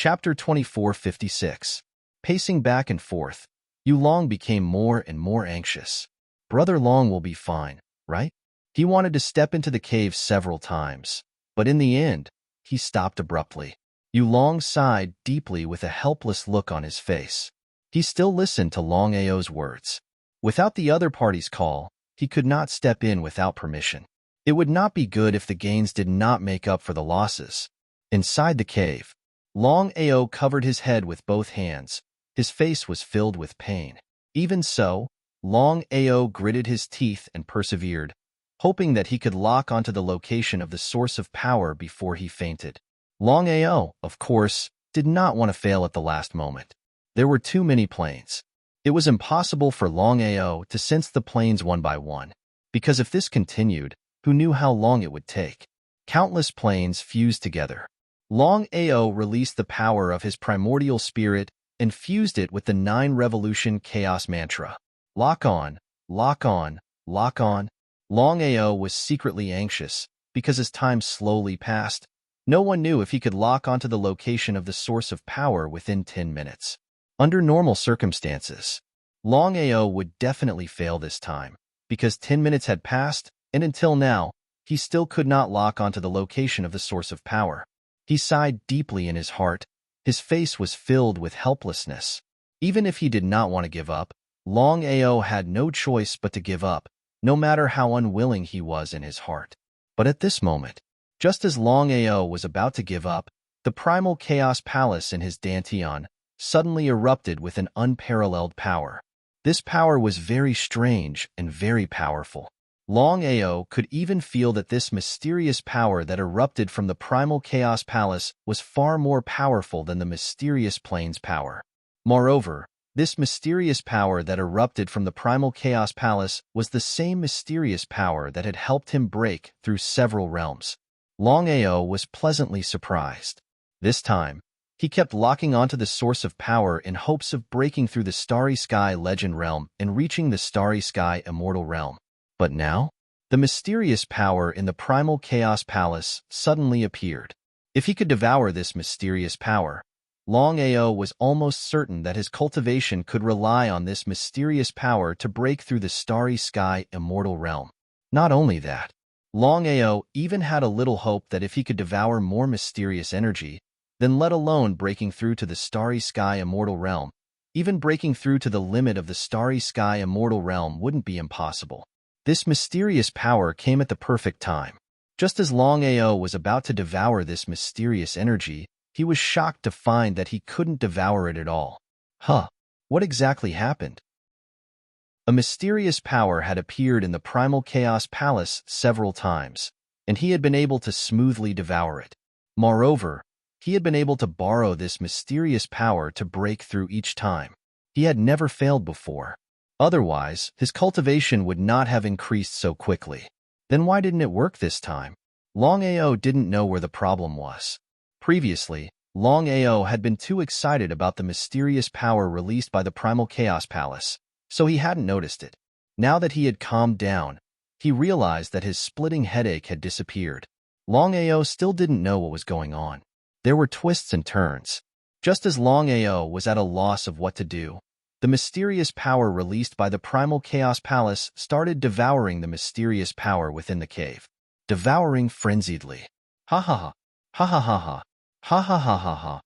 Chapter 2456. Pacing back and forth, Yu Long became more and more anxious. Brother Long will be fine, right? He wanted to step into the cave several times, but in the end, he stopped abruptly. Yu Long sighed deeply with a helpless look on his face. He still listened to Longao's words. Without the other party's call, he could not step in without permission. It would not be good if the gains did not make up for the losses. Inside the cave, Longao covered his head with both hands. His face was filled with pain. Even so, Longao gritted his teeth and persevered, hoping that he could lock onto the location of the source of power before he fainted. Longao, of course, did not want to fail at the last moment. There were too many planes. It was impossible for Longao to sense the planes one by one, because if this continued, who knew how long it would take? Countless planes fused together. Longao released the power of his primordial spirit and fused it with the 9-revolution chaos mantra. Lock on, lock on, lock on. Longao was secretly anxious because as time slowly passed, no one knew if he could lock onto the location of the source of power within 10 minutes. Under normal circumstances, Longao would definitely fail this time because 10 minutes had passed, and until now, he still could not lock onto the location of the source of power. He sighed deeply in his heart. His face was filled with helplessness. Even if he did not want to give up, Longao had no choice but to give up, no matter how unwilling he was in his heart. But at this moment, just as Longao was about to give up, the primal chaos palace in his dantian suddenly erupted with an unparalleled power. This power was very strange and very powerful. Longao could even feel that this mysterious power that erupted from the primal chaos palace was far more powerful than the mysterious plane's power. Moreover, this mysterious power that erupted from the primal chaos palace was the same mysterious power that had helped him break through several realms. Longao was pleasantly surprised. This time, he kept locking onto the source of power in hopes of breaking through the Starry Sky Legend realm and reaching the Starry Sky Immortal realm. But now, the mysterious power in the primal chaos palace suddenly appeared. If he could devour this mysterious power, Longao was almost certain that his cultivation could rely on this mysterious power to break through the Starry Sky Immortal realm. Not only that, Longao even had a little hope that if he could devour more mysterious energy, then let alone breaking through to the Starry Sky Immortal realm, even breaking through to the limit of the Starry Sky Immortal realm wouldn't be impossible. This mysterious power came at the perfect time. Just as Longao was about to devour this mysterious energy, he was shocked to find that he couldn't devour it at all. What exactly happened? A mysterious power had appeared in the primal chaos palace several times, and he had been able to smoothly devour it. Moreover, he had been able to borrow this mysterious power to break through each time. He had never failed before. Otherwise, his cultivation would not have increased so quickly. Then why didn't it work this time? Longao didn't know where the problem was. Previously, Longao had been too excited about the mysterious power released by the Primal Chaos Palace, so he hadn't noticed it. Now that he had calmed down, he realized that his splitting headache had disappeared. Longao still didn't know what was going on. There were twists and turns. Just as Longao was at a loss of what to do, the mysterious power released by the Primal Chaos Palace started devouring the mysterious power within the cave. Devouring frenziedly. Ha ha ha. Ha ha ha ha. Ha ha ha ha ha.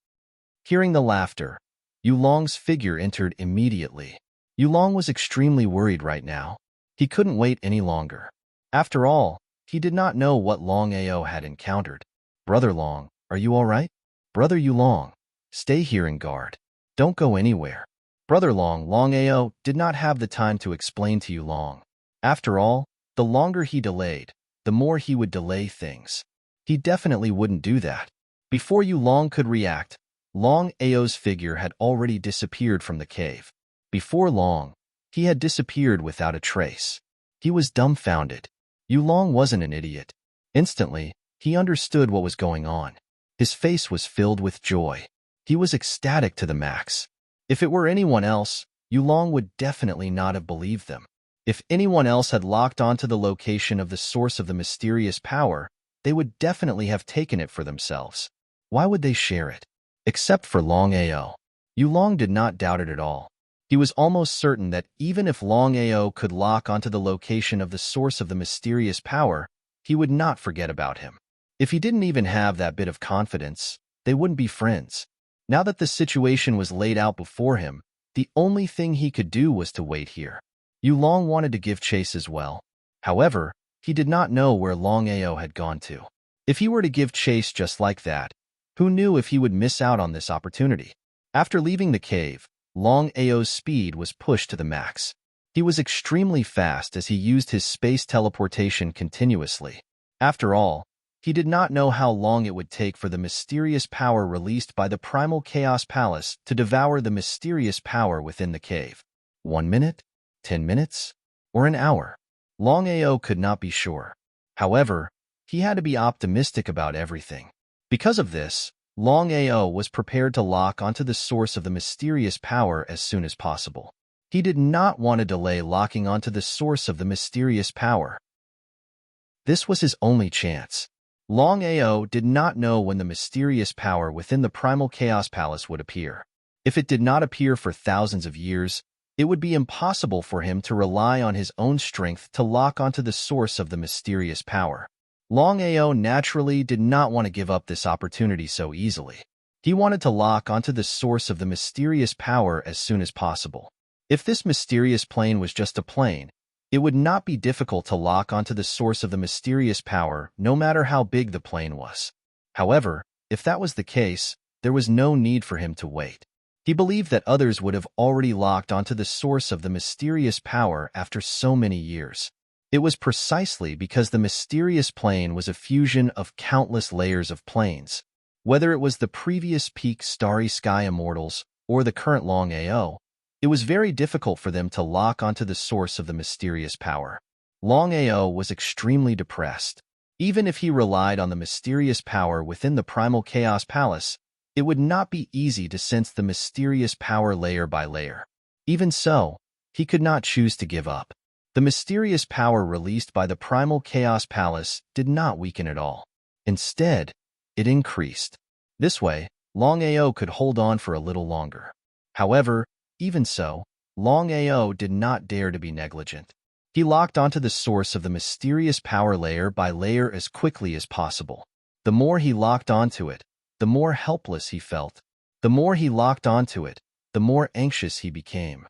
Hearing the laughter, Yu Long's figure entered immediately. Yu Long was extremely worried right now. He couldn't wait any longer. After all, he did not know what Longao had encountered. Brother Long, are you all right? Brother Yu Long, stay here and guard. Don't go anywhere. Brother Longao did not have the time to explain to Yu Long. After all, the longer he delayed, the more he would delay things. He definitely wouldn't do that. Before Yu Long could react, Longao's figure had already disappeared from the cave. Before long, he had disappeared without a trace. He was dumbfounded. Yu Long wasn't an idiot. Instantly, he understood what was going on. His face was filled with joy. He was ecstatic to the max. If it were anyone else, Yu Long would definitely not have believed them. If anyone else had locked onto the location of the source of the mysterious power, they would definitely have taken it for themselves. Why would they share it? except for Longao. Yulong did not doubt it at all. He was almost certain that even if Longao could lock onto the location of the source of the mysterious power, he would not forget about him. If he didn't even have that bit of confidence, they wouldn't be friends. Now that the situation was laid out before him, the only thing he could do was to wait here. Yulong wanted to give chase as well. However, he did not know where Longao had gone to. If he were to give chase just like that, who knew if he would miss out on this opportunity? After leaving the cave, Longao's speed was pushed to the max. He was extremely fast as he used his space teleportation continuously. After all, he did not know how long it would take for the mysterious power released by the primal Chaos Palace to devour the mysterious power within the cave. 1 minute? 10 minutes? Or an hour? Longao could not be sure. However, he had to be optimistic about everything. Because of this, Longao was prepared to lock onto the source of the mysterious power as soon as possible. He did not want to delay locking onto the source of the mysterious power. This was his only chance. Longao did not know when the mysterious power within the primal Chaos Palace would appear. If it did not appear for thousands of years, it would be impossible for him to rely on his own strength to lock onto the source of the mysterious power. Longao naturally did not want to give up this opportunity so easily. He wanted to lock onto the source of the mysterious power as soon as possible. If this mysterious plane was just a plane, it would not be difficult to lock onto the source of the mysterious power no matter how big the plane was. However, if that was the case, there was no need for him to wait. He believed that others would have already locked onto the source of the mysterious power after so many years. It was precisely because the mysterious plane was a fusion of countless layers of planes. Whether it was the previous peak Starry Sky Immortals or the current Longao, it was very difficult for them to lock onto the source of the mysterious power. Longao was extremely depressed. Even if he relied on the mysterious power within the primal Chaos Palace, it would not be easy to sense the mysterious power layer by layer. Even so, he could not choose to give up. The mysterious power released by the primal Chaos Palace did not weaken at all. Instead, it increased. This way, Longao could hold on for a little longer. However, even so, Longao did not dare to be negligent. He locked onto the source of the mysterious power layer by layer as quickly as possible. The more he locked onto it, the more helpless he felt. The more he locked onto it, the more anxious he became.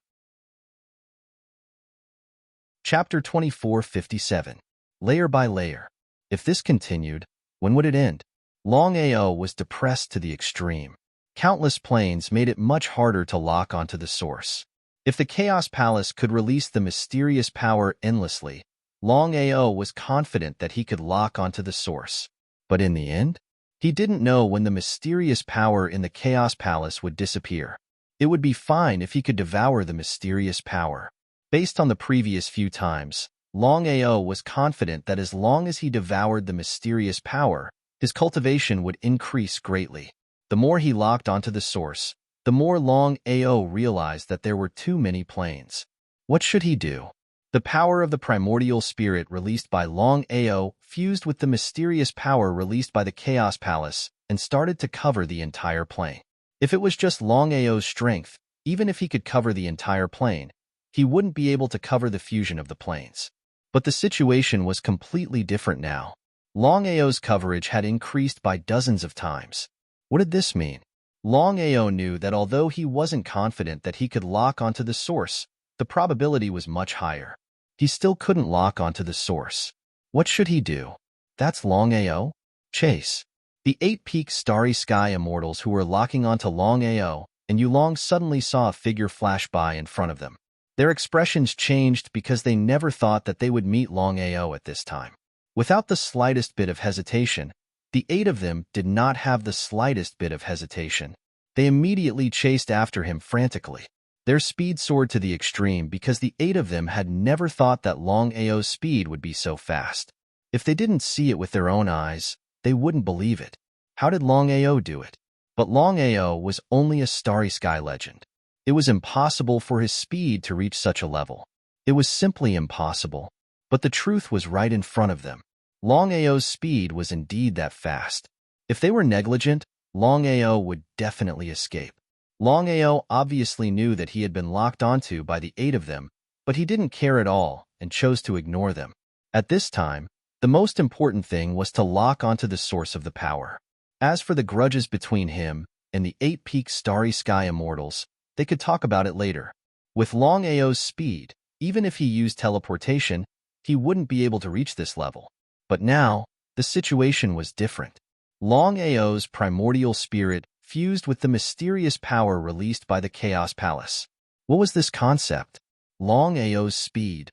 Chapter 2457. Layer by Layer. If this continued, when would it end? Longao was depressed to the extreme. Countless planes made it much harder to lock onto the source. If the Chaos Palace could release the mysterious power endlessly, Longao was confident that he could lock onto the source. But in the end, he didn't know when the mysterious power in the Chaos Palace would disappear. It would be fine if he could devour the mysterious power. Based on the previous few times, Longao was confident that as long as he devoured the mysterious power, his cultivation would increase greatly. The more he locked onto the source, the more Longao realized that there were too many planes. What should he do? The power of the primordial spirit released by Longao fused with the mysterious power released by the Chaos Palace and started to cover the entire plane. If it was just Longao's strength, even if he could cover the entire plane, he wouldn't be able to cover the fusion of the planes. But the situation was completely different now. Longao's coverage had increased by dozens of times. What did this mean? Longao knew that although he wasn't confident that he could lock onto the source, the probability was much higher. He still couldn't lock onto the source. What should he do? That's Longao? Chase. The 8-peak Starry Sky Immortals who were locking onto Longao, and Yulong suddenly saw a figure flash by in front of them. Their expressions changed because they never thought that they would meet Longao at this time. Without the slightest bit of hesitation, the 8 of them did not have the slightest bit of hesitation. They immediately chased after him frantically. Their speed soared to the extreme because the 8 of them had never thought that Longao's speed would be so fast. If they didn't see it with their own eyes, they wouldn't believe it. How did Longao do it? But Longao was only a Starry Sky legend. It was impossible for his speed to reach such a level. It was simply impossible. But the truth was right in front of them. Longao's speed was indeed that fast. If they were negligent, Longao would definitely escape. Longao obviously knew that he had been locked onto by the 8 of them, but he didn't care at all and chose to ignore them. At this time, the most important thing was to lock onto the source of the power. As for the grudges between him and the 8-peak Starry Sky Immortals, they could talk about it later. With Longao's speed, even if he used teleportation, he wouldn't be able to reach this level. But now, the situation was different. Longao's primordial spirit fused with the mysterious power released by the Chaos Palace. What was this concept? Longao's speed.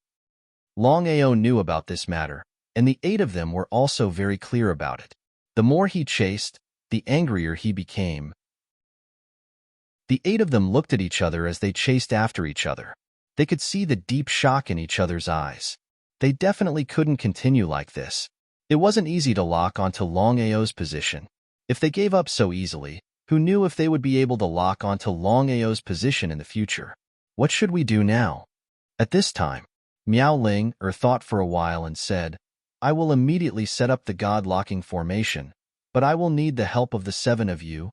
Longao knew about this matter, and the 8 of them were also very clear about it. The more he chased, the angrier he became. The 8 of them looked at each other as they chased after each other. They could see the deep shock in each other's eyes. They definitely couldn't continue like this. It wasn't easy to lock onto Longao's position. If they gave up so easily, who knew if they would be able to lock onto Longao's position in the future? What should we do now? At this time, Miao Ling thought for a while and said, I will immediately set up the God-locking formation, but I will need the help of the 7 of you.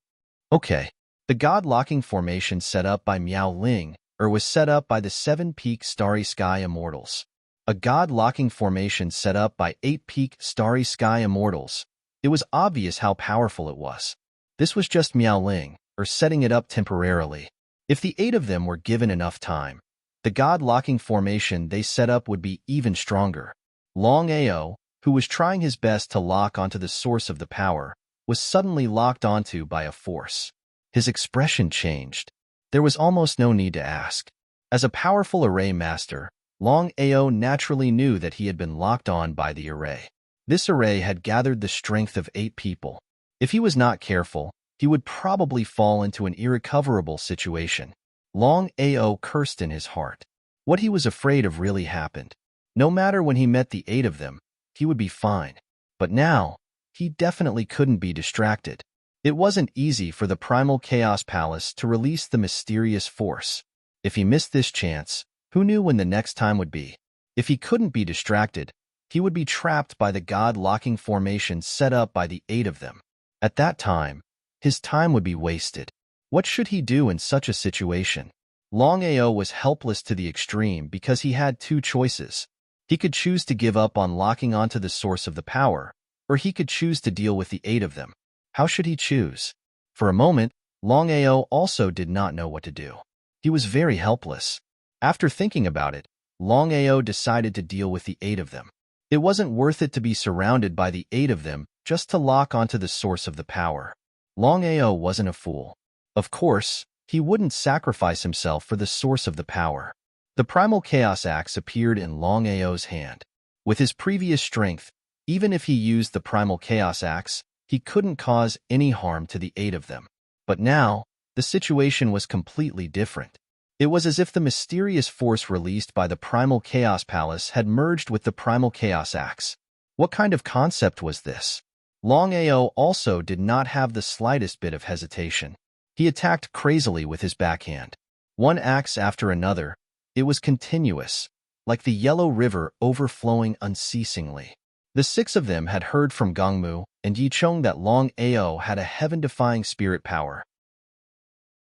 Okay. The God-locking formation set up by Miao Ling was set up by the 7-peak Starry Sky Immortals. A God-locking formation set up by 8-peak Starry Sky Immortals. It was obvious how powerful it was. This was just Miao Ling setting it up temporarily. If the 8 of them were given enough time, the God-locking formation they set up would be even stronger. Longao, who was trying his best to lock onto the source of the power, was suddenly locked onto by a force. His expression changed. There was almost no need to ask. As a powerful array master, Longao naturally knew that he had been locked on by the array. This array had gathered the strength of 8 people. If he was not careful, he would probably fall into an irrecoverable situation. Longao cursed in his heart. What he was afraid of really happened. No matter when he met the 8 of them, he would be fine. But now, he definitely couldn't be distracted. It wasn't easy for the Primal Chaos Palace to release the mysterious force. If he missed this chance, who knew when the next time would be? If he couldn't be distracted, he would be trapped by the God-locking formation set up by the 8 of them. At that time, his time would be wasted. What should he do in such a situation? Longao was helpless to the extreme because he had 2 choices. He could choose to give up on locking onto the source of the power, or he could choose to deal with the 8 of them. How should he choose? For a moment, Longao also did not know what to do. He was very helpless. After thinking about it, Longao decided to deal with the 8 of them. It wasn't worth it to be surrounded by the 8 of them just to lock onto the source of the power. Longao wasn't a fool. Of course, he wouldn't sacrifice himself for the source of the power. The Primal Chaos Axe appeared in Longao's hand. With his previous strength, even if he used the Primal Chaos Axe, he couldn't cause any harm to the 8 of them. But now, the situation was completely different. It was as if the mysterious force released by the Primal Chaos Palace had merged with the Primal Chaos Axe. What kind of concept was this? Longao also did not have the slightest bit of hesitation. He attacked crazily with his backhand. One axe after another, it was continuous, like the Yellow River overflowing unceasingly. The 6 of them had heard from Gongmu and Yichong that Longao had a heaven-defying spirit power.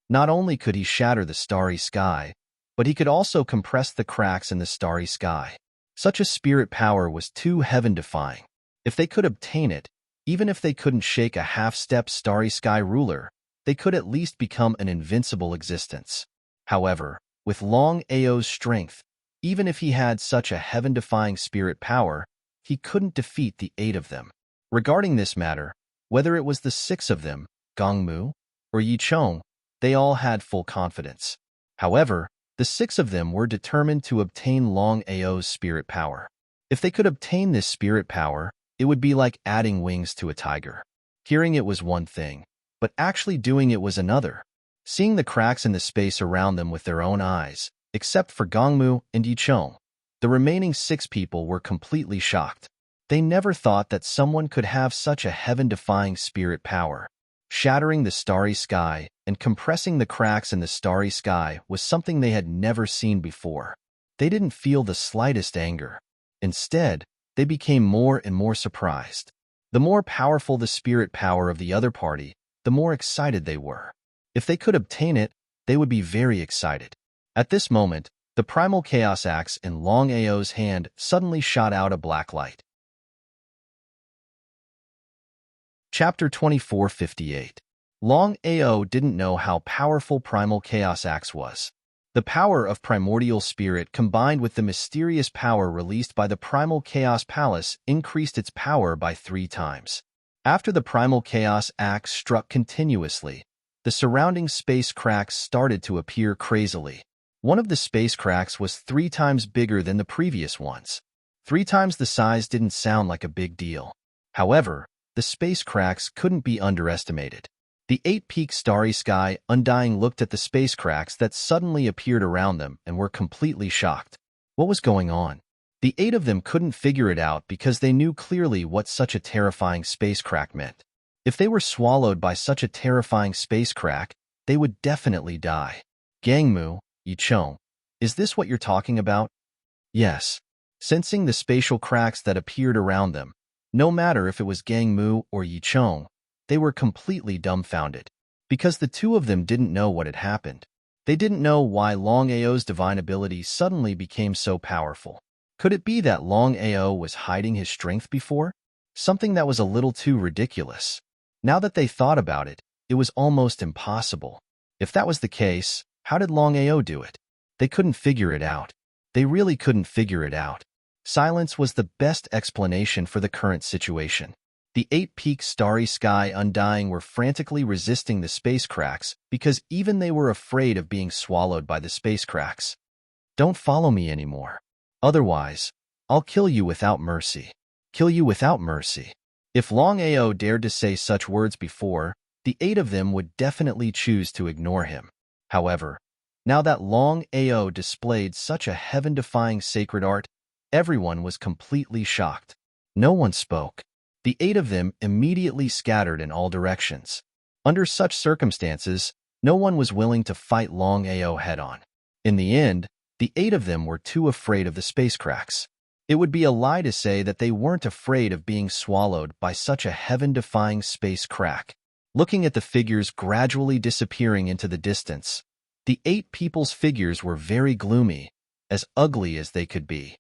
Not only could he shatter the starry sky, but he could also compress the cracks in the starry sky. Such a spirit power was too heaven-defying. If they could obtain it, even if they couldn't shake a half-step starry sky ruler, they could at least become an invincible existence. However, with Longao's strength, even if he had such a heaven-defying spirit power, he couldn't defeat the 8 of them. Regarding this matter, whether it was the 6 of them, Gongmu, or Yichong, they all had full confidence. However, the 6 of them were determined to obtain Longao's spirit power. If they could obtain this spirit power, it would be like adding wings to a tiger. Hearing it was one thing, but actually doing it was another. Seeing the cracks in the space around them with their own eyes, except for Gongmu and Yichong, the remaining 6 people were completely shocked. They never thought that someone could have such a heaven-defying spirit power. Shattering the starry sky and compressing the cracks in the starry sky was something they had never seen before. They didn't feel the slightest anger. Instead, they became more and more surprised. The more powerful the spirit power of the other party, the more excited they were. If they could obtain it, they would be very excited. At this moment, the primal chaos axe in Longao's hand suddenly shot out a black light. Chapter 2458. Longao didn't know how powerful primal chaos axe was. The power of primordial spirit combined with the mysterious power released by the primal chaos palace increased its power by 3 times. After the primal chaos axe struck continuously, the surrounding space cracks started to appear crazily. One of the space cracks was 3 times bigger than the previous ones. 3 times the size didn't sound like a big deal. However, the space cracks couldn't be underestimated. The 8-peak starry sky undying looked at the space cracks that suddenly appeared around them and were completely shocked. What was going on? The 8 of them couldn't figure it out because they knew clearly what such a terrifying space crack meant. If they were swallowed by such a terrifying space crack, they would definitely die. Gangmu, Yichong, is this what you're talking about? Yes. Sensing the spatial cracks that appeared around them, no matter if it was Gangmu or Yichong, they were completely dumbfounded, because the 2 of them didn't know what had happened. They didn't know why Longao's divine ability suddenly became so powerful. Could it be that Longao was hiding his strength before? Something that was a little too ridiculous. Now that they thought about it, it was almost impossible. If that was the case, how did Longao do it? They couldn't figure it out. They really couldn't figure it out. Silence was the best explanation for the current situation. The 8-peak starry sky undying were frantically resisting the space cracks because even they were afraid of being swallowed by the space cracks. Don't follow me anymore. Otherwise, I'll kill you without mercy. Kill you without mercy. If Longao dared to say such words before, the 8 of them would definitely choose to ignore him. However, now that Longao displayed such a heaven-defying sacred art, everyone was completely shocked. No one spoke. The 8 of them immediately scattered in all directions. Under such circumstances, no one was willing to fight Longao head-on. In the end, the 8 of them were too afraid of the space cracks. It would be a lie to say that they weren't afraid of being swallowed by such a heaven-defying space crack. Looking at the figures gradually disappearing into the distance, the 8 people's figures were very gloomy, as ugly as they could be.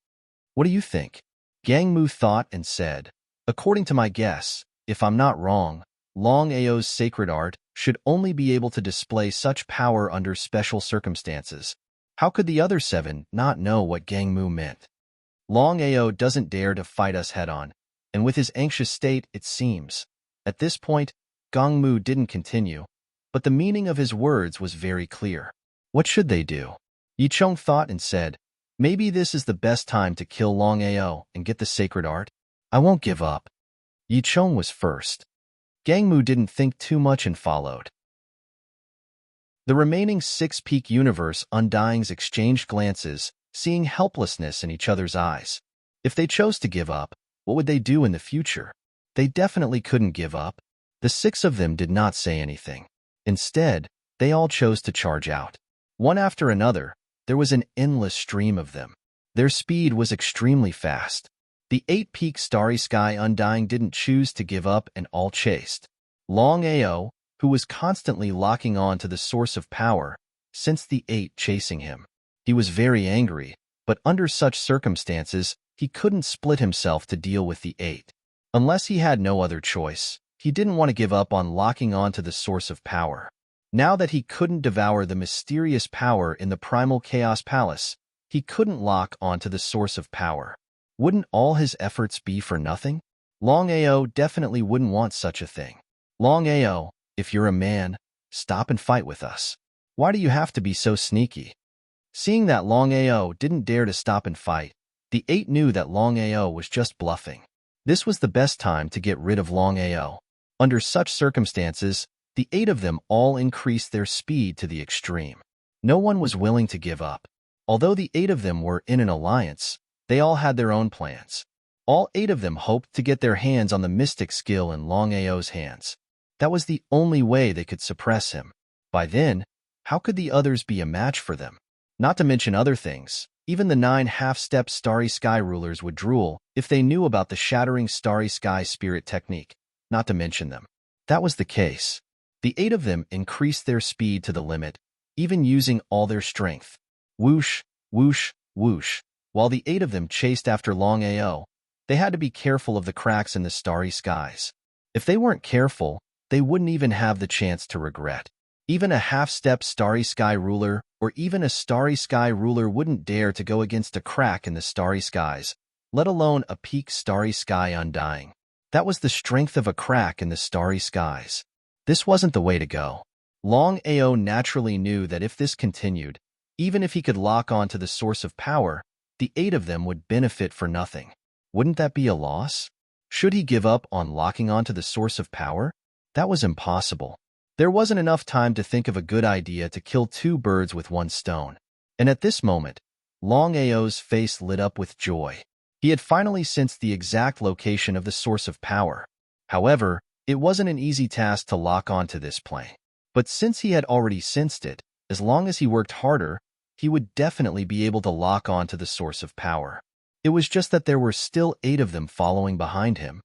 What do you think? Gangmu thought and said, according to my guess, if I'm not wrong, Longao's sacred art should only be able to display such power under special circumstances. How could the other 7 not know what Gangmu meant? Longao doesn't dare to fight us head-on, and with his anxious state, it seems. At this point, Gangmu didn't continue, but the meaning of his words was very clear. What should they do? Yichong thought and said, maybe this is the best time to kill Longao and get the sacred art. I won't give up. Yichong was first. Gangmu didn't think too much and followed. The remaining 6-peak universe undyings exchanged glances, seeing helplessness in each other's eyes. If they chose to give up, what would they do in the future? They definitely couldn't give up. The 6 of them did not say anything. Instead, they all chose to charge out. One after another, there was an endless stream of them. Their speed was extremely fast. The 8-peak starry sky undying didn't choose to give up and all chased. Longao, who was constantly locking on to the source of power, sensed the 8 chasing him. He was very angry, but under such circumstances, he couldn't split himself to deal with the 8. Unless he had no other choice, he didn't want to give up on locking on to the source of power. Now that he couldn't devour the mysterious power in the primal chaos palace, he couldn't lock onto the source of power. Wouldn't all his efforts be for nothing? Longao definitely wouldn't want such a thing. Longao, if you're a man, stop and fight with us. Why do you have to be so sneaky? Seeing that Longao didn't dare to stop and fight, the 8 knew that Longao was just bluffing. This was the best time to get rid of Longao. Under such circumstances, the 8 of them all increased their speed to the extreme. No one was willing to give up. Although the 8 of them were in an alliance, they all had their own plans. All 8 of them hoped to get their hands on the mystic skill in Longao's hands. That was the only way they could suppress him. By then, how could the others be a match for them? Not to mention other things, even the 9 half-step starry sky rulers would drool if they knew about the shattering starry sky spirit technique, not to mention them. That was the case. The 8 of them increased their speed to the limit, even using all their strength. Whoosh, whoosh, whoosh. While the 8 of them chased after Longao, they had to be careful of the cracks in the starry skies. If they weren't careful, they wouldn't even have the chance to regret. Even a half-step starry sky ruler or even a starry sky ruler wouldn't dare to go against a crack in the starry skies, let alone a peak starry sky undying. That was the strength of a crack in the starry skies. This wasn't the way to go. Longao naturally knew that if this continued, even if he could lock on to the source of power, the 8 of them would benefit for nothing. Wouldn't that be a loss? Should he give up on locking onto the source of power? That was impossible. There wasn't enough time to think of a good idea to kill 2 birds with 1 stone. And at this moment, Longao's face lit up with joy. He had finally sensed the exact location of the source of power. However, it wasn't an easy task to lock onto this plane. But since he had already sensed it, as long as he worked harder, he would definitely be able to lock onto the source of power. It was just that there were still 8 of them following behind him.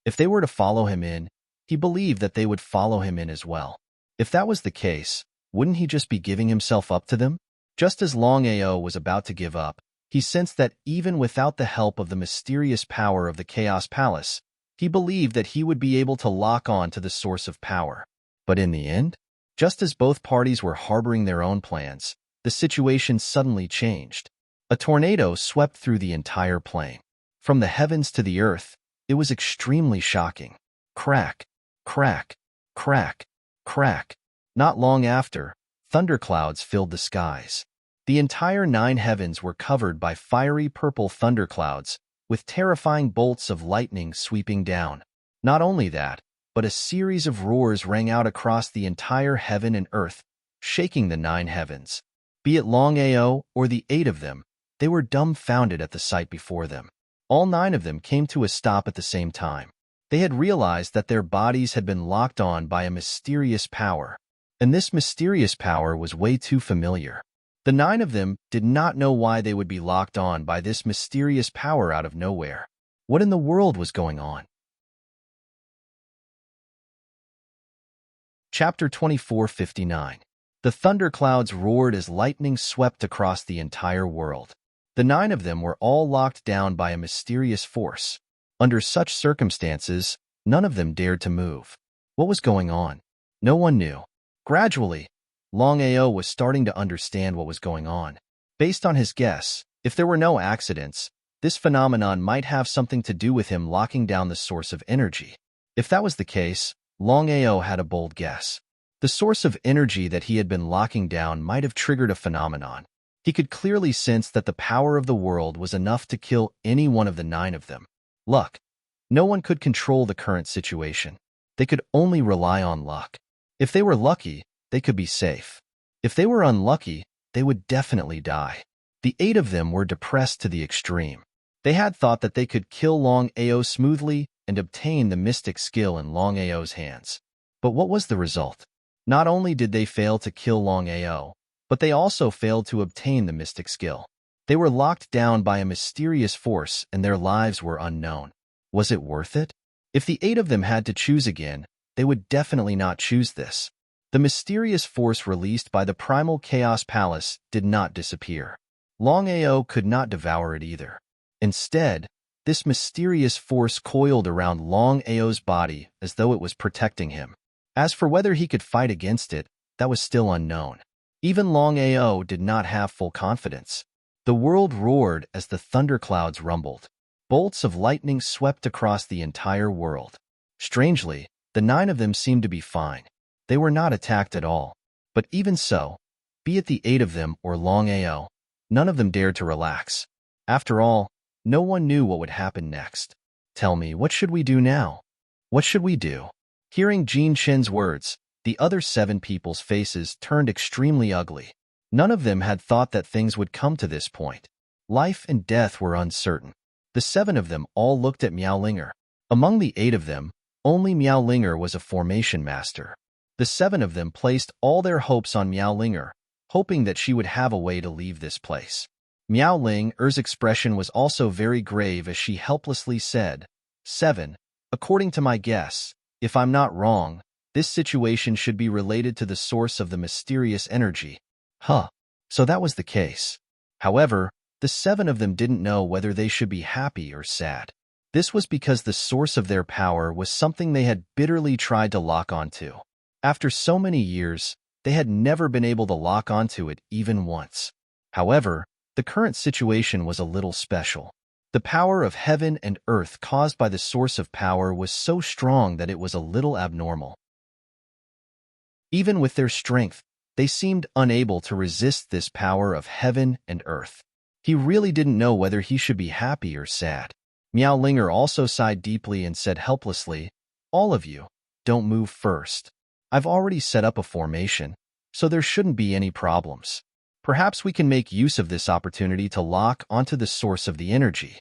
If they were to follow him in, he believed that they would follow him in as well. If that was the case, wouldn't he just be giving himself up to them? Just as Longao was about to give up, he sensed that even without the help of the mysterious power of the Chaos Palace, he believed that he would be able to lock on to the source of power. But in the end, just as both parties were harboring their own plans, the situation suddenly changed. A tornado swept through the entire plain. From the heavens to the earth, it was extremely shocking. Crack, crack, crack, crack. Not long after, thunderclouds filled the skies. The entire 9 heavens were covered by fiery purple thunderclouds, with terrifying bolts of lightning sweeping down. Not only that, but a series of roars rang out across the entire heaven and earth, shaking the 9 heavens. Be it Longao or the 8 of them, they were dumbfounded at the sight before them. All 9 of them came to a stop at the same time. They had realized that their bodies had been locked on by a mysterious power, and this mysterious power was way too familiar. The 9 of them did not know why they would be locked on by this mysterious power out of nowhere. What in the world was going on? Chapter 24:59. The thunderclouds roared as lightning swept across the entire world. The 9 of them were all locked down by a mysterious force. Under such circumstances, none of them dared to move. What was going on? No one knew. Gradually, Longao was starting to understand what was going on. Based on his guess, if there were no accidents, this phenomenon might have something to do with him locking down the source of energy. If that was the case, Longao had a bold guess. The source of energy that he had been locking down might have triggered a phenomenon. He could clearly sense that the power of the world was enough to kill any one of the 9 of them. Luck. No one could control the current situation. They could only rely on luck. If they were lucky, they could be safe. If they were unlucky, they would definitely die. The 8 of them were depressed to the extreme. They had thought that they could kill Longao smoothly and obtain the mystic skill in Longao's hands. But what was the result? Not only did they fail to kill Longao, but they also failed to obtain the mystic skill. They were locked down by a mysterious force and their lives were unknown. Was it worth it? If the 8 of them had to choose again, they would definitely not choose this. The mysterious force released by the primal Chaos Palace did not disappear. Longao could not devour it either. Instead, this mysterious force coiled around Longao's body as though it was protecting him. As for whether he could fight against it, that was still unknown. Even Longao did not have full confidence. The world roared as the thunderclouds rumbled. Bolts of lightning swept across the entire world. Strangely, the 9 of them seemed to be fine. They were not attacked at all. But even so, be it the 8 of them or Longao, none of them dared to relax. After all, no one knew what would happen next. Tell me, what should we do now? What should we do? Hearing Jin Chen's words, the other 7 people's faces turned extremely ugly. None of them had thought that things would come to this point. Life and death were uncertain. The 7 of them all looked at Miaolinger. Among the 8 of them, only Miaolinger was a formation master. The 7 of them placed all their hopes on Miaolinger, hoping that she would have a way to leave this place. Miaolinger's expression was also very grave as she helplessly said, 7, according to my guess, if I'm not wrong, This situation should be related to the source of the mysterious energy. So that was the case. However, the 7 of them didn't know whether they should be happy or sad. This was because the source of their power was something they had bitterly tried to lock onto. After so many years, they had never been able to lock onto it even once. However, the current situation was a little special. The power of heaven and earth caused by the source of power was so strong that it was a little abnormal. Even with their strength, they seemed unable to resist this power of heaven and earth. He really didn't know whether he should be happy or sad. Miao Linger also sighed deeply and said helplessly, "All of you, don't move first. I've already set up a formation, so there shouldn't be any problems. Perhaps we can make use of this opportunity to lock onto the source of the energy."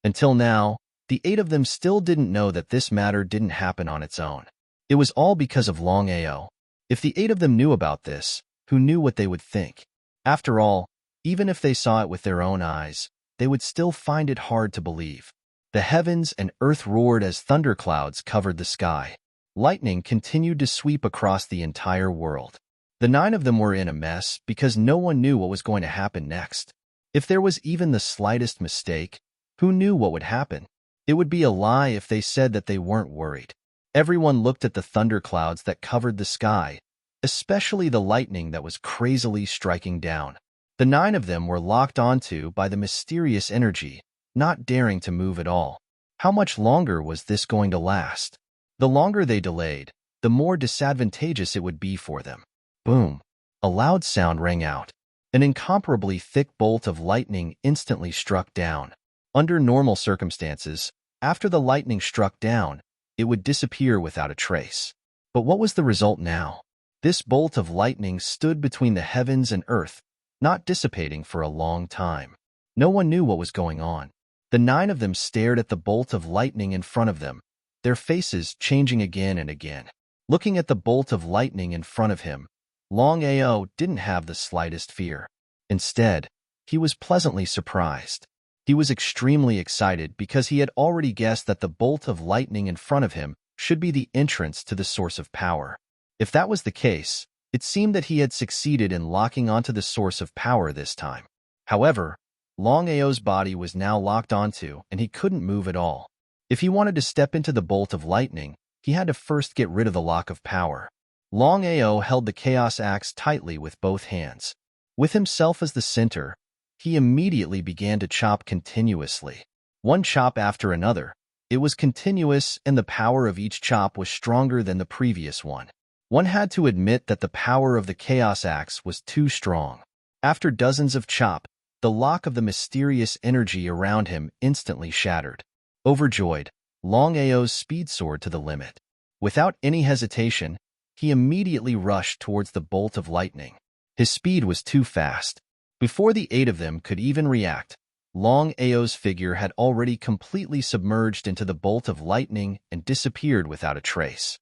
Until now, the 8 of them still didn't know that this matter didn't happen on its own. It was all because of Longao. If the 8 of them knew about this, who knew what they would think? After all, even if they saw it with their own eyes, they would still find it hard to believe. The heavens and earth roared as thunderclouds covered the sky. Lightning continued to sweep across the entire world. The 9 of them were in a mess because no one knew what was going to happen next. If there was even the slightest mistake, who knew what would happen? It would be a lie if they said that they weren't worried. Everyone looked at the thunderclouds that covered the sky, especially the lightning that was crazily striking down. The 9 of them were locked onto by the mysterious energy, not daring to move at all. How much longer was this going to last? The longer they delayed, the more disadvantageous it would be for them. Boom! A loud sound rang out. An incomparably thick bolt of lightning instantly struck down. Under normal circumstances, after the lightning struck down, it would disappear without a trace. But what was the result now? This bolt of lightning stood between the heavens and earth, not dissipating for a long time. No one knew what was going on. The 9 of them stared at the bolt of lightning in front of them, their faces changing again and again. Looking at the bolt of lightning in front of him, Longao didn't have the slightest fear. Instead, he was pleasantly surprised. He was extremely excited because he had already guessed that the bolt of lightning in front of him should be the entrance to the source of power. If that was the case, it seemed that he had succeeded in locking onto the source of power this time. However, Longao's body was now locked onto, and he couldn't move at all. If he wanted to step into the bolt of lightning, he had to first get rid of the lock of power. Longao held the chaos axe tightly with both hands. With himself as the center, he immediately began to chop continuously. One chop after another. It was continuous, and the power of each chop was stronger than the previous one. One had to admit that the power of the chaos axe was too strong. After dozens of chop, the lock of the mysterious energy around him instantly shattered. Overjoyed, Longao's speed soared to the limit. Without any hesitation, he immediately rushed towards the bolt of lightning. His speed was too fast. Before the 8 of them could even react, Longao's figure had already completely submerged into the bolt of lightning and disappeared without a trace.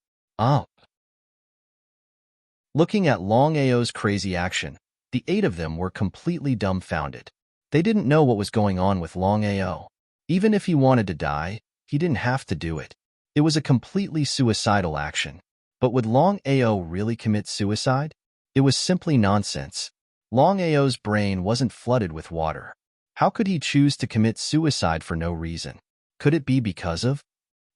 Looking at Longao's crazy action, the 8 of them were completely dumbfounded. They didn't know what was going on with Longao. Even if he wanted to die, he didn't have to do it. It was a completely suicidal action. But would Longao really commit suicide? It was simply nonsense. Longao's brain wasn't flooded with water. How could he choose to commit suicide for no reason? Could it be because of?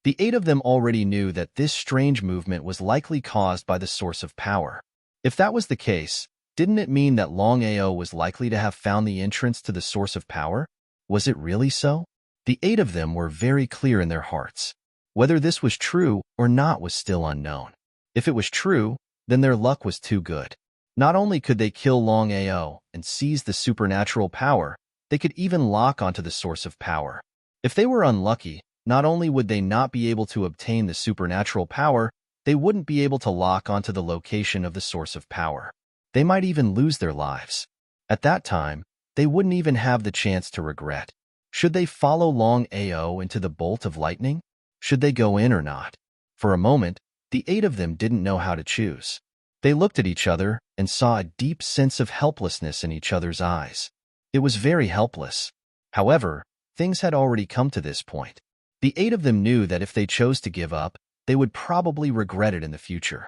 The 8 of them already knew that this strange movement was likely caused by the source of power. If that was the case, didn't it mean that Longao was likely to have found the entrance to the source of power? Was it really so? The 8 of them were very clear in their hearts. Whether this was true or not was still unknown. If it was true, then their luck was too good. Not only could they kill Longao and seize the supernatural power, they could even lock onto the source of power. If they were unlucky, not only would they not be able to obtain the supernatural power, they wouldn't be able to lock onto the location of the source of power. They might even lose their lives. At that time, they wouldn't even have the chance to regret. Should they follow Longao into the bolt of lightning? Should they go in or not? For a moment, the 8 of them didn't know how to choose. They looked at each other and saw a deep sense of helplessness in each other's eyes. It was very helpless. However, things had already come to this point. The 8 of them knew that if they chose to give up, they would probably regret it in the future.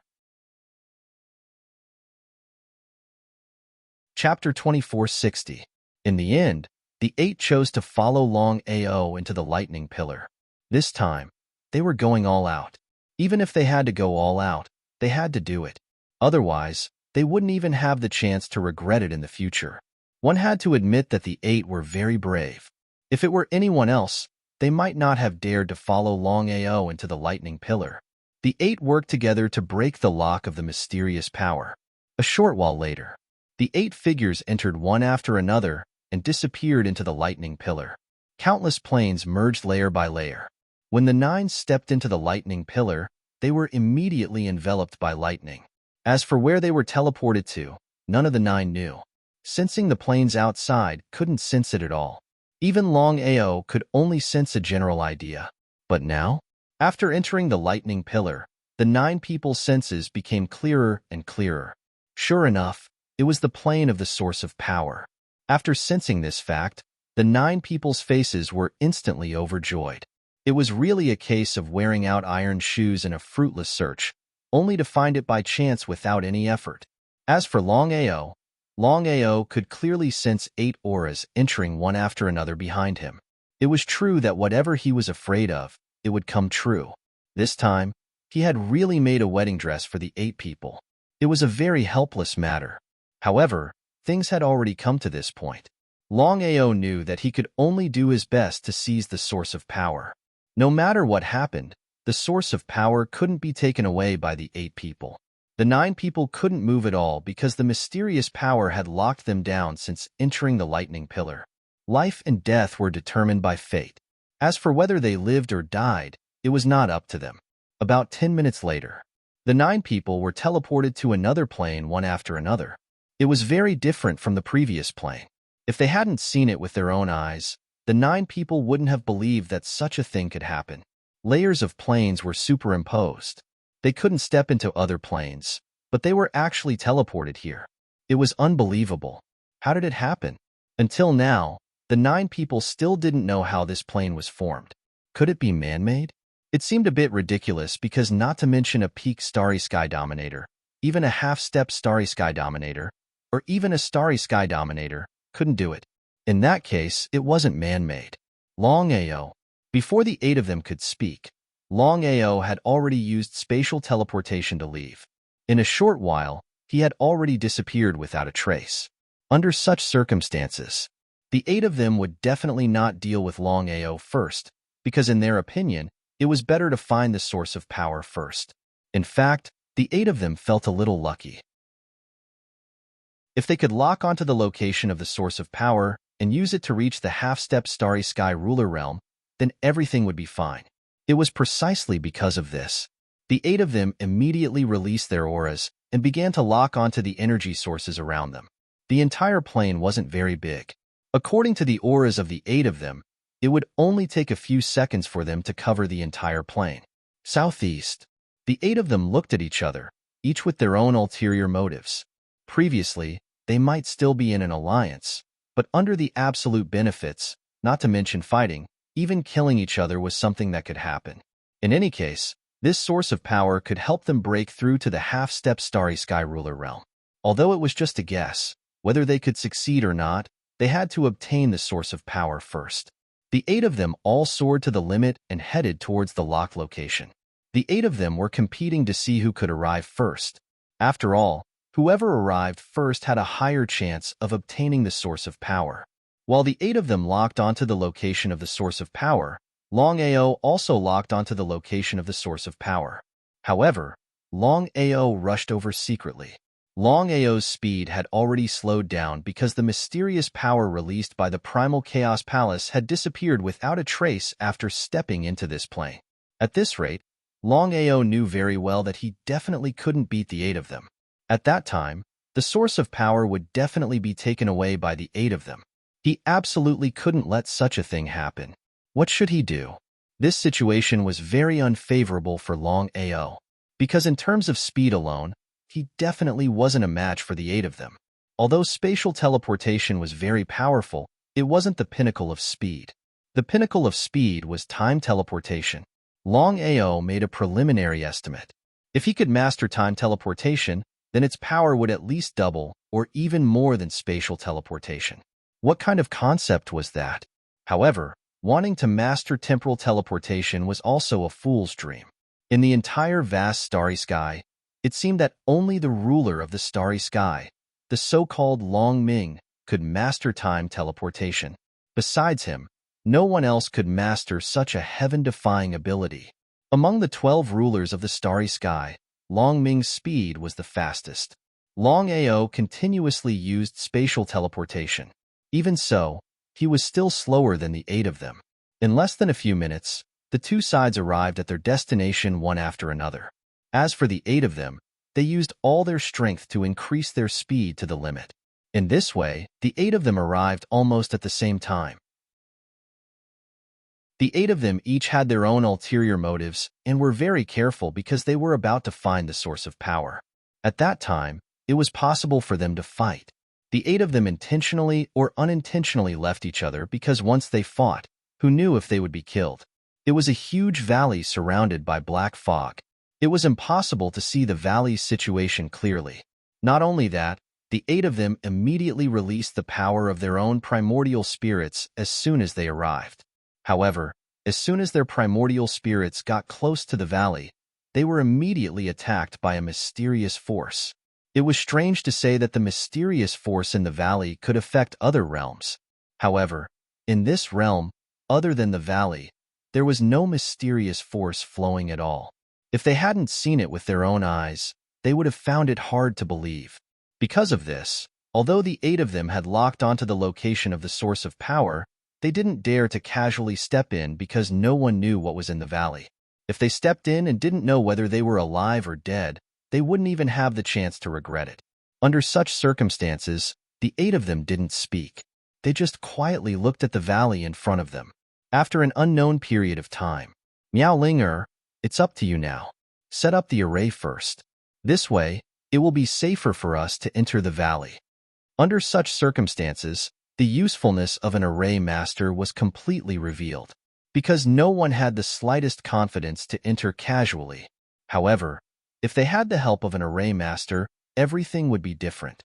Chapter 2460. In the end, the 8 chose to follow Longao into the lightning pillar. This time, they were going all out. Even if they had to go all out, they had to do it. Otherwise, they wouldn't even have the chance to regret it in the future. One had to admit that the 8 were very brave. If it were anyone else, they might not have dared to follow Longao into the lightning pillar. The 8 worked together to break the lock of the mysterious power. A short while later, the 8 figures entered one after another and disappeared into the lightning pillar. Countless planes merged layer by layer. When the 9 stepped into the lightning pillar, they were immediately enveloped by lightning. As for where they were teleported to, none of the 9 knew. Sensing the planes outside couldn't sense it at all. Even Longao could only sense a general idea. But now, after entering the lightning pillar, the 9 people's senses became clearer and clearer. Sure enough, it was the plane of the source of power. After sensing this fact, the 9 people's faces were instantly overjoyed. It was really a case of wearing out iron shoes in a fruitless search, only to find it by chance without any effort. As for Longao could clearly sense 8 auras entering one after another behind him. It was true that whatever he was afraid of, it would come true. This time, he had really made a wedding dress for the 8 people. It was a very helpless matter. However, things had already come to this point. Longao knew that he could only do his best to seize the source of power. No matter what happened, the source of power couldn't be taken away by the 8 people. The 9 people couldn't move at all because the mysterious power had locked them down since entering the lightning pillar. Life and death were determined by fate. As for whether they lived or died, it was not up to them. About 10 minutes later, the 9 people were teleported to another plane one after another. It was very different from the previous plane. If they hadn't seen it with their own eyes, the 9 people wouldn't have believed that such a thing could happen. Layers of planes were superimposed. They couldn't step into other planes, but they were actually teleported here. It was unbelievable. How did it happen? Until now, the 9 people still didn't know how this plane was formed. Could it be man-made? It seemed a bit ridiculous because not to mention a peak starry sky dominator, even a half-step starry sky dominator, or even a starry sky dominator, couldn't do it. In that case, it wasn't man-made. Longao. Before the 8 of them could speak, Longao had already used spatial teleportation to leave. In a short while, he had already disappeared without a trace. Under such circumstances, the 8 of them would definitely not deal with Longao first, because in their opinion, it was better to find the source of power first. In fact, the 8 of them felt a little lucky. If they could lock onto the location of the source of power and use it to reach the half-step starry sky ruler realm, then everything would be fine. It was precisely because of this. The 8 of them immediately released their auras and began to lock onto the energy sources around them. The entire plane wasn't very big. According to the auras of the 8 of them, it would only take a few seconds for them to cover the entire plane. Southeast. The 8 of them looked at each other, each with their own ulterior motives. Previously, they might still be in an alliance, but under the absolute benefits, not to mention fighting, even killing each other was something that could happen. In any case, this source of power could help them break through to the half-step starry sky ruler realm. Although it was just a guess, whether they could succeed or not, they had to obtain the source of power first. The 8 of them all soared to the limit and headed towards the locked location. The 8 of them were competing to see who could arrive first. After all, whoever arrived first had a higher chance of obtaining the source of power. While the 8 of them locked onto the location of the source of power, Longao also locked onto the location of the source of power. However, Longao rushed over secretly. Longao's speed had already slowed down because the mysterious power released by the Primal Chaos Palace had disappeared without a trace after stepping into this plane. At this rate, Longao knew very well that he definitely couldn't beat the 8 of them. At that time, the source of power would definitely be taken away by the 8 of them. He absolutely couldn't let such a thing happen. What should he do? This situation was very unfavorable for Longao, because in terms of speed alone, he definitely wasn't a match for the 8 of them. Although spatial teleportation was very powerful, it wasn't the pinnacle of speed. The pinnacle of speed was time teleportation. Longao made a preliminary estimate. If he could master time teleportation, then its power would at least double or even more than spatial teleportation. What kind of concept was that? However, wanting to master temporal teleportation was also a fool's dream. In the entire vast starry sky, it seemed that only the ruler of the starry sky, the so-called Long Ming, could master time teleportation. Besides him, no one else could master such a heaven-defying ability. Among the 12 rulers of the starry sky, Long Ming's speed was the fastest. Longao continuously used spatial teleportation. Even so, he was still slower than the 8 of them. In less than a few minutes, the two sides arrived at their destination one after another. As for the 8 of them, they used all their strength to increase their speed to the limit. In this way, the 8 of them arrived almost at the same time. The 8 of them each had their own ulterior motives and were very careful because they were about to find the source of power. At that time, it was possible for them to fight. The 8 of them intentionally or unintentionally left each other because once they fought, who knew if they would be killed? It was a huge valley surrounded by black fog. It was impossible to see the valley's situation clearly. Not only that, the 8 of them immediately released the power of their own primordial spirits as soon as they arrived. However, as soon as their primordial spirits got close to the valley, they were immediately attacked by a mysterious force. It was strange to say that the mysterious force in the valley could affect other realms. However, in this realm, other than the valley, there was no mysterious force flowing at all. If they hadn't seen it with their own eyes, they would have found it hard to believe. Because of this, although the 8 of them had locked onto the location of the source of power, they didn't dare to casually step in because no one knew what was in the valley. If they stepped in and didn't know whether they were alive or dead, they wouldn't even have the chance to regret it. Under such circumstances, the 8 of them didn't speak. They just quietly looked at the valley in front of them. After an unknown period of time, Miao Linger, it's up to you now. Set up the array first. This way, it will be safer for us to enter the valley. Under such circumstances, the usefulness of an array master was completely revealed, because no one had the slightest confidence to enter casually. However, if they had the help of an array master, everything would be different.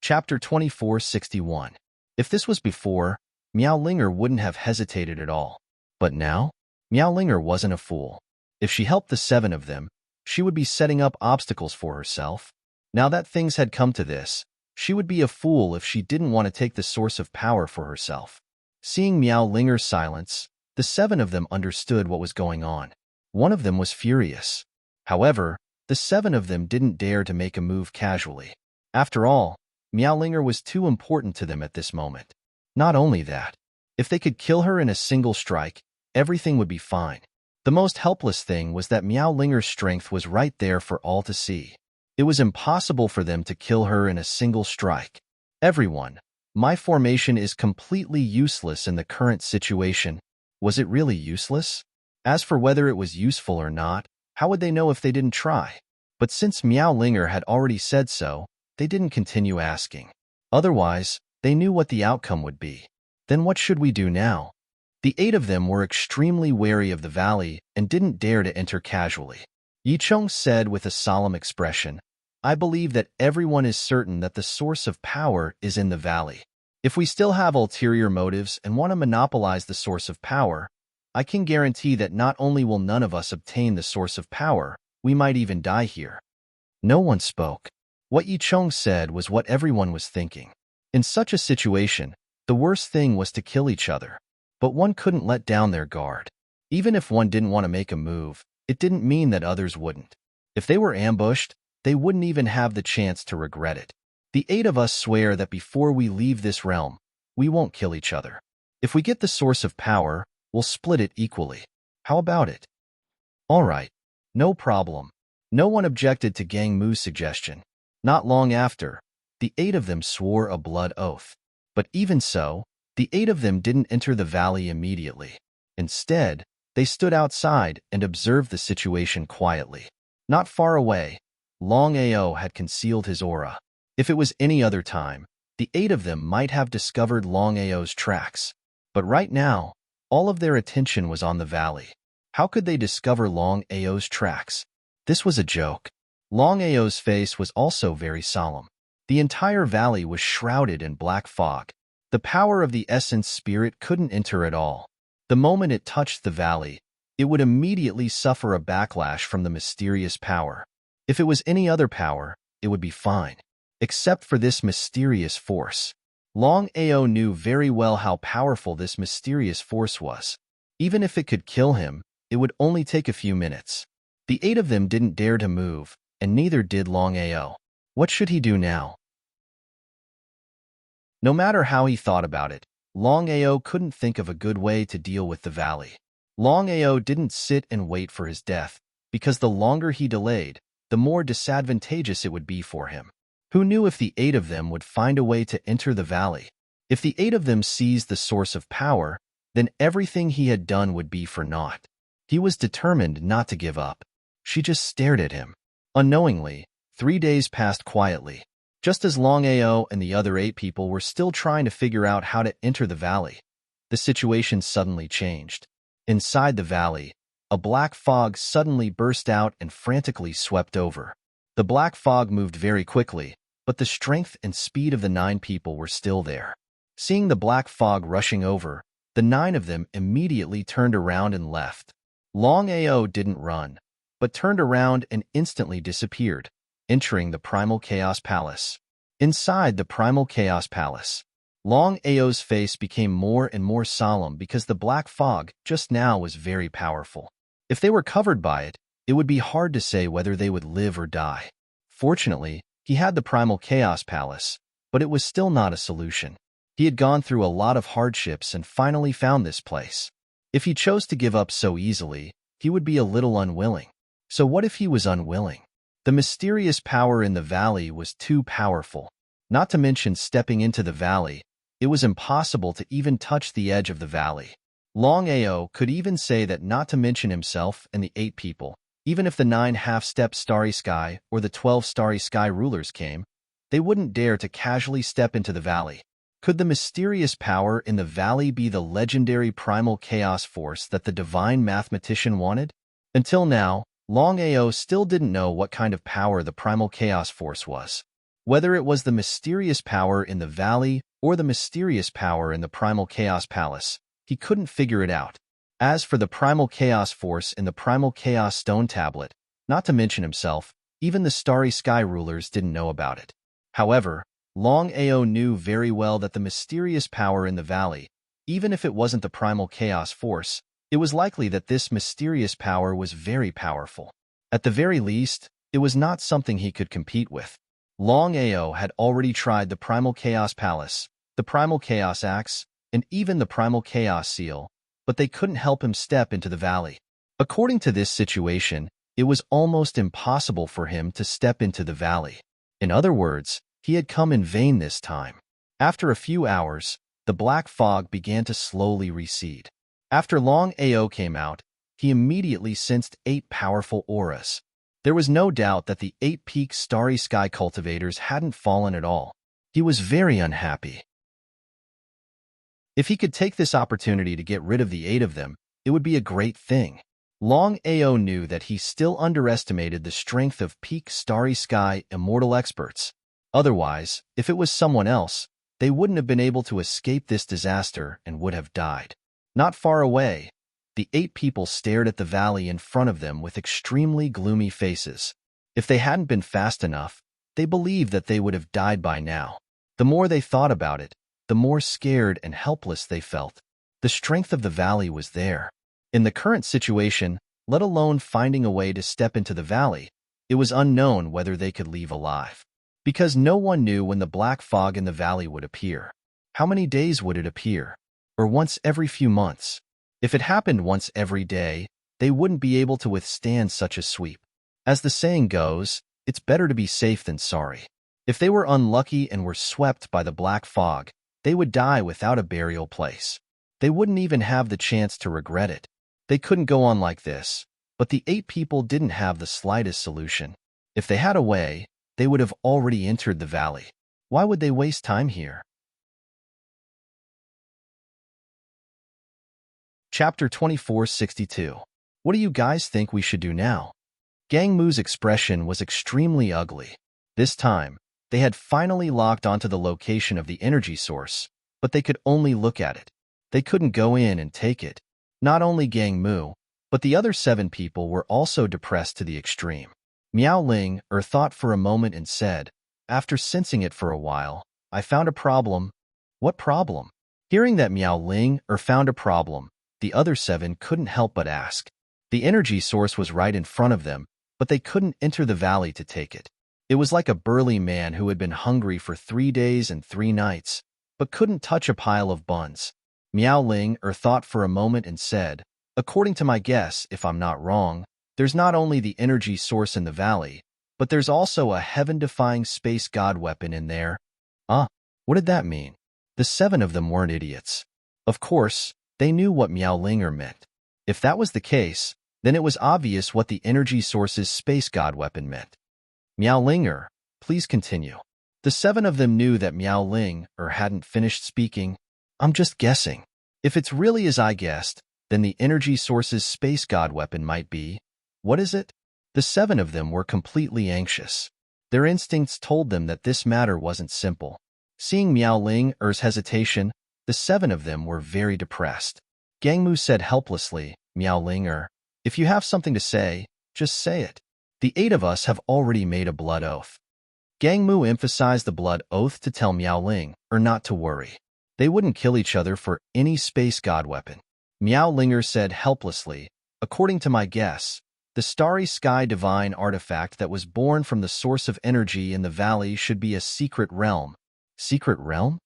Chapter 2461. If this was before, Miao Linger wouldn't have hesitated at all. But now, Miao Linger wasn't a fool. If she helped the 7 of them, she would be setting up obstacles for herself. Now that things had come to this, she would be a fool if she didn't want to take the source of power for herself. Seeing Miao Linger's silence, the 7 of them understood what was going on. One of them was furious. However, the 7 of them didn't dare to make a move casually. After all, Miao Linger was too important to them at this moment. Not only that, if they could kill her in a single strike, everything would be fine. The most helpless thing was that Miao Linger's strength was right there for all to see. It was impossible for them to kill her in a single strike. Everyone, my formation is completely useless in the current situation. Was it really useless? As for whether it was useful or not, how would they know if they didn't try? But since Miao Linger had already said so, they didn't continue asking. Otherwise, they knew what the outcome would be. Then what should we do now? The 8 of them were extremely wary of the valley and didn't dare to enter casually. Yicheng said with a solemn expression, I believe that everyone is certain that the source of power is in the valley. If we still have ulterior motives and want to monopolize the source of power, I can guarantee that not only will none of us obtain the source of power, we might even die here. No one spoke. What Yicheng said was what everyone was thinking. In such a situation, the worst thing was to kill each other. But one couldn't let down their guard. Even if one didn't want to make a move, it didn't mean that others wouldn't. If they were ambushed, they wouldn't even have the chance to regret it. The 8 of us swear that before we leave this realm, we won't kill each other. If we get the source of power, we'll split it equally. How about it? All right, no problem. No one objected to Gang Mu's suggestion. Not long after, the 8 of them swore a blood oath. But even so, the 8 of them didn't enter the valley immediately. Instead, they stood outside and observed the situation quietly. Not far away, Longao had concealed his aura. If it was any other time, the 8 of them might have discovered Longao's tracks. But right now, all of their attention was on the valley. How could they discover Longao's tracks? This was a joke. Longao's face was also very solemn. The entire valley was shrouded in black fog. The power of the essence spirit couldn't enter at all. The moment it touched the valley, it would immediately suffer a backlash from the mysterious power. If it was any other power, it would be fine. Except for this mysterious force. Longao knew very well how powerful this mysterious force was. Even if it could kill him, it would only take a few minutes. The 8 of them didn't dare to move, and neither did Longao. What should he do now? No matter how he thought about it, Longao couldn't think of a good way to deal with the valley. Longao didn't sit and wait for his death, because the longer he delayed, the more disadvantageous it would be for him. Who knew if the 8 of them would find a way to enter the valley? If the 8 of them seized the source of power, then everything he had done would be for naught. He was determined not to give up. She just stared at him. Unknowingly, 3 days passed quietly. Just as Longao and the other 8 people were still trying to figure out how to enter the valley, the situation suddenly changed. Inside the valley, a black fog suddenly burst out and frantically swept over. The black fog moved very quickly, but the strength and speed of the 9 people were still there. Seeing the black fog rushing over, the 9 of them immediately turned around and left. Longao didn't run, but turned around and instantly disappeared, entering the Primal Chaos Palace. Inside the Primal Chaos Palace, Longao's face became more and more solemn because the black fog just now was very powerful. If they were covered by it, it would be hard to say whether they would live or die. Fortunately, he had the Primal Chaos Palace, but it was still not a solution. He had gone through a lot of hardships and finally found this place. If he chose to give up so easily, he would be a little unwilling. So what if he was unwilling? The mysterious power in the valley was too powerful. Not to mention stepping into the valley, it was impossible to even touch the edge of the valley. Longao could even say that not to mention himself and the 8 people, even if the 9 half-step Starry Sky or the 12 Starry Sky rulers came, they wouldn't dare to casually step into the valley. Could the mysterious power in the valley be the legendary primal chaos force that the divine mathematician wanted? Until now, Longao still didn't know what kind of power the primal chaos force was. Whether it was the mysterious power in the valley or the mysterious power in the Primal Chaos Palace, he couldn't figure it out. As for the Primal Chaos Force in the Primal Chaos Stone Tablet, not to mention himself, even the Starry Sky rulers didn't know about it. However, Longao knew very well that the mysterious power in the valley, even if it wasn't the Primal Chaos Force, it was likely that this mysterious power was very powerful. At the very least, it was not something he could compete with. Longao had already tried the Primal Chaos Palace, the Primal Chaos Axe, and even the Primal Chaos Seal, but they couldn't help him step into the valley. According to this situation, it was almost impossible for him to step into the valley. In other words, he had come in vain this time. After a few hours, the black fog began to slowly recede. After Longao came out, he immediately sensed 8 powerful auras. There was no doubt that the 8 peak Starry Sky cultivators hadn't fallen at all. He was very unhappy. If he could take this opportunity to get rid of the 8 of them, it would be a great thing. Longao knew that he still underestimated the strength of peak Starry Sky immortal experts. Otherwise, if it was someone else, they wouldn't have been able to escape this disaster and would have died. Not far away, the 8 people stared at the valley in front of them with extremely gloomy faces. If they hadn't been fast enough, they believed that they would have died by now. The more they thought about it, the more scared and helpless they felt. The strength of the valley was there. In the current situation, let alone finding a way to step into the valley, it was unknown whether they could leave alive. Because no one knew when the black fog in the valley would appear. How many days would it appear? Or once every few months? If it happened once every day, they wouldn't be able to withstand such a sweep. As the saying goes, it's better to be safe than sorry. If they were unlucky and were swept by the black fog, they would die without a burial place. They wouldn't even have the chance to regret it. They couldn't go on like this, but the 8 people didn't have the slightest solution. If they had a way, they would have already entered the valley. Why would they waste time here? Chapter 2462. What do you guys think we should do now? Gang Mu's expression was extremely ugly. This time, they had finally locked onto the location of the energy source, but they could only look at it. They couldn't go in and take it. Not only Gang Mu, but the other 7 people were also depressed to the extreme. Miao Ling thought for a moment and said, after sensing it for a while, I found a problem. What problem? Hearing that Miao Ling found a problem, the other 7 couldn't help but ask. The energy source was right in front of them, but they couldn't enter the valley to take it. It was like a burly man who had been hungry for 3 days and 3 nights, but couldn't touch a pile of buns. Miao Ling thought for a moment and said, according to my guess, if I'm not wrong, there's not only the energy source in the valley, but there's also a heaven-defying space god weapon in there. What did that mean? The 7 of them weren't idiots. Of course, they knew what Miao Linger meant. If that was the case, then it was obvious what the energy source's space god weapon meant. Miao Linger, please continue. The 7 of them knew that Miao Ling hadn't finished speaking. I'm just guessing. If it's really as I guessed, then the energy source's space god weapon might be. What is it? The 7 of them were completely anxious. Their instincts told them that this matter wasn't simple. Seeing Miao Linger's hesitation, the 7 of them were very depressed. Gang Mu said helplessly, Miao Linger, if you have something to say, just say it. The 8 of us have already made a blood oath. Gang Mu emphasized the blood oath to tell Miao Ling not to worry. They wouldn't kill each other for any space god weapon. Miao Linger said helplessly, according to my guess, the starry sky divine artifact that was born from the source of energy in the valley should be a secret realm. Secret realm?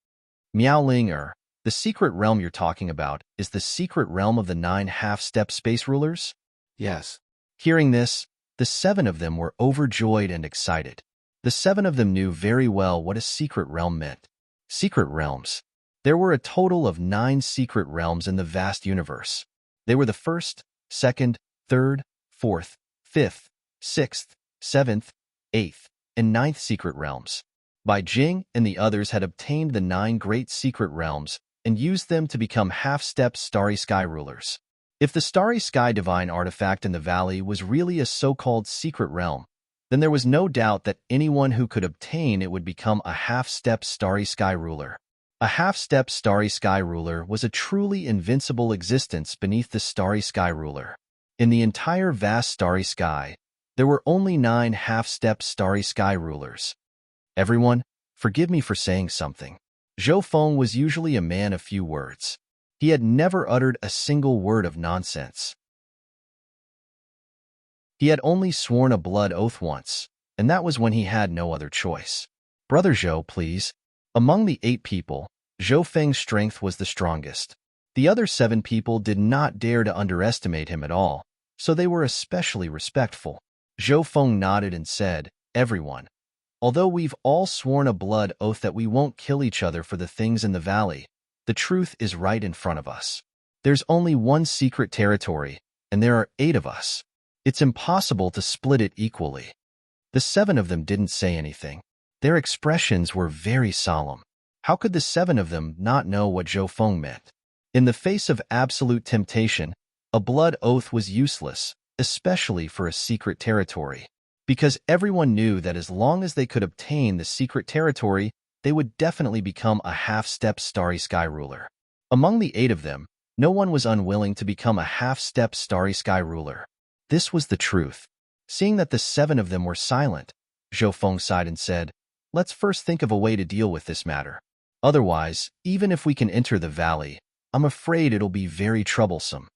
Miao Linger, the secret realm you're talking about is the secret realm of the 9 half-step space rulers? Yes. Hearing this, the 7 of them were overjoyed and excited. The 7 of them knew very well what a secret realm meant. Secret realms. There were a total of 9 secret realms in the vast universe. They were the 1st, 2nd, 3rd, 4th, 5th, 6th, 7th, 8th, and 9th secret realms. Bai Jing and the others had obtained the 9 great secret realms and used them to become half-step starry sky rulers. If the starry sky divine artifact in the valley was really a so-called secret realm, then there was no doubt that anyone who could obtain it would become a half-step starry sky ruler. A half-step starry sky ruler was a truly invincible existence beneath the starry sky ruler. In the entire vast starry sky, there were only 9 half-step starry sky rulers. Everyone, forgive me for saying something. Zhou Feng was usually a man of few words. He had never uttered a single word of nonsense. He had only sworn a blood oath once, and that was when he had no other choice. Brother Zhou, please. Among the 8 people, Zhou Feng's strength was the strongest. The other 7 people did not dare to underestimate him at all, so they were especially respectful. Zhou Feng nodded and said, everyone. Although we've all sworn a blood oath that we won't kill each other for the things in the valley, the truth is right in front of us. There's only one secret territory, and there are 8 of us. It's impossible to split it equally. The 7 of them didn't say anything. Their expressions were very solemn. How could the 7 of them not know what Zhou Feng meant? In the face of absolute temptation, a blood oath was useless, especially for a secret territory. Because everyone knew that as long as they could obtain the secret territory, they would definitely become a half-step starry sky ruler. Among the 8 of them, no one was unwilling to become a half-step starry sky ruler. This was the truth. Seeing that the 7 of them were silent, Zhou Feng sighed and said, let's first think of a way to deal with this matter. Otherwise, even if we can enter the valley, I'm afraid it'll be very troublesome.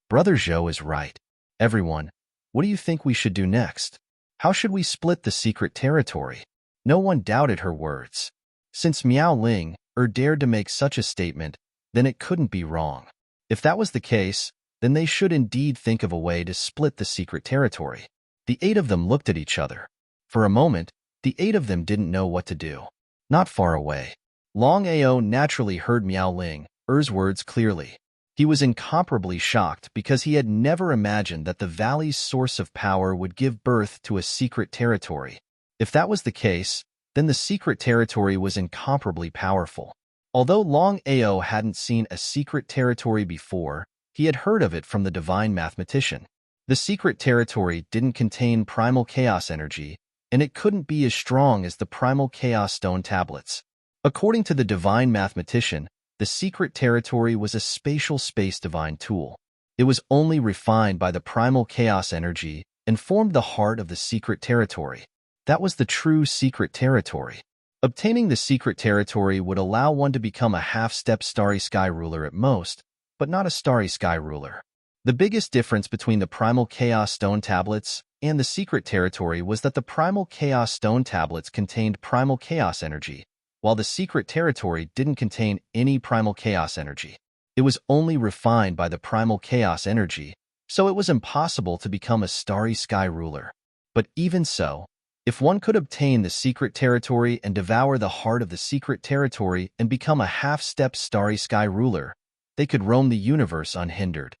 Brother Zhou is right. Everyone, what do you think we should do next? How should we split the secret territory? No one doubted her words. Since Miao Ling dared to make such a statement, then it couldn't be wrong. If that was the case, then they should indeed think of a way to split the secret territory. The 8 of them looked at each other. For a moment, the 8 of them didn't know what to do. Not far away, Longao naturally heard Miao Linger's words clearly. He was incomparably shocked because he had never imagined that the valley's source of power would give birth to a secret territory. If that was the case, then the secret territory was incomparably powerful. Although Longao hadn't seen a secret territory before, He had heard of it from the divine mathematician. The secret territory didn't contain primal chaos energy, and it couldn't be as strong as the primal chaos stone tablets. According to the divine mathematician, the secret territory was a spatial space divine tool. It was only refined by the primal chaos energy and formed the heart of the secret territory. That was the true secret territory. Obtaining the secret territory would allow one to become a half-step starry sky ruler at most, but not a starry sky ruler. The biggest difference between the primal chaos stone tablets and the secret territory was that the primal chaos stone tablets contained primal chaos energy, while the secret territory didn't contain any primal chaos energy. It was only refined by the primal chaos energy, so it was impossible to become a starry sky ruler. But even so, if one could obtain the secret territory and devour the heart of the secret territory and become a half-step starry sky ruler, they could roam the universe unhindered.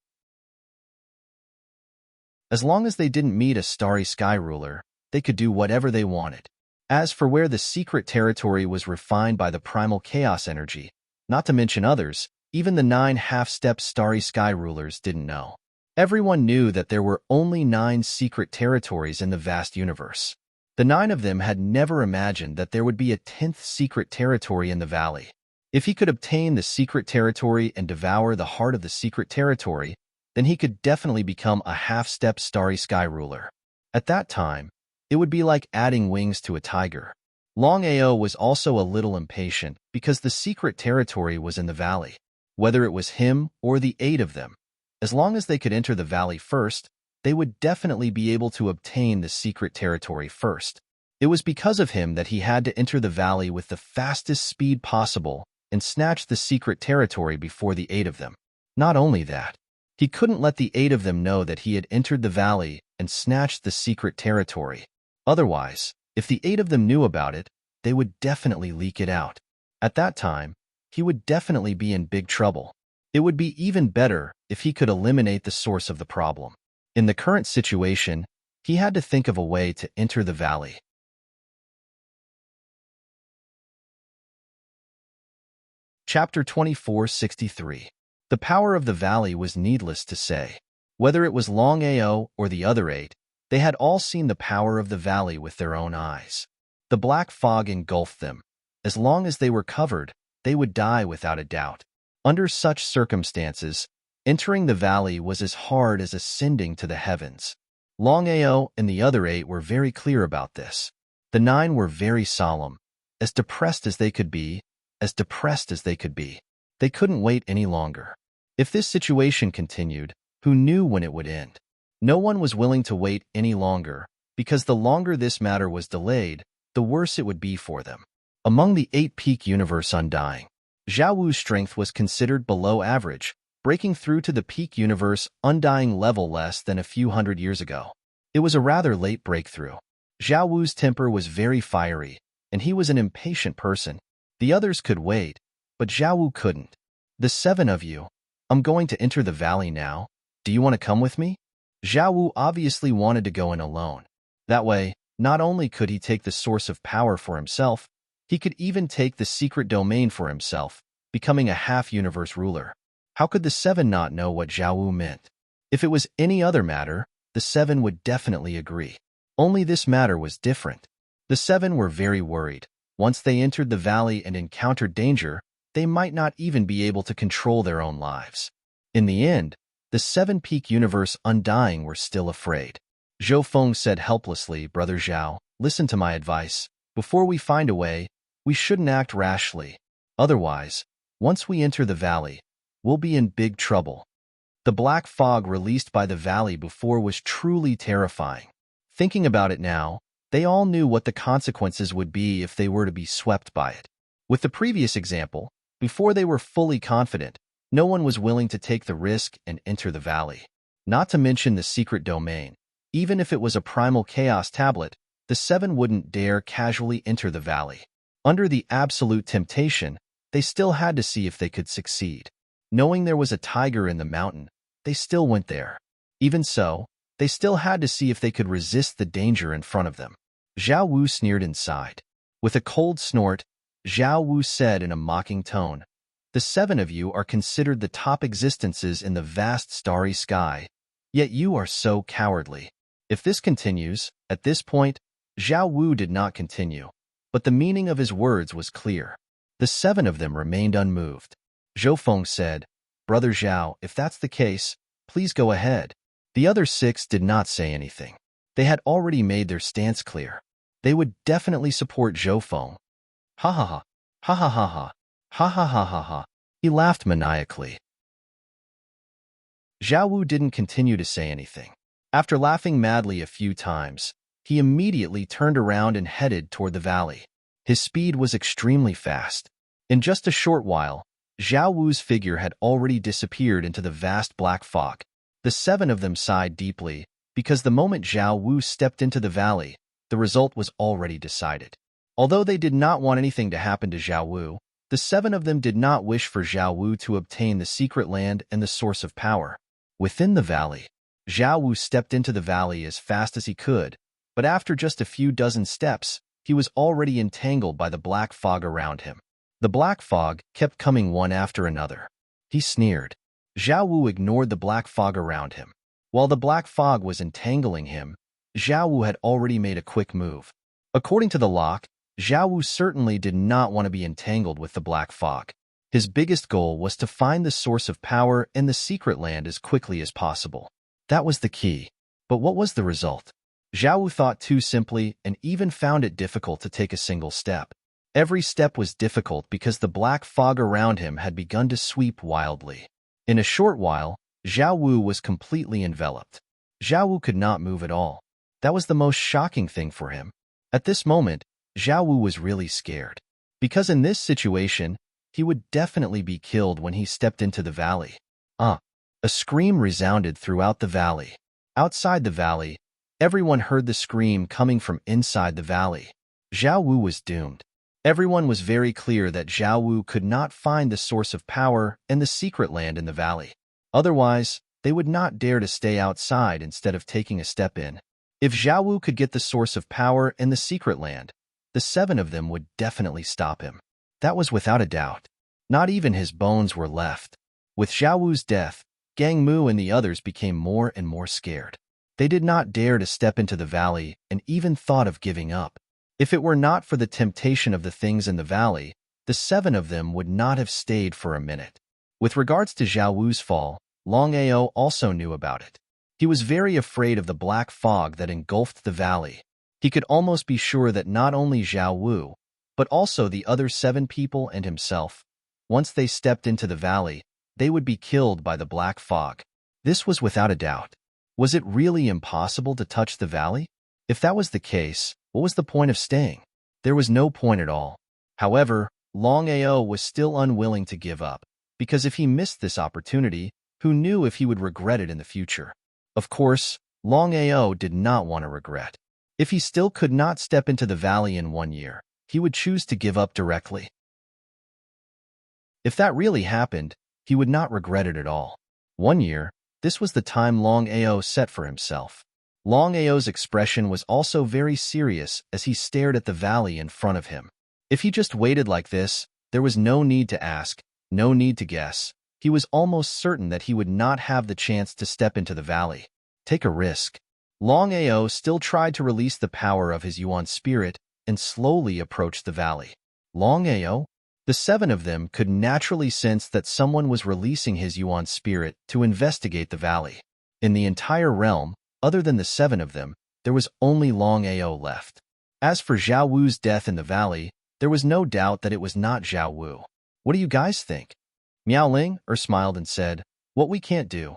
As long as they didn't meet a starry sky ruler, they could do whatever they wanted. As for where the secret territory was refined by the primal chaos energy, not to mention others, even the 9 half-step starry sky rulers didn't know. Everyone knew that there were only 9 secret territories in the vast universe. The 9 of them had never imagined that there would be a 10th secret territory in the valley. If he could obtain the secret territory and devour the heart of the secret territory, then he could definitely become a half-step starry sky ruler. At that time, it would be like adding wings to a tiger. Longao was also a little impatient because the secret territory was in the valley. Whether it was him or the 8 of them, as long as they could enter the valley first, they would definitely be able to obtain the secret territory first. It was because of him that he had to enter the valley with the fastest speed possible and snatch the secret territory before the 8 of them. Not only that, he couldn't let the 8 of them know that he had entered the valley and snatched the secret territory. Otherwise, if the 8 of them knew about it, they would definitely leak it out. At that time, he would definitely be in big trouble. It would be even better if he could eliminate the source of the problem. In the current situation, he had to think of a way to enter the valley. Chapter 2463. The power of the valley was needless to say. Whether it was Longao or the other 8, they had all seen the power of the valley with their own eyes. The black fog engulfed them. As long as they were covered, they would die without a doubt. Under such circumstances, entering the valley was as hard as ascending to the heavens. Longao and the other 8 were very clear about this. The 9 were very solemn, as depressed as they could be, They couldn't wait any longer. If this situation continued, who knew when it would end? No one was willing to wait any longer, because the longer this matter was delayed, the worse it would be for them. Among the 8-peak universe undying, Zhao Wu's strength was considered below average, breaking through to the peak universe undying level less than a few hundred years ago. It was a rather late breakthrough. Zhao Wu's temper was very fiery, and he was an impatient person. The others could wait, but Zhao Wu couldn't. The 7 of you, I'm going to enter the valley now. Do you want to come with me? Zhao Wu obviously wanted to go in alone. That way, not only could he take the source of power for himself, he could even take the secret domain for himself, becoming a half-universe ruler. How could the 7 not know what Zhao Wu meant? If it was any other matter, the 7 would definitely agree. Only this matter was different. The 7 were very worried. Once they entered the valley and encountered danger, they might not even be able to control their own lives. In the end, the 7-peak universe undying were still afraid. Zhou Feng said helplessly, Brother Zhao, listen to my advice. Before we find a way, we shouldn't act rashly. Otherwise, once we enter the valley, we'll be in big trouble. The black fog released by the valley before was truly terrifying. Thinking about it now, they all knew what the consequences would be if they were to be swept by it. With the previous example, before they were fully confident, no one was willing to take the risk and enter the valley. Not to mention the secret domain. Even if it was a primal chaos tablet, the 7 wouldn't dare casually enter the valley. Under the absolute temptation, they still had to see if they could succeed. Knowing there was a tiger in the mountain, they still went there. Even so, they still had to see if they could resist the danger in front of them. Zhao Wu sneered inside. With a cold snort, Zhao Wu said in a mocking tone, The 7 of you are considered the top existences in the vast starry sky, yet you are so cowardly. If this continues, at this point, Zhao Wu did not continue, but the meaning of his words was clear. The 7 of them remained unmoved. Zhou Feng said, Brother Zhao, if that's the case, please go ahead. The other 6 did not say anything. They had already made their stance clear. They would definitely support Zhou Feng. Ha ha ha, ha ha ha ha, ha ha ha ha ha. He laughed maniacally. Zhao Wu didn't continue to say anything. After laughing madly a few times, he immediately turned around and headed toward the valley. His speed was extremely fast. In just a short while, Zhao Wu's figure had already disappeared into the vast black fog. The 7 of them sighed deeply, because the moment Zhao Wu stepped into the valley, the result was already decided. Although they did not want anything to happen to Zhao Wu, the 7 of them did not wish for Zhao Wu to obtain the secret land and the source of power. Within the valley, Zhao Wu stepped into the valley as fast as he could, but after just a few dozen steps, he was already entangled by the black fog around him. The black fog kept coming one after another. He sneered. Zhao Wu ignored the black fog around him. While the black fog was entangling him, Zhao Wu had already made a quick move. According to the lock, Zhao Wu certainly did not want to be entangled with the black fog. His biggest goal was to find the source of power in the secret land as quickly as possible. That was the key. But what was the result? Zhao Wu thought too simply and even found it difficult to take a single step. Every step was difficult because the black fog around him had begun to sweep wildly. In a short while, Zhao Wu was completely enveloped. Zhao Wu could not move at all. That was the most shocking thing for him. At this moment, Zhao Wu was really scared. Because in this situation, he would definitely be killed when he stepped into the valley. A scream resounded throughout the valley. Outside the valley, everyone heard the scream coming from inside the valley. Zhao Wu was doomed. Everyone was very clear that Zhao Wu could not find the source of power in the secret land in the valley. Otherwise, they would not dare to stay outside instead of taking a step in. If Zhao Wu could get the source of power in the secret land, the 7 of them would definitely stop him. That was without a doubt. Not even his bones were left. With Zhao Wu's death, Gang Mu and the others became more and more scared. They did not dare to step into the valley and even thought of giving up. If it were not for the temptation of the things in the valley, the 7 of them would not have stayed for a minute. With regards to Zhao Wu's fall, Longao also knew about it. He was very afraid of the black fog that engulfed the valley. He could almost be sure that not only Zhao Wu, but also the other 7 people and himself, once they stepped into the valley, they would be killed by the black fog. This was without a doubt. Was it really impossible to touch the valley? If that was the case, what was the point of staying? There was no point at all. However, Longao was still unwilling to give up, because if he missed this opportunity, who knew if he would regret it in the future? Of course, Longao did not want to regret. If he still could not step into the valley in 1 year, he would choose to give up directly. If that really happened, he would not regret it at all. 1 year, this was the time Longao set for himself. Longao's expression was also very serious as he stared at the valley in front of him. If he just waited like this, there was no need to ask, no need to guess. He was almost certain that he would not have the chance to step into the valley. Take a risk. Longao still tried to release the power of his Yuan spirit and slowly approached the valley. Longao? The 7 of them could naturally sense that someone was releasing his Yuan spirit to investigate the valley. In the entire realm, other than the 7 of them, there was only Longao left. As for Zhao Wu's death in the valley, there was no doubt that it was not Zhao Wu. What do you guys think? Miao Ling smiled and said, what we can't do.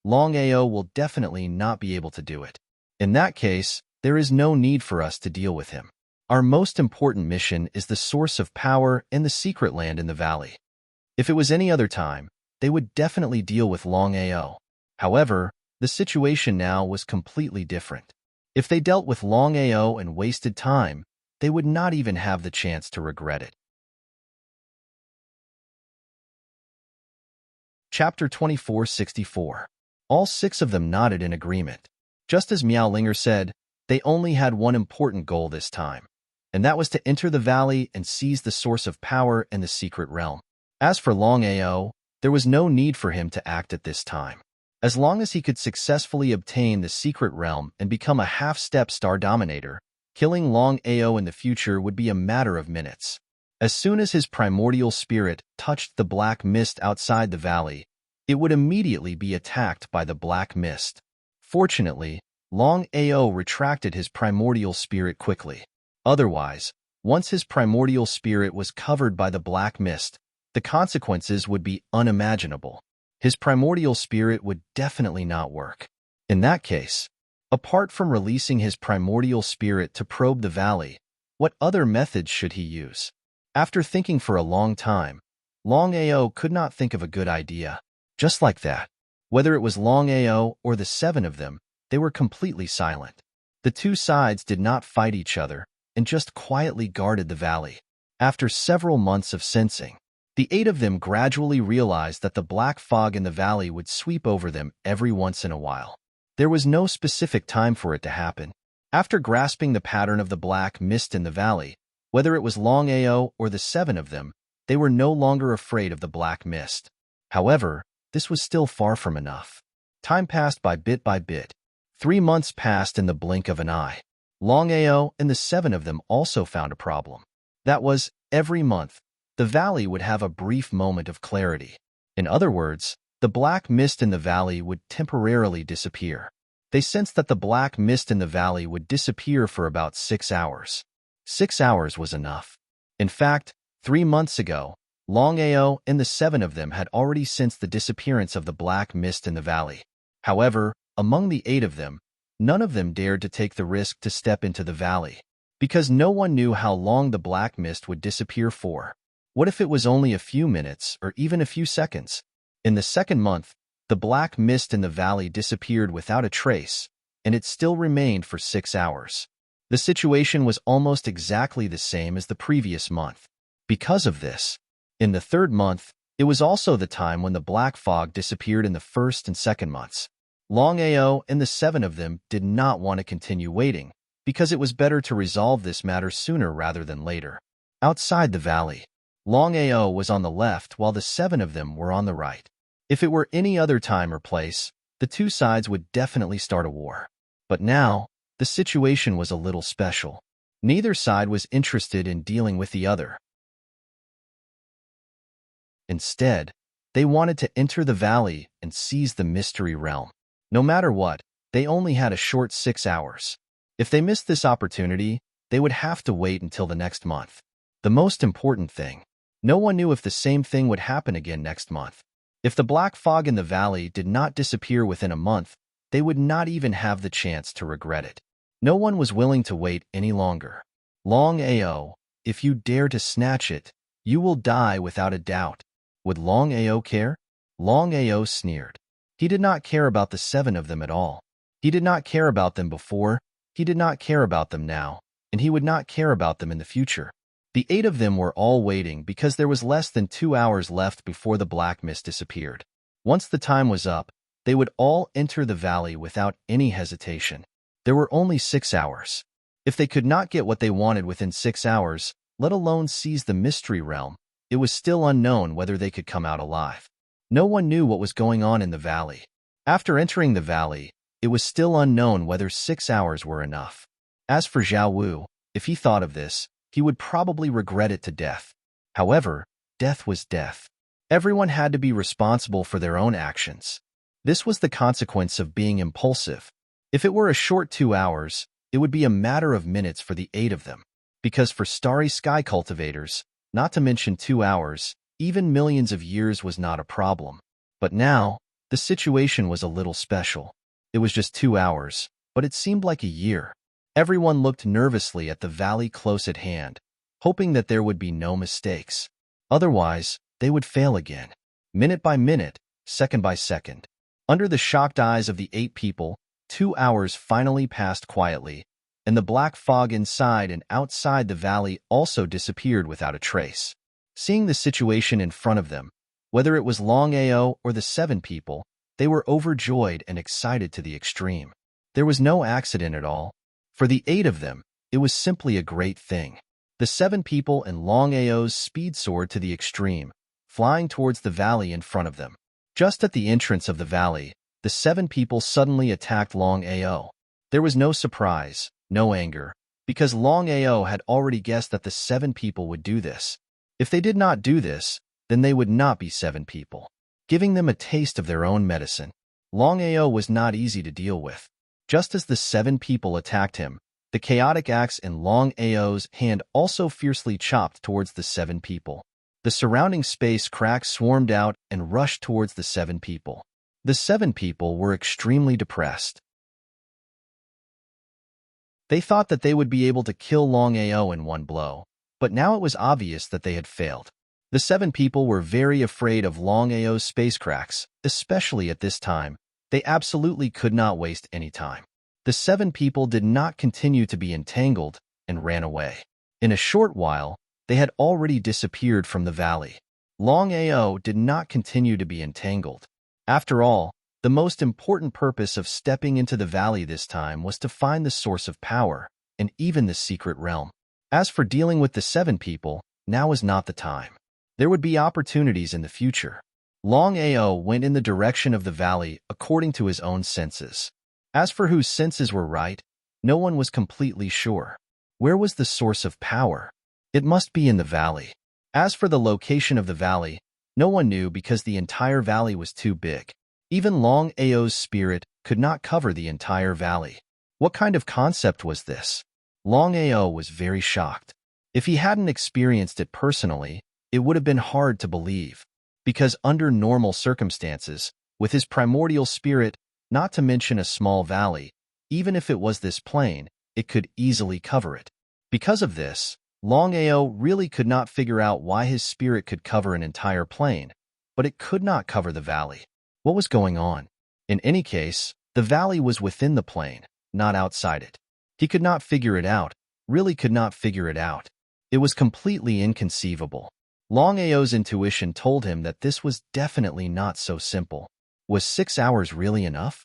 Longao will definitely not be able to do it. In that case, there is no need for us to deal with him. Our most important mission is the source of power in the secret land in the valley. If it was any other time, they would definitely deal with Longao. However, the situation now was completely different. If they dealt with Longao and wasted time, they would not even have the chance to regret it. Chapter 2464. All 6 of them nodded in agreement. Just as Miao Linger said, they only had one important goal this time, and that was to enter the valley and seize the source of power in the secret realm. As for Longao, there was no need for him to act at this time. As long as he could successfully obtain the secret realm and become a half-step star dominator, killing Longao in the future would be a matter of minutes. As soon as his primordial spirit touched the black mist outside the valley, it would immediately be attacked by the black mist. Fortunately, Longao retracted his primordial spirit quickly. Otherwise, once his primordial spirit was covered by the black mist, the consequences would be unimaginable. His primordial spirit would definitely not work. In that case, apart from releasing his primordial spirit to probe the valley, what other methods should he use? After thinking for a long time, Longao could not think of a good idea. Just like that, whether it was Longao or the seven of them, they were completely silent. The two sides did not fight each other and just quietly guarded the valley. After several months of sensing, the eight of them gradually realized that the black fog in the valley would sweep over them every once in a while. There was no specific time for it to happen. After grasping the pattern of the black mist in the valley, whether it was Longao or the seven of them, they were no longer afraid of the black mist. However, this was still far from enough. Time passed by bit. 3 months passed in the blink of an eye. Longao and the seven of them also found a problem. That was, every month, the valley would have a brief moment of clarity. In other words, the black mist in the valley would temporarily disappear. They sensed that the black mist in the valley would disappear for about 6 hours. 6 hours was enough. In fact, 3 months ago, Longao and the seven of them had already sensed the disappearance of the black mist in the valley. However, among the 8 of them, none of them dared to take the risk to step into the valley, because no one knew how long the black mist would disappear for. What if it was only a few minutes or even a few seconds? In the second month, the black mist in the valley disappeared without a trace, and it still remained for 6 hours. The situation was almost exactly the same as the previous month. Because of this, in the third month, it was also the time when the black fog disappeared in the first and second months. Longao and the seven of them did not want to continue waiting, because it was better to resolve this matter sooner rather than later. Outside the valley, Longao was on the left while the seven of them were on the right. If it were any other time or place, the two sides would definitely start a war. But now, the situation was a little special. Neither side was interested in dealing with the other. Instead, they wanted to enter the valley and seize the mystery realm. No matter what, they only had a short 6 hours. If they missed this opportunity, they would have to wait until the next month. The most important thing, no one knew if the same thing would happen again next month. If the black fog in the valley did not disappear within a month, they would not even have the chance to regret it. No one was willing to wait any longer. Longao, if you dare to snatch it, you will die without a doubt. Would Longao care? Longao sneered. He did not care about the seven of them at all. He did not care about them before, he did not care about them now, and he would not care about them in the future. The 8 of them were all waiting because there was less than 2 hours left before the black mist disappeared. Once the time was up, they would all enter the valley without any hesitation. There were only 6 hours. If they could not get what they wanted within 6 hours, let alone seize the mystery realm, it was still unknown whether they could come out alive. No one knew what was going on in the valley. After entering the valley, it was still unknown whether 6 hours were enough. As for Zhao Wu, if he thought of this, he would probably regret it to death. However, death was death. Everyone had to be responsible for their own actions. This was the consequence of being impulsive. If it were a short 2 hours, it would be a matter of minutes for the 8 of them. Because for starry sky cultivators, not to mention 2 hours, even millions of years was not a problem. But now, the situation was a little special. It was just 2 hours, but it seemed like a year. Everyone looked nervously at the valley close at hand, hoping that there would be no mistakes. Otherwise, they would fail again. Minute by minute, second by second. Under the shocked eyes of the 8 people, 2 hours finally passed quietly, and the black fog inside and outside the valley also disappeared without a trace. Seeing the situation in front of them, whether it was Longao or the 7 people, they were overjoyed and excited to the extreme. There was no accident at all. For the 8 of them, it was simply a great thing. The 7 people and Longao's speed soared to the extreme, flying towards the valley in front of them. Just at the entrance of the valley, the 7 people suddenly attacked Longao. There was no surprise, no anger, because Longao had already guessed that the 7 people would do this. If they did not do this, then they would not be 7 people, giving them a taste of their own medicine. Longao was not easy to deal with. Just as the 7 people attacked him, the chaotic axe in Longao's hand also fiercely chopped towards the 7 people. The surrounding space cracks swarmed out and rushed towards the 7 people. The 7 people were extremely depressed. They thought that they would be able to kill Longao in one blow, but now it was obvious that they had failed. The 7 people were very afraid of Longao's space cracks, especially at this time. They absolutely could not waste any time. The 7 people did not continue to be entangled and ran away. In a short while, they had already disappeared from the valley. Longao did not continue to be entangled. After all, the most important purpose of stepping into the valley this time was to find the source of power, and even the secret realm. As for dealing with the 7 people, now was not the time. There would be opportunities in the future. Longao went in the direction of the valley according to his own senses. As for whose senses were right, no one was completely sure. Where was the source of power? It must be in the valley. As for the location of the valley, no one knew because the entire valley was too big. Even Longao's spirit could not cover the entire valley. What kind of concept was this? Longao was very shocked. If he hadn't experienced it personally, it would have been hard to believe. Because under normal circumstances, with his primordial spirit, not to mention a small valley, even if it was this plain, it could easily cover it. Because of this, Longao really could not figure out why his spirit could cover an entire plain, but it could not cover the valley. What was going on? In any case, the valley was within the plain, not outside it. He could not figure it out, really could not figure it out. It was completely inconceivable. Longao's intuition told him that this was definitely not so simple. Was 6 hours really enough?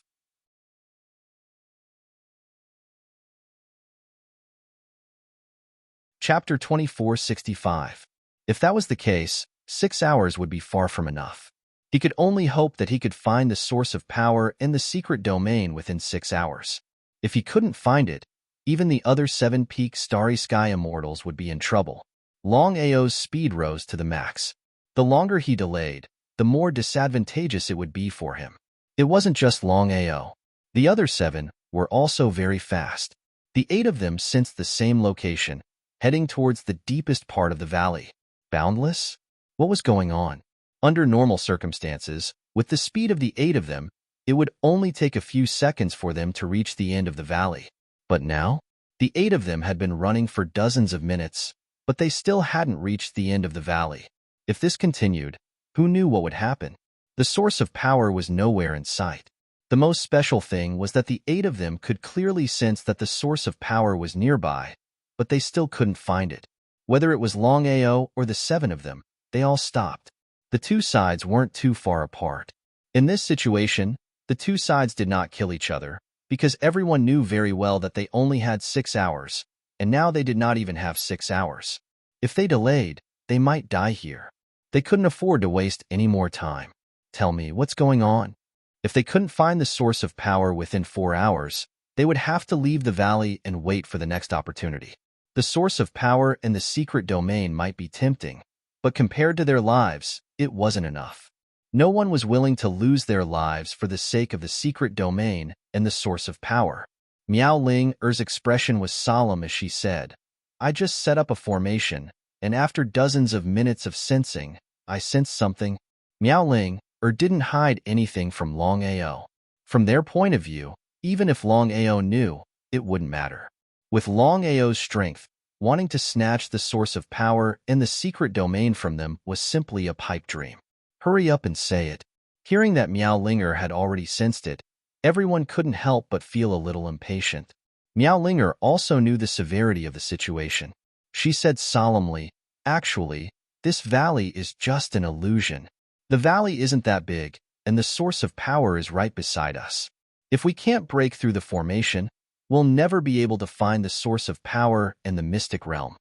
Chapter 2465. If that was the case, 6 hours would be far from enough. He could only hope that he could find the source of power in the secret domain within 6 hours. If he couldn't find it, even the other 7 peak starry sky immortals would be in trouble. Longao's speed rose to the max. The longer he delayed, the more disadvantageous it would be for him. It wasn't just Longao. The other 7 were also very fast. The 8 of them sensed the same location, heading towards the deepest part of the valley. Boundless? What was going on? Under normal circumstances, with the speed of the 8 of them, it would only take a few seconds for them to reach the end of the valley. But now, the 8 of them had been running for dozens of minutes, but they still hadn't reached the end of the valley. If this continued, who knew what would happen? The source of power was nowhere in sight. The most special thing was that the 8 of them could clearly sense that the source of power was nearby, but they still couldn't find it. Whether it was Longao or the 7 of them, they all stopped. The 2 sides weren't too far apart. In this situation, the 2 sides did not kill each other, because everyone knew very well that they only had 6 hours, and now they did not even have 6 hours. If they delayed, they might die here. They couldn't afford to waste any more time. Tell me, what's going on? If they couldn't find the source of power within 4 hours, they would have to leave the valley and wait for the next opportunity. The source of power in the secret domain might be tempting, but compared to their lives, it wasn't enough. No one was willing to lose their lives for the sake of the secret domain and the source of power. Miao Ling-er's expression was solemn as she said, "I just set up a formation, and after dozens of minutes of sensing, I sensed something." Miao Ling-er didn't hide anything from Longao. From their point of view, even if Longao knew, it wouldn't matter. With Longao's strength, wanting to snatch the source of power in the secret domain from them was simply a pipe dream. Hurry up and say it. Hearing that Miao Ling-er had already sensed it, everyone couldn't help but feel a little impatient. Miao Ling-er also knew the severity of the situation. She said solemnly, "Actually, this valley is just an illusion. The valley isn't that big, and the source of power is right beside us. If we can't break through the formation, we'll never be able to find the source of power in the mystic realm."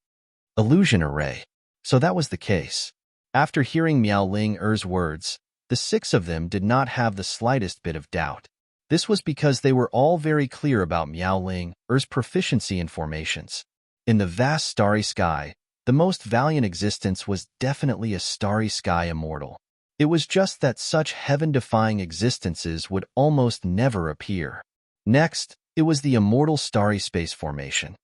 Illusion array. So that was the case. After hearing Miao Ling-er's words, the six of them did not have the slightest bit of doubt. This was because they were all very clear about Miao Ling-er's proficiency in formations. In the vast starry sky, the most valiant existence was definitely a starry sky immortal. It was just that such heaven-defying existences would almost never appear. Next, it was the immortal starry space formation.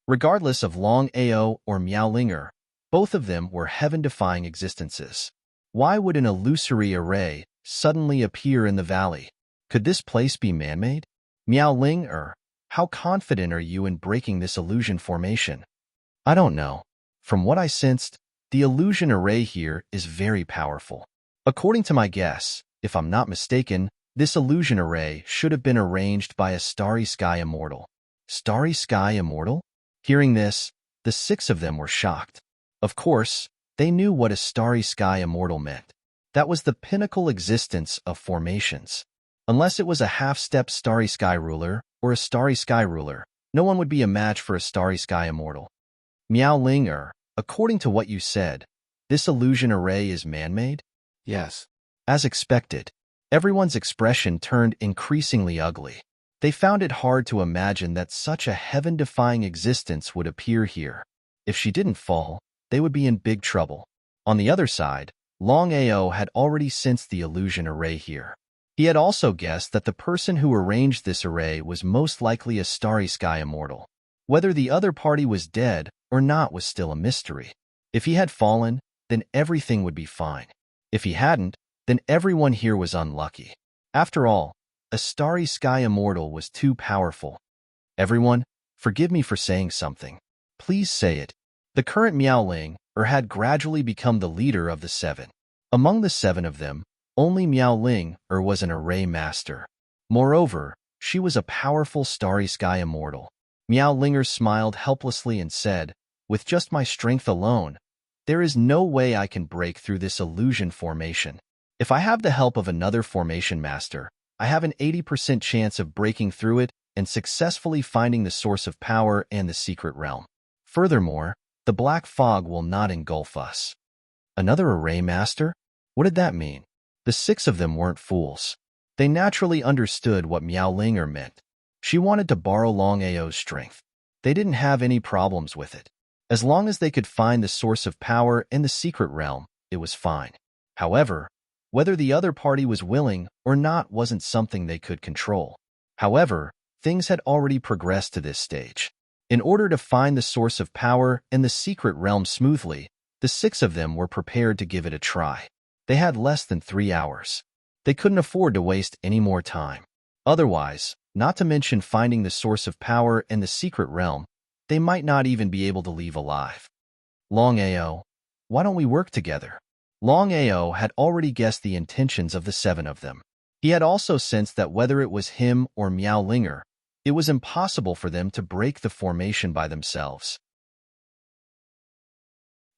Regardless of Longao or Miao Ling-er, both of them were heaven-defying existences. Why would an illusory array suddenly appear in the valley? Could this place be man-made? Miao Ling-er, how confident are you in breaking this illusion formation? I don't know. From what I sensed, the illusion array here is very powerful. According to my guess, if I'm not mistaken, this illusion array should have been arranged by a starry sky immortal. Starry sky immortal? Hearing this, the six of them were shocked. Of course, they knew what a starry sky immortal meant. That was the pinnacle existence of formations. Unless it was a half-step starry sky ruler or a starry sky ruler, no one would be a match for a starry sky immortal. Miao Ling-er, according to what you said, this illusion array is man-made? Yes. As expected, everyone's expression turned increasingly ugly. They found it hard to imagine that such a heaven-defying existence would appear here. If she didn't fall, they would be in big trouble. On the other side, Longao had already sensed the illusion array here. He had also guessed that the person who arranged this array was most likely a starry sky immortal. Whether the other party was dead or not was still a mystery. If he had fallen, then everything would be fine. If he hadn't, then everyone here was unlucky. After all, a starry sky immortal was too powerful. Everyone, forgive me for saying something. Please say it. The current Miao Ling-er had gradually become the leader of the seven. Among the seven of them, only Miao Ling-er was an array master. Moreover, she was a powerful starry sky immortal. Miao Ling-er smiled helplessly and said, "With just my strength alone, there is no way I can break through this illusion formation. If I have the help of another formation master, I have an 80% chance of breaking through it and successfully finding the source of power and the secret realm. Furthermore, the black fog will not engulf us." Another array master? What did that mean? The six of them weren't fools. They naturally understood what Miao Ling-er meant. She wanted to borrow Longao's strength. They didn't have any problems with it. As long as they could find the source of power in the secret realm, it was fine. However, whether the other party was willing or not wasn't something they could control. However, things had already progressed to this stage. In order to find the source of power in the secret realm smoothly, the six of them were prepared to give it a try. They had less than 3 hours. They couldn't afford to waste any more time. Otherwise, not to mention finding the source of power in the secret realm, they might not even be able to leave alive. Longao, why don't we work together? Longao had already guessed the intentions of the seven of them. He had also sensed that whether it was him or Miao Ling-er, it was impossible for them to break the formation by themselves.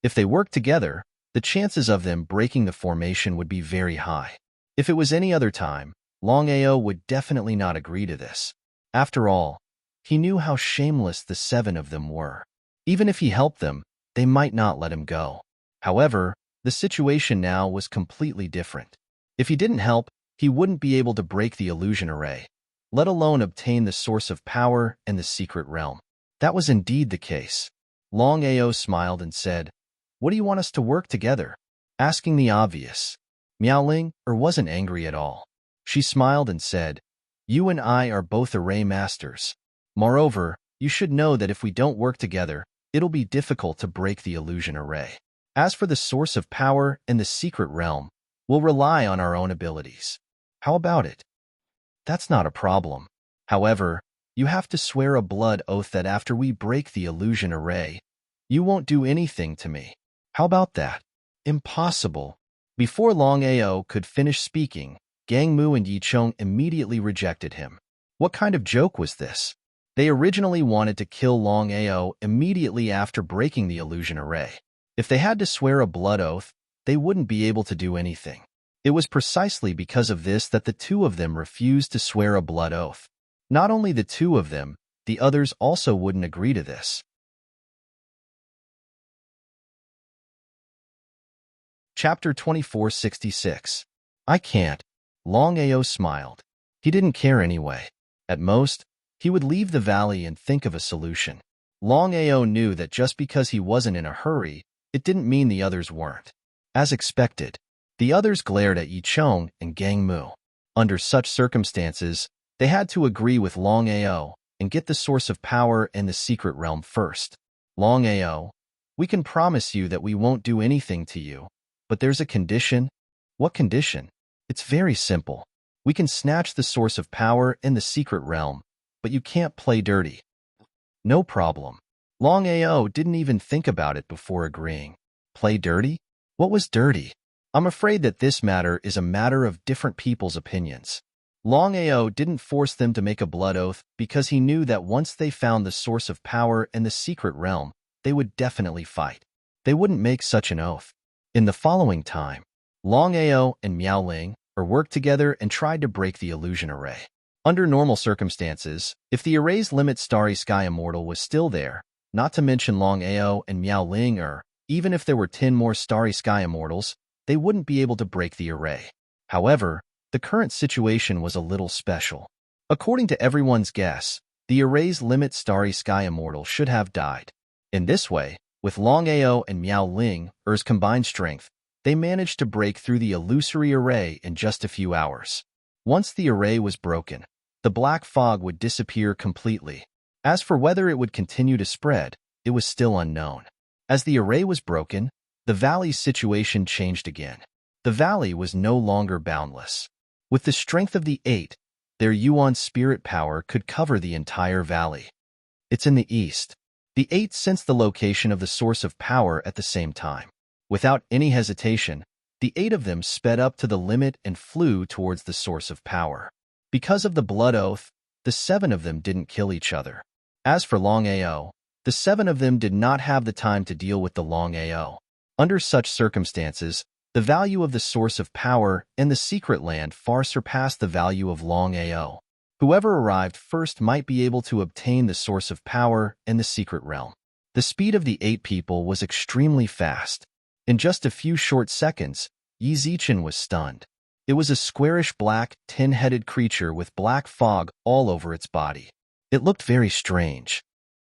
If they worked together, the chances of them breaking the formation would be very high. If it was any other time, Longao would definitely not agree to this. After all, he knew how shameless the seven of them were. Even if he helped them, they might not let him go. However, the situation now was completely different. If he didn't help, he wouldn't be able to break the illusion array, let alone obtain the source of power and the secret realm. That was indeed the case. Longao smiled and said, "What do you want us to work together?" Asking the obvious. Miao Ling-er wasn't angry at all. She smiled and said, "You and I are both array masters. Moreover, you should know that if we don't work together, it'll be difficult to break the illusion array. As for the source of power in the secret realm, we'll rely on our own abilities. How about it?" "That's not a problem. However, you have to swear a blood oath that after we break the illusion array, you won't do anything to me. How about that?" "Impossible." Before Longao could finish speaking, Gang Mu and Yi Chong immediately rejected him. What kind of joke was this? They originally wanted to kill Longao immediately after breaking the illusion array. If they had to swear a blood oath, they wouldn't be able to do anything. It was precisely because of this that the two of them refused to swear a blood oath. Not only the two of them, the others also wouldn't agree to this. Chapter 2466. I can't. Longao smiled. He didn't care anyway. At most, he would leave the valley and think of a solution. Longao knew that just because he wasn't in a hurry, it didn't mean the others weren't. As expected, the others glared at Yicheng and Gang Mu. Under such circumstances, they had to agree with Longao and get the source of power in the secret realm first. Longao, we can promise you that we won't do anything to you, but there's a condition. What condition? It's very simple. We can snatch the source of power in the secret realm, but you can't play dirty. No problem. Longao didn't even think about it before agreeing. Play dirty? What was dirty? I'm afraid that this matter is a matter of different people's opinions. Longao didn't force them to make a blood oath because he knew that once they found the source of power in the secret realm, they would definitely fight. They wouldn't make such an oath. In the following time, Longao and Miaoling worked together and tried to break the illusion array. Under normal circumstances, if the array's limit Starry Sky Immortal was still there, not to mention Longao and Miaoling even if there were 10 more Starry Sky Immortals, they wouldn't be able to break the array. However, the current situation was a little special. According to everyone's guess, the array's limit Starry Sky Immortal should have died. In this way, with Longao and Miaoling's combined strength, they managed to break through the illusory array in just a few hours. Once the array was broken, the black fog would disappear completely. As for whether it would continue to spread, it was still unknown. As the array was broken, the valley's situation changed again. The valley was no longer boundless. With the strength of the 8, their Yuan spirit power could cover the entire valley. It's in the east. The 8 sensed the location of the source of power at the same time. Without any hesitation, the 8 of them sped up to the limit and flew towards the source of power. Because of the blood oath, the 7 of them didn't kill each other. As for Longao, the 7 of them did not have the time to deal with the Longao. Under such circumstances, the value of the source of power in the secret land far surpassed the value of Longao. Whoever arrived first might be able to obtain the source of power in the secret realm. The speed of the 8 people was extremely fast. In just a few short seconds, Yi Zichen was stunned. It was a squarish black, 10-headed creature with black fog all over its body. It looked very strange.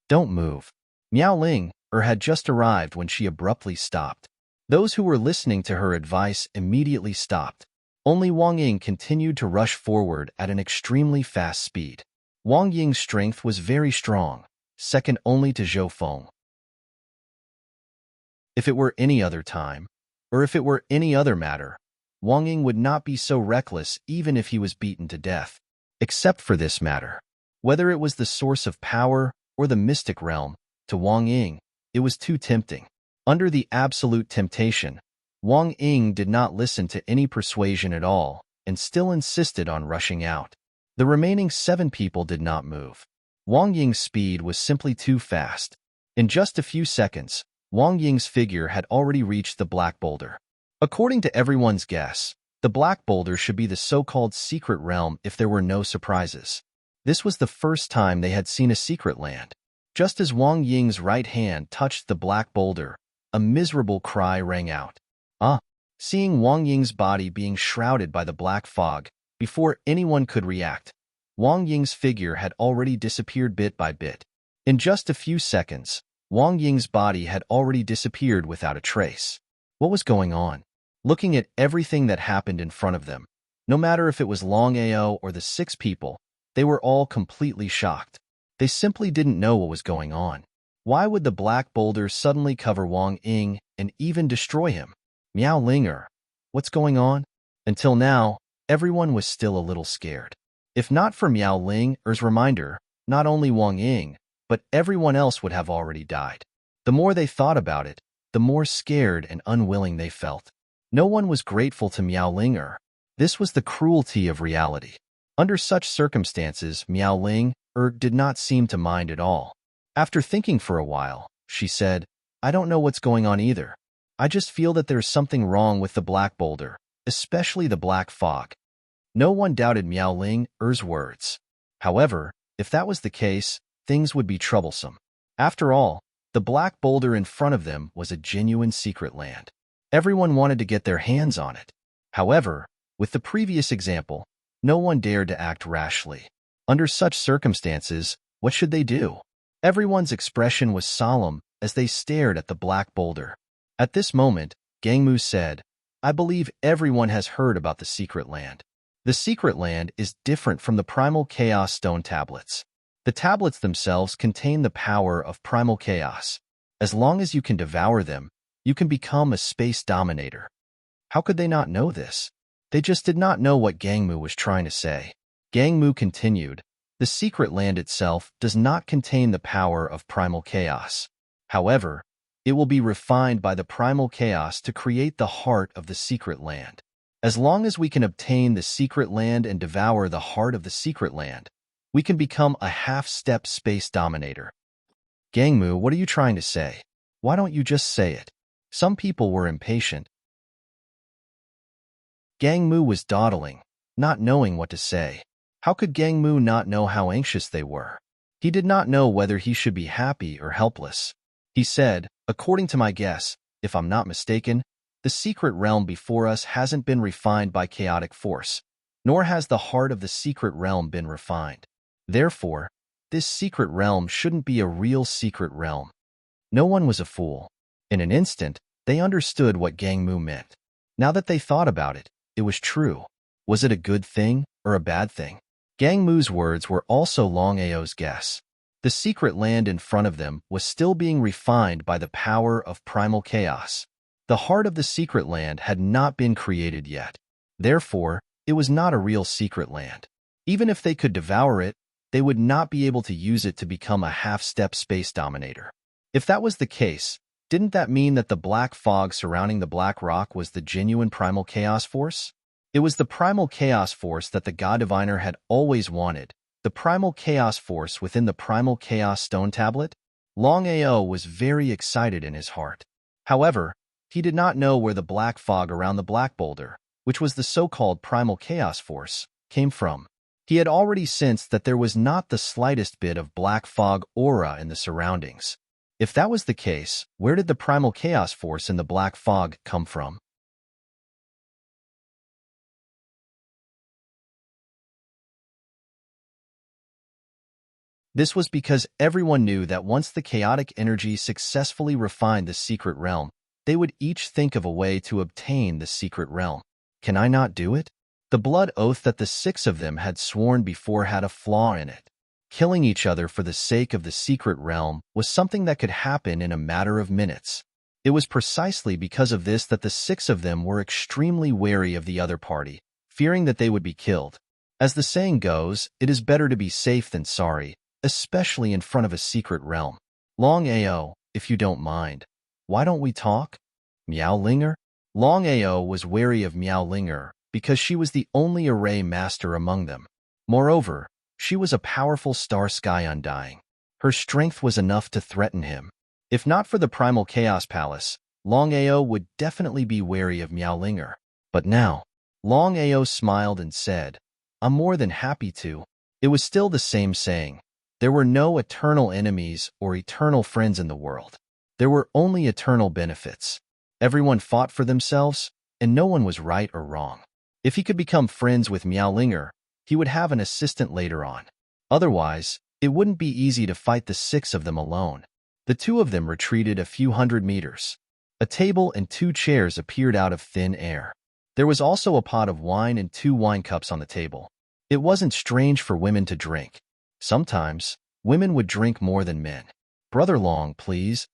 Don't move. Miaoling had just arrived when she abruptly stopped. Those who were listening to her advice immediately stopped. Only Wang Ying continued to rush forward at an extremely fast speed. Wang Ying's strength was very strong, second only to Zhou Feng. If it were any other time, or if it were any other matter, Wang Ying would not be so reckless even if he was beaten to death. Except for this matter. Whether it was the source of power or the mystic realm, to Wang Ying, it was too tempting. Under the absolute temptation, Wang Ying did not listen to any persuasion at all and still insisted on rushing out. The remaining 7 people did not move. Wang Ying's speed was simply too fast. In just a few seconds, Wang Ying's figure had already reached the black boulder. According to everyone's guess, the black boulder should be the so-called secret realm if there were no surprises. This was the first time they had seen a secret land. Just as Wang Ying's right hand touched the black boulder, a miserable cry rang out. Seeing Wang Ying's body being shrouded by the black fog, before anyone could react, Wang Ying's figure had already disappeared bit by bit. In just a few seconds, Wang Ying's body had already disappeared without a trace. What was going on? Looking at everything that happened in front of them, no matter if it was Longao or the 6 people, they were all completely shocked. They simply didn't know what was going on. Why would the black boulder suddenly cover Wang Ying and even destroy him? Miaoling, what's going on? Until now, everyone was still a little scared. If not for Miaoling's reminder, not only Wang Ying, but everyone else would have already died. The more they thought about it, the more scared and unwilling they felt. No one was grateful to Miaoling. This was the cruelty of reality. Under such circumstances, Miaoling did not seem to mind at all. After thinking for a while, she said, I don't know what's going on either. I just feel that there's something wrong with the black boulder, especially the black fog. No one doubted Miaoling's words. However, if that was the case, things would be troublesome. After all, the black boulder in front of them was a genuine secret land. Everyone wanted to get their hands on it. However, with the previous example, no one dared to act rashly. Under such circumstances, what should they do? Everyone's expression was solemn as they stared at the black boulder. At this moment, Gangmu said, I believe everyone has heard about the secret land. The secret land is different from the primal chaos stone tablets. The tablets themselves contain the power of primal chaos. As long as you can devour them, you can become a space dominator. How could they not know this? They just did not know what Gangmu was trying to say. Gangmu continued, the secret land itself does not contain the power of primal chaos. However, it will be refined by the primal chaos to create the heart of the secret land. As long as we can obtain the secret land and devour the heart of the secret land, we can become a half-step space dominator. Gangmu, what are you trying to say? Why don't you just say it? Some people were impatient. Gangmu was dawdling, not knowing what to say. How could Gangmu not know how anxious they were? He did not know whether he should be happy or helpless. He said, according to my guess, if I'm not mistaken, the secret realm before us hasn't been refined by chaotic force, nor has the heart of the secret realm been refined. Therefore, this secret realm shouldn't be a real secret realm. No one was a fool. In an instant, they understood what Gangmu meant. Now that they thought about it, it was true. Was it a good thing or a bad thing? Gangmu's words were also Longao's guess. The secret land in front of them was still being refined by the power of primal chaos. The heart of the secret land had not been created yet. Therefore, it was not a real secret land. Even if they could devour it, they would not be able to use it to become a half-step space dominator. If that was the case, didn't that mean that the black fog surrounding the black rock was the genuine primal chaos force? It was the primal chaos force that the God Diviner had always wanted, the primal chaos force within the primal chaos stone tablet. Longao was very excited in his heart. However, he did not know where the black fog around the black boulder, which was the so-called primal chaos force, came from. He had already sensed that there was not the slightest bit of black fog aura in the surroundings. If that was the case, where did the primal chaos force in the black fog come from? This was because everyone knew that once the chaotic energy successfully refined the secret realm, they would each think of a way to obtain the secret realm. Can I not do it? The blood oath that the 6 of them had sworn before had a flaw in it. Killing each other for the sake of the secret realm was something that could happen in a matter of minutes. It was precisely because of this that the 6 of them were extremely wary of the other party, fearing that they would be killed. As the saying goes, it is better to be safe than sorry, especially in front of a secret realm. Longao, if you don't mind, why don't we talk? Miaolinger? Longao was wary of Miaolinger because she was the only array master among them. Moreover, she was a powerful star sky undying. Her strength was enough to threaten him. If not for the primal chaos palace, Longao would definitely be wary of Miaolinger. But now, Longao smiled and said, I'm more than happy to. It was still the same saying. There were no eternal enemies or eternal friends in the world. There were only eternal benefits. Everyone fought for themselves, and no one was right or wrong. If he could become friends with Miaolinger, he would have an assistant later on. Otherwise, it wouldn't be easy to fight the 6 of them alone. The 2 of them retreated a few hundred meters. A table and 2 chairs appeared out of thin air. There was also a pot of wine and 2 wine cups on the table. It wasn't strange for women to drink. Sometimes, women would drink more than men. Brother Long, please.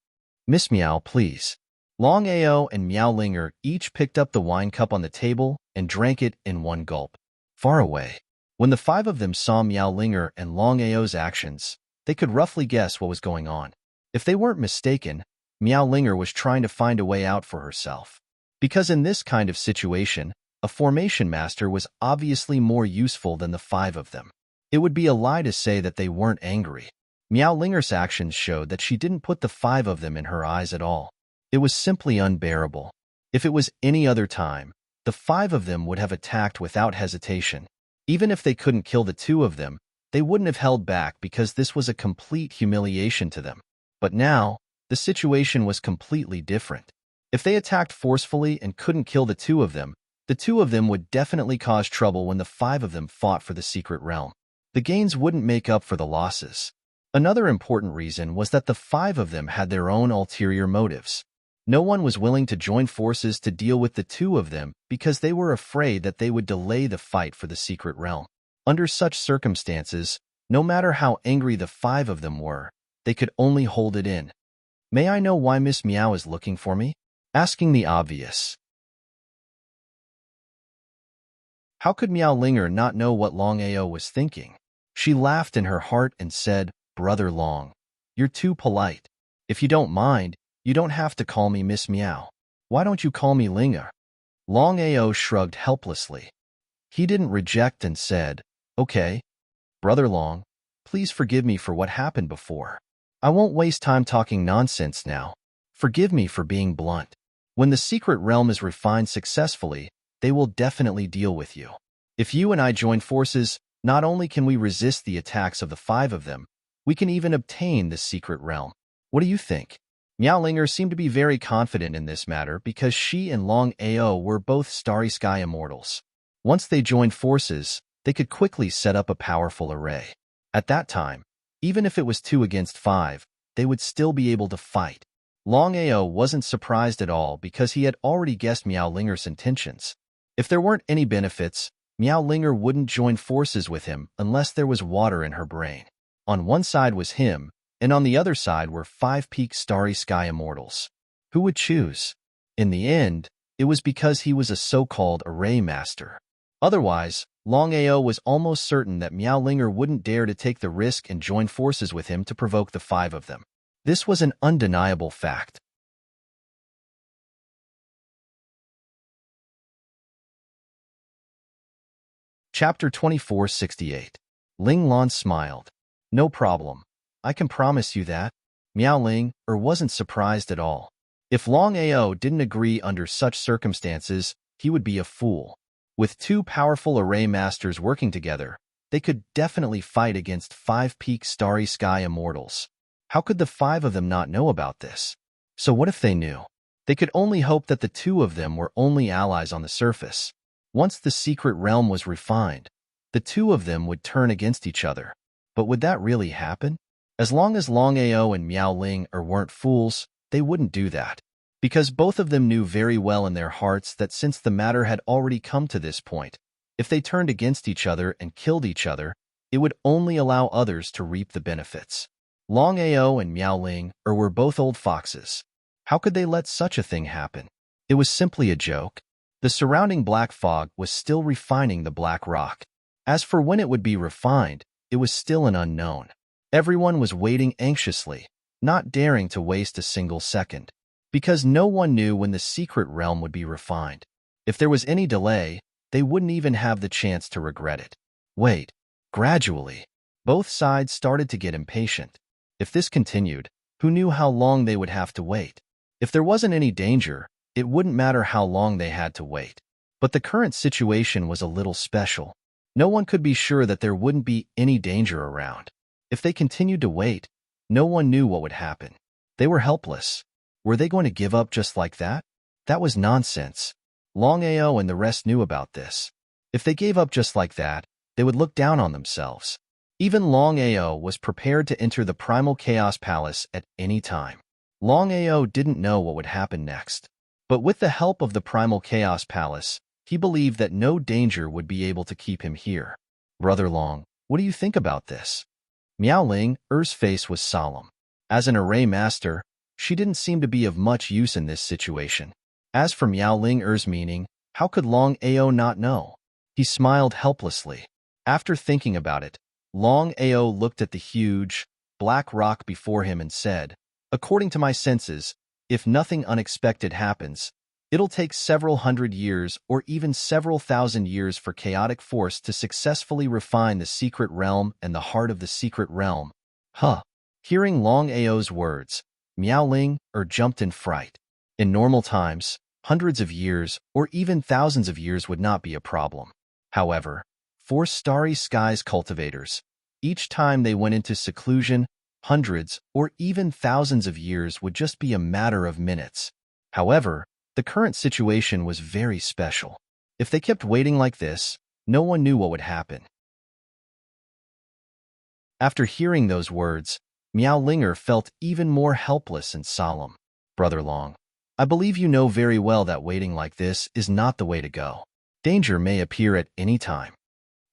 Miss Miao, please. Longao and Miaolinger each picked up the wine cup on the table and drank it in one gulp. Far away. When the 5 of them saw Miaolinger and Longao's actions, they could roughly guess what was going on. If they weren't mistaken, Miaolinger was trying to find a way out for herself. Because in this kind of situation, a formation master was obviously more useful than the 5 of them. It would be a lie to say that they weren't angry. Miaolinger's actions showed that she didn't put the 5 of them in her eyes at all. It was simply unbearable. If it was any other time, the 5 of them would have attacked without hesitation. Even if they couldn't kill the 2 of them, they wouldn't have held back because this was a complete humiliation to them. But now, the situation was completely different. If they attacked forcefully and couldn't kill the two of them would definitely cause trouble when the five of them fought for the secret realm. The gains wouldn't make up for the losses. Another important reason was that the five of them had their own ulterior motives. No one was willing to join forces to deal with the two of them because they were afraid that they would delay the fight for the secret realm. Under such circumstances, no matter how angry the five of them were, they could only hold it in. May I know why Miss Meow is looking for me? Asking the obvious. How could Meow Linger not know what Longao was thinking? She laughed in her heart and said, "Brother Long, you're too polite. If you don't mind, you don't have to call me Miss Meow. Why don't you call me Linger?" Longao shrugged helplessly. He didn't reject and said, "Okay, Brother Long, please forgive me for what happened before. I won't waste time talking nonsense now. Forgive me for being blunt. When the secret realm is refined successfully, they will definitely deal with you. If you and I join forces, not only can we resist the attacks of the five of them, we can even obtain the secret realm. What do you think?" Miaolinger seemed to be very confident in this matter because she and Long Ao were both Starry Sky immortals. Once they joined forces, they could quickly set up a powerful array. At that time, even if it was 2 against 5, they would still be able to fight. Long Ao wasn't surprised at all because he had already guessed Miaolinger's intentions. If there weren't any benefits, Miaolinger wouldn't join forces with him unless there was water in her brain. On one side was him, and on the other side were 5 peak Starry Sky immortals. Who would choose? In the end, it was because he was a so-called array master. Otherwise, Long Ao was almost certain that Miaolinger wouldn't dare to take the risk and join forces with him to provoke the 5 of them. This was an undeniable fact. Chapter 2468. Ling Lan smiled. "No problem. I can promise you that." Miao Ling wasn't surprised at all. If Long Ao didn't agree under such circumstances, he would be a fool. With 2 powerful array masters working together, they could definitely fight against 5 peak Starry Sky immortals. How could the 5 of them not know about this? So what if they knew? They could only hope that the 2 of them were only allies on the surface. Once the secret realm was refined, the 2 of them would turn against each other. But would that really happen? As long as Long Ao and Miao Ling weren't fools, they wouldn't do that. Because both of them knew very well in their hearts that since the matter had already come to this point, if they turned against each other and killed each other, it would only allow others to reap the benefits. Long Ao and Miao Ling were both old foxes. How could they let such a thing happen? It was simply a joke. The surrounding black fog was still refining the black rock. As for when it would be refined, it was still an unknown. Everyone was waiting anxiously, not daring to waste a single second. Because no one knew when the secret realm would be refined. If there was any delay, they wouldn't even have the chance to regret it. Wait. Gradually, both sides started to get impatient. If this continued, who knew how long they would have to wait? If there wasn't any danger, it wouldn't matter how long they had to wait. But the current situation was a little special. No one could be sure that there wouldn't be any danger around. If they continued to wait, no one knew what would happen. They were helpless. Were they going to give up just like that? That was nonsense. Long Ao and the rest knew about this. If they gave up just like that, they would look down on themselves. Even Long Ao was prepared to enter the Primal Chaos Palace at any time. Long Ao didn't know what would happen next. But with the help of the Primal Chaos Palace, he believed that no danger would be able to keep him here. "Brother Long, what do you think about this?" Miao Ling's face was solemn. As an array master, she didn't seem to be of much use in this situation. As for Miao Ling's meaning, how could Long Ao not know? He smiled helplessly. After thinking about it, Long Ao looked at the huge, black rock before him and said, "According to my senses, if nothing unexpected happens, it'll take several hundred years or even several thousand years for chaotic force to successfully refine the secret realm and the heart of the secret realm." Huh. Hearing Long Ao's words, Miao Ling jumped in fright. In normal times, hundreds of years or even thousands of years would not be a problem. However, for Starry Skies cultivators, each time they went into seclusion, hundreds or even thousands of years would just be a matter of minutes. However, the current situation was very special. If they kept waiting like this, no one knew what would happen. After hearing those words, Miao Linger felt even more helpless and solemn. Brother Long, I believe you know very well that waiting like this is not the way to go. Danger may appear at any time.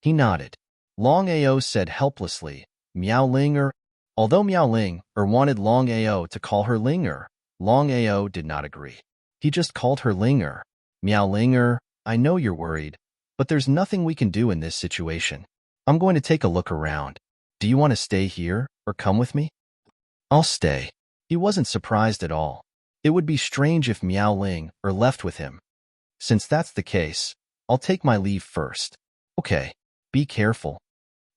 He nodded. Longao said helplessly, Miao Linger. Although Miao Linger wanted Longao to call her Linger, Longao did not agree. He just called her Linger. Miao Linger, I know you're worried, but there's nothing we can do in this situation. I'm going to take a look around. Do you want to stay here or come with me? I'll stay. He wasn't surprised at all. It would be strange if Miao Linger left with him. Since that's the case, I'll take my leave first. Okay, be careful.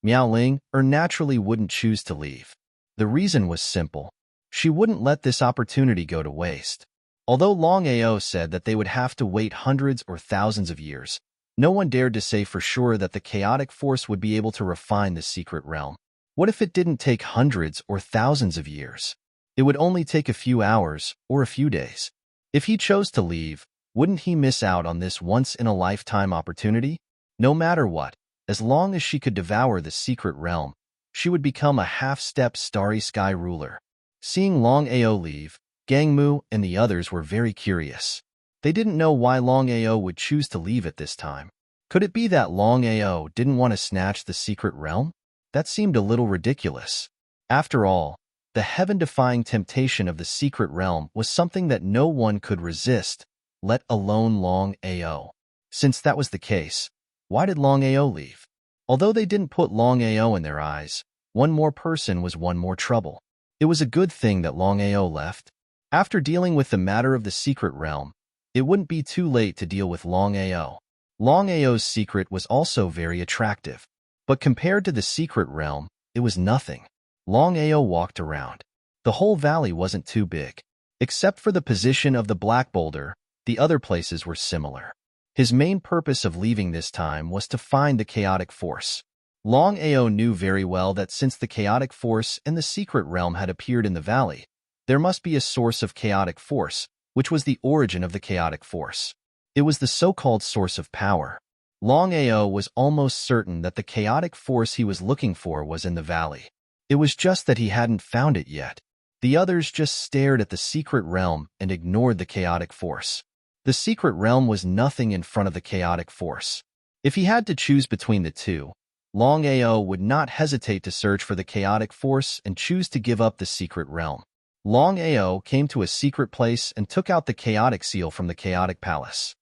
Miao Linger naturally wouldn't choose to leave. The reason was simple. She wouldn't let this opportunity go to waste. Although Longao said that they would have to wait hundreds or thousands of years, no one dared to say for sure that the chaotic force would be able to refine the secret realm. What if it didn't take hundreds or thousands of years? It would only take a few hours or a few days. If he chose to leave, wouldn't he miss out on this once-in-a-lifetime opportunity? No matter what, as long as she could devour the secret realm, she would become a half-step starry sky ruler. Seeing Longao leave, Gangmu and the others were very curious. They didn't know why Longao would choose to leave at this time. Could it be that Longao didn't want to snatch the secret realm? That seemed a little ridiculous. After all, the heaven-defying temptation of the secret realm was something that no one could resist, let alone Longao. Since that was the case, why did Longao leave? Although they didn't put Longao in their eyes, one more person was one more trouble. It was a good thing that Longao left. After dealing with the matter of the secret realm, it wouldn't be too late to deal with Longao. Longao's secret was also very attractive, but compared to the secret realm, it was nothing. Longao walked around. The whole valley wasn't too big. Except for the position of the black boulder, the other places were similar. His main purpose of leaving this time was to find the chaotic force. Longao knew very well that since the chaotic force and the secret realm had appeared in the valley, there must be a source of chaotic force, which was the origin of the chaotic force. It was the so-called source of power. Longao was almost certain that the chaotic force he was looking for was in the valley. It was just that he hadn't found it yet. The others just stared at the secret realm and ignored the chaotic force. The secret realm was nothing in front of the chaotic force. If he had to choose between the two, Longao would not hesitate to search for the chaotic force and choose to give up the secret realm. Longao came to a secret place and took out the chaotic seal from the chaotic palace.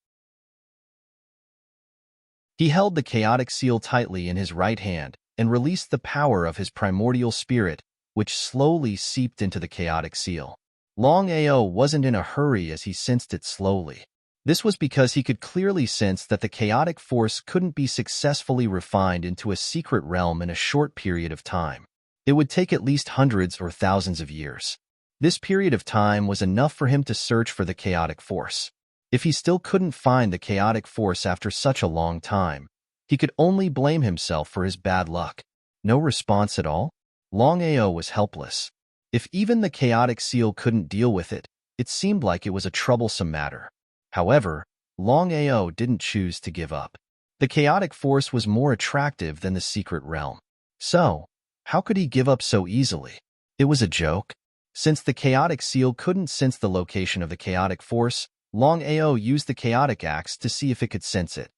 He held the chaotic seal tightly in his right hand and released the power of his primordial spirit, which slowly seeped into the chaotic seal. Longao wasn't in a hurry as he sensed it slowly. This was because he could clearly sense that the chaotic force couldn't be successfully refined into a secret realm in a short period of time. It would take at least hundreds or thousands of years. This period of time was enough for him to search for the chaotic force. If he still couldn't find the chaotic force after such a long time, he could only blame himself for his bad luck. No response at all? Longao was helpless. If even the chaotic seal couldn't deal with it, it seemed like it was a troublesome matter. However, Longao didn't choose to give up. The chaotic force was more attractive than the secret realm. So, how could he give up so easily? It was a joke. Since the chaotic seal couldn't sense the location of the chaotic force, Longao used the chaotic axe to see if it could sense it.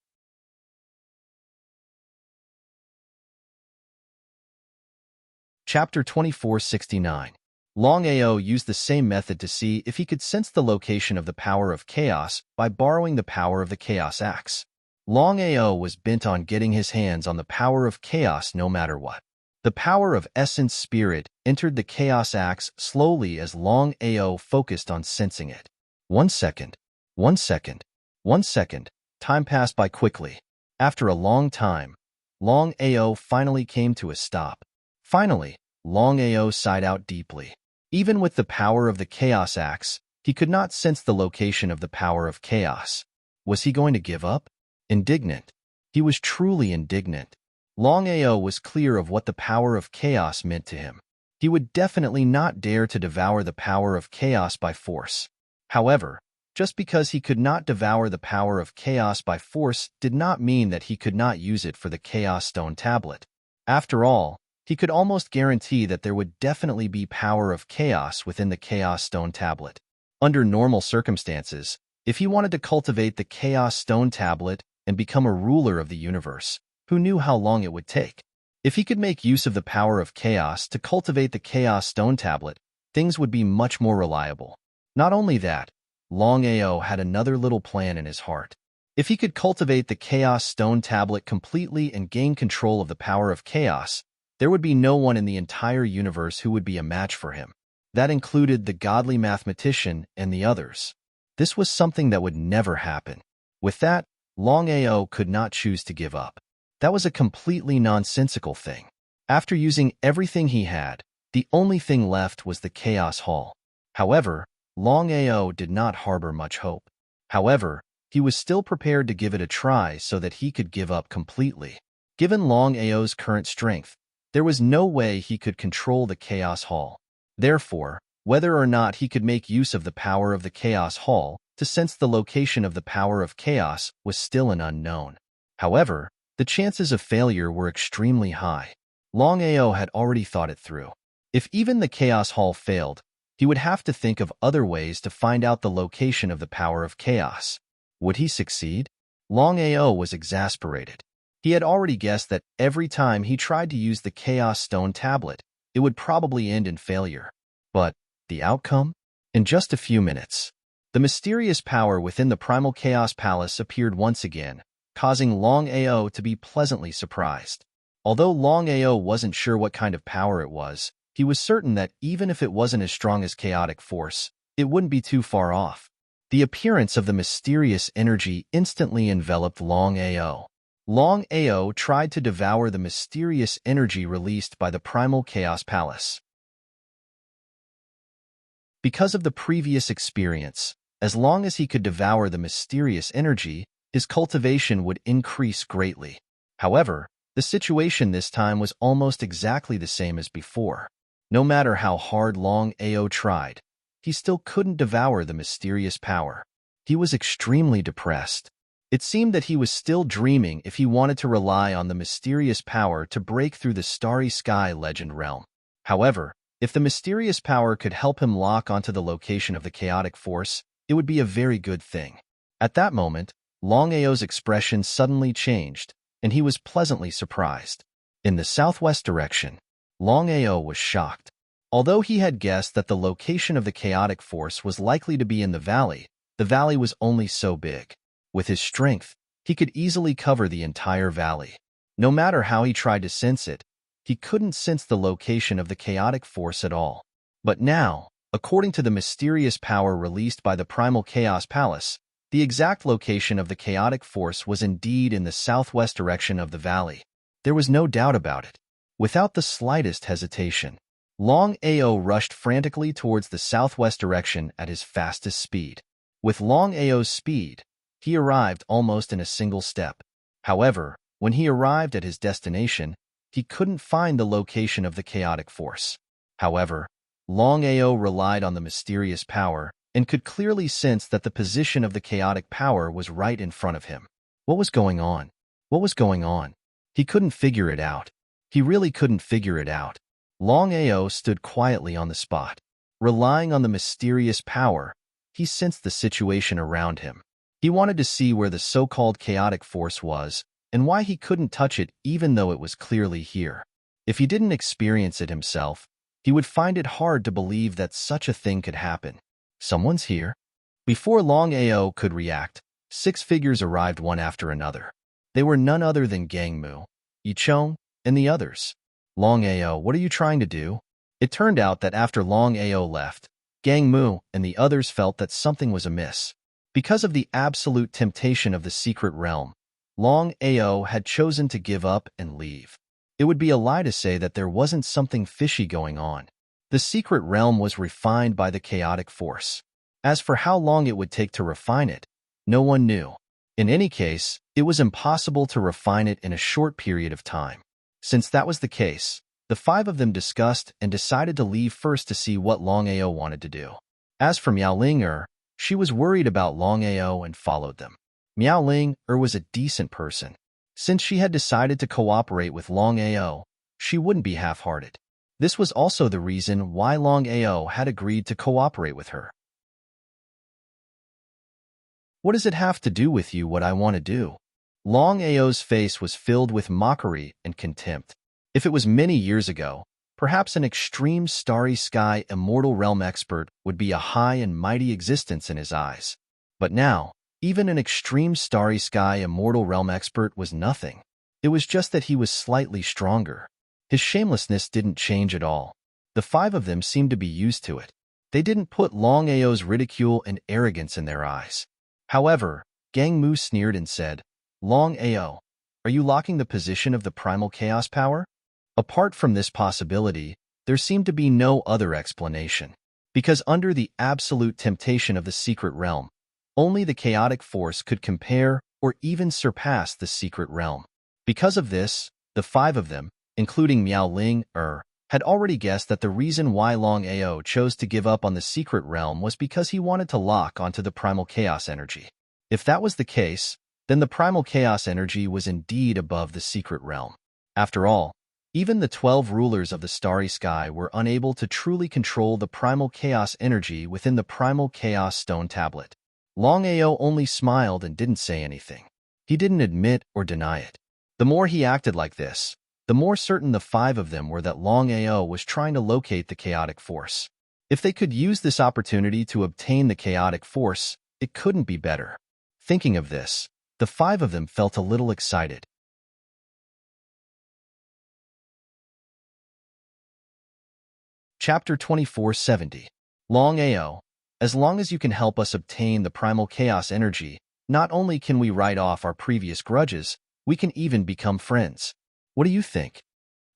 Chapter 2469. Longao used the same method to see if he could sense the location of the power of chaos by borrowing the power of the chaos axe. Longao was bent on getting his hands on the power of chaos no matter what. The power of essence spirit entered the chaos axe slowly as Longao focused on sensing it. 1 second. 1 second. 1 second. Time passed by quickly. After a long time, Longao finally came to a stop. Finally, Longao sighed out deeply. Even with the power of the chaos axe, he could not sense the location of the power of chaos. Was he going to give up? Indignant. He was truly indignant. Longao was clear of what the power of chaos meant to him. He would definitely not dare to devour the power of chaos by force. However, Just because he could not devour the power of chaos by force did not mean that he could not use it for the Chaos Stone Tablet. After all, he could almost guarantee that there would definitely be power of chaos within the Chaos Stone Tablet. Under normal circumstances, if he wanted to cultivate the Chaos Stone Tablet and become a ruler of the universe, who knew how long it would take? If he could make use of the power of chaos to cultivate the Chaos Stone Tablet, things would be much more reliable. Not only that, Longao had another little plan in his heart. If he could cultivate the Chaos Stone Tablet completely and gain control of the power of chaos, there would be no one in the entire universe who would be a match for him. That included the godly mathematician and the others. This was something that would never happen. With that, Longao could not choose to give up. That was a completely nonsensical thing. After using everything he had, the only thing left was the Chaos Hall. However, Longao did not harbor much hope. However, he was still prepared to give it a try so that he could give up completely. Given Longao's current strength, there was no way he could control the Chaos Hall. Therefore, whether or not he could make use of the power of the Chaos Hall to sense the location of the power of chaos was still an unknown. However, the chances of failure were extremely high. Longao had already thought it through. If even the Chaos Hall failed, he would have to think of other ways to find out the location of the power of chaos. Would he succeed? Longao was exasperated. He had already guessed that every time he tried to use the Chaos Stone Tablet, it would probably end in failure. But the outcome? In just a few minutes, the mysterious power within the Primal Chaos Palace appeared once again, causing Longao to be pleasantly surprised. Although Longao wasn't sure what kind of power it was, he was certain that even if it wasn't as strong as chaotic force, it wouldn't be too far off. The appearance of the mysterious energy instantly enveloped Longao. Longao tried to devour the mysterious energy released by the Primal Chaos Palace. Because of the previous experience, as long as he could devour the mysterious energy, his cultivation would increase greatly. However, the situation this time was almost exactly the same as before. No matter how hard Longao tried, he still couldn't devour the mysterious power. He was extremely depressed. It seemed that he was still dreaming if he wanted to rely on the mysterious power to break through the Starry Sky Legend realm. However, if the mysterious power could help him lock onto the location of the chaotic force, it would be a very good thing. At that moment, Longao's expression suddenly changed, and he was pleasantly surprised. In the southwest direction, Longao was shocked. Although he had guessed that the location of the chaotic force was likely to be in the valley was only so big. With his strength, he could easily cover the entire valley. No matter how he tried to sense it, he couldn't sense the location of the chaotic force at all. But now, according to the mysterious power released by the Primal Chaos Palace, the exact location of the chaotic force was indeed in the southwest direction of the valley. There was no doubt about it. Without the slightest hesitation, Longao rushed frantically towards the southwest direction at his fastest speed. With Longao's speed, he arrived almost in a single step. However, when he arrived at his destination, he couldn't find the location of the chaotic force. However, Longao relied on the mysterious power and could clearly sense that the position of the chaotic power was right in front of him. What was going on? What was going on? He couldn't figure it out. He really couldn't figure it out. Longao stood quietly on the spot. Relying on the mysterious power, he sensed the situation around him. He wanted to see where the so-called chaotic force was and why he couldn't touch it even though it was clearly here. If he didn't experience it himself, he would find it hard to believe that such a thing could happen. Someone's here? Before Longao could react, 6 figures arrived one after another. They were none other than Gangmu, Yichong, and the others. Longao, what are you trying to do? It turned out that after Longao left, Gangmu and the others felt that something was amiss. Because of the absolute temptation of the secret realm, Longao had chosen to give up and leave. It would be a lie to say that there wasn't something fishy going on. The secret realm was refined by the chaotic force. As for how long it would take to refine it, no one knew. In any case, it was impossible to refine it in a short period of time. Since that was the case, the 5 of them discussed and decided to leave first to see what Longao wanted to do. As for Miaolinger, She was worried about Longao and followed them. Miao Ling was a decent person. Since she had decided to cooperate with Longao, she wouldn't be half-hearted. This was also the reason why Longao had agreed to cooperate with her. What does it have to do with you what I want to do? Longao's face was filled with mockery and contempt. If it was many years ago, perhaps an extreme starry sky immortal realm expert would be a high and mighty existence in his eyes. But now, even an extreme starry sky immortal realm expert was nothing. It was just that he was slightly stronger. His shamelessness didn't change at all. The five of them seemed to be used to it. They didn't put Longao's ridicule and arrogance in their eyes. However, Gang Mu sneered and said, Longao, are you locking the position of the primal chaos power? Apart from this possibility, there seemed to be no other explanation. Because under the absolute temptation of the secret realm, only the chaotic force could compare or even surpass the secret realm. Because of this, the five of them, including Miao Ling, had already guessed that the reason why Longao chose to give up on the secret realm was because he wanted to lock onto the primal chaos energy. If that was the case, then the primal chaos energy was indeed above the secret realm. After all, even the 12 rulers of the starry sky were unable to truly control the primal chaos energy within the primal chaos stone tablet. Longao only smiled and didn't say anything. He didn't admit or deny it. The more he acted like this, the more certain the five of them were that Longao was trying to locate the chaotic force. If they could use this opportunity to obtain the chaotic force, it couldn't be better. Thinking of this, the five of them felt a little excited. Chapter 2470. Longao, as long as you can help us obtain the primal chaos energy, not only can we write off our previous grudges, we can even become friends. What do you think?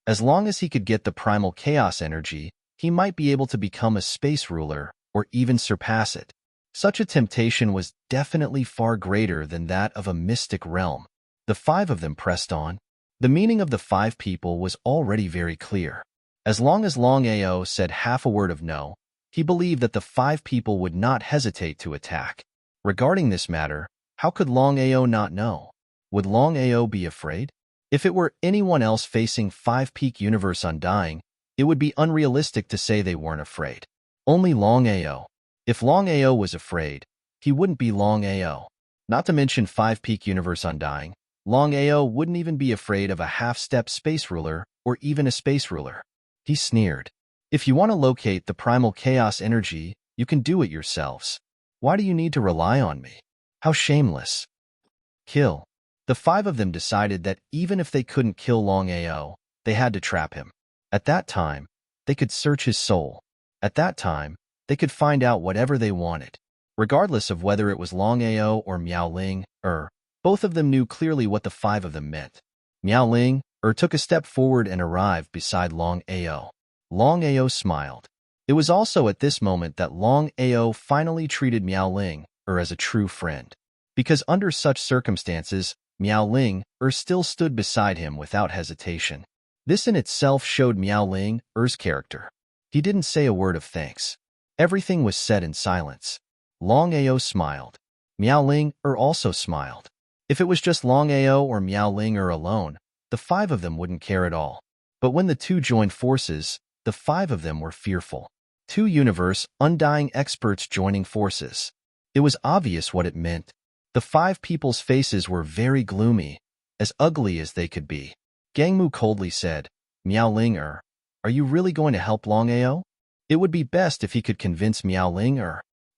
As long as he could get the primal chaos energy, he might be able to become a space ruler or even surpass it. Such a temptation was definitely far greater than that of a mystic realm. The five of them pressed on. The meaning of the five people was already very clear. As long as Longao said half a word of no, he believed that the five people would not hesitate to attack. Regarding this matter, how could Longao not know? Would Longao be afraid? If it were anyone else facing Five-Peak Universe Undying, it would be unrealistic to say they weren't afraid. Only Longao. If Longao was afraid, he wouldn't be Longao. Not to mention Five-Peak Universe Undying, Longao wouldn't even be afraid of a half-step space ruler or even a space ruler. He sneered. If you want to locate the primal chaos energy, you can do it yourselves. Why do you need to rely on me? How shameless. Kill. The five of them decided that even if they couldn't kill Longao, they had to trap him. At that time, they could search his soul. At that time, they could find out whatever they wanted. Regardless of whether it was Longao or Miao Ling, both of them knew clearly what the five of them meant. Miao Ling, took a step forward and arrived beside Longao. Longao smiled. It was also at this moment that Longao finally treated Miao Ling, as a true friend. Because under such circumstances, Miao Ling, still stood beside him without hesitation. This in itself showed Miao Ling's character. He didn't say a word of thanks. Everything was said in silence. Longao smiled. Miao Ling also smiled. If it was just Longao or Miao Ling alone, the five of them wouldn't care at all. But when the two joined forces, the five of them were fearful. Two universe undying experts joining forces. It was obvious what it meant. The five people's faces were very gloomy, as ugly as they could be. Gangmu coldly said, Miao Ling, are you really going to help Longao? It would be best if he could convince Miao Ling.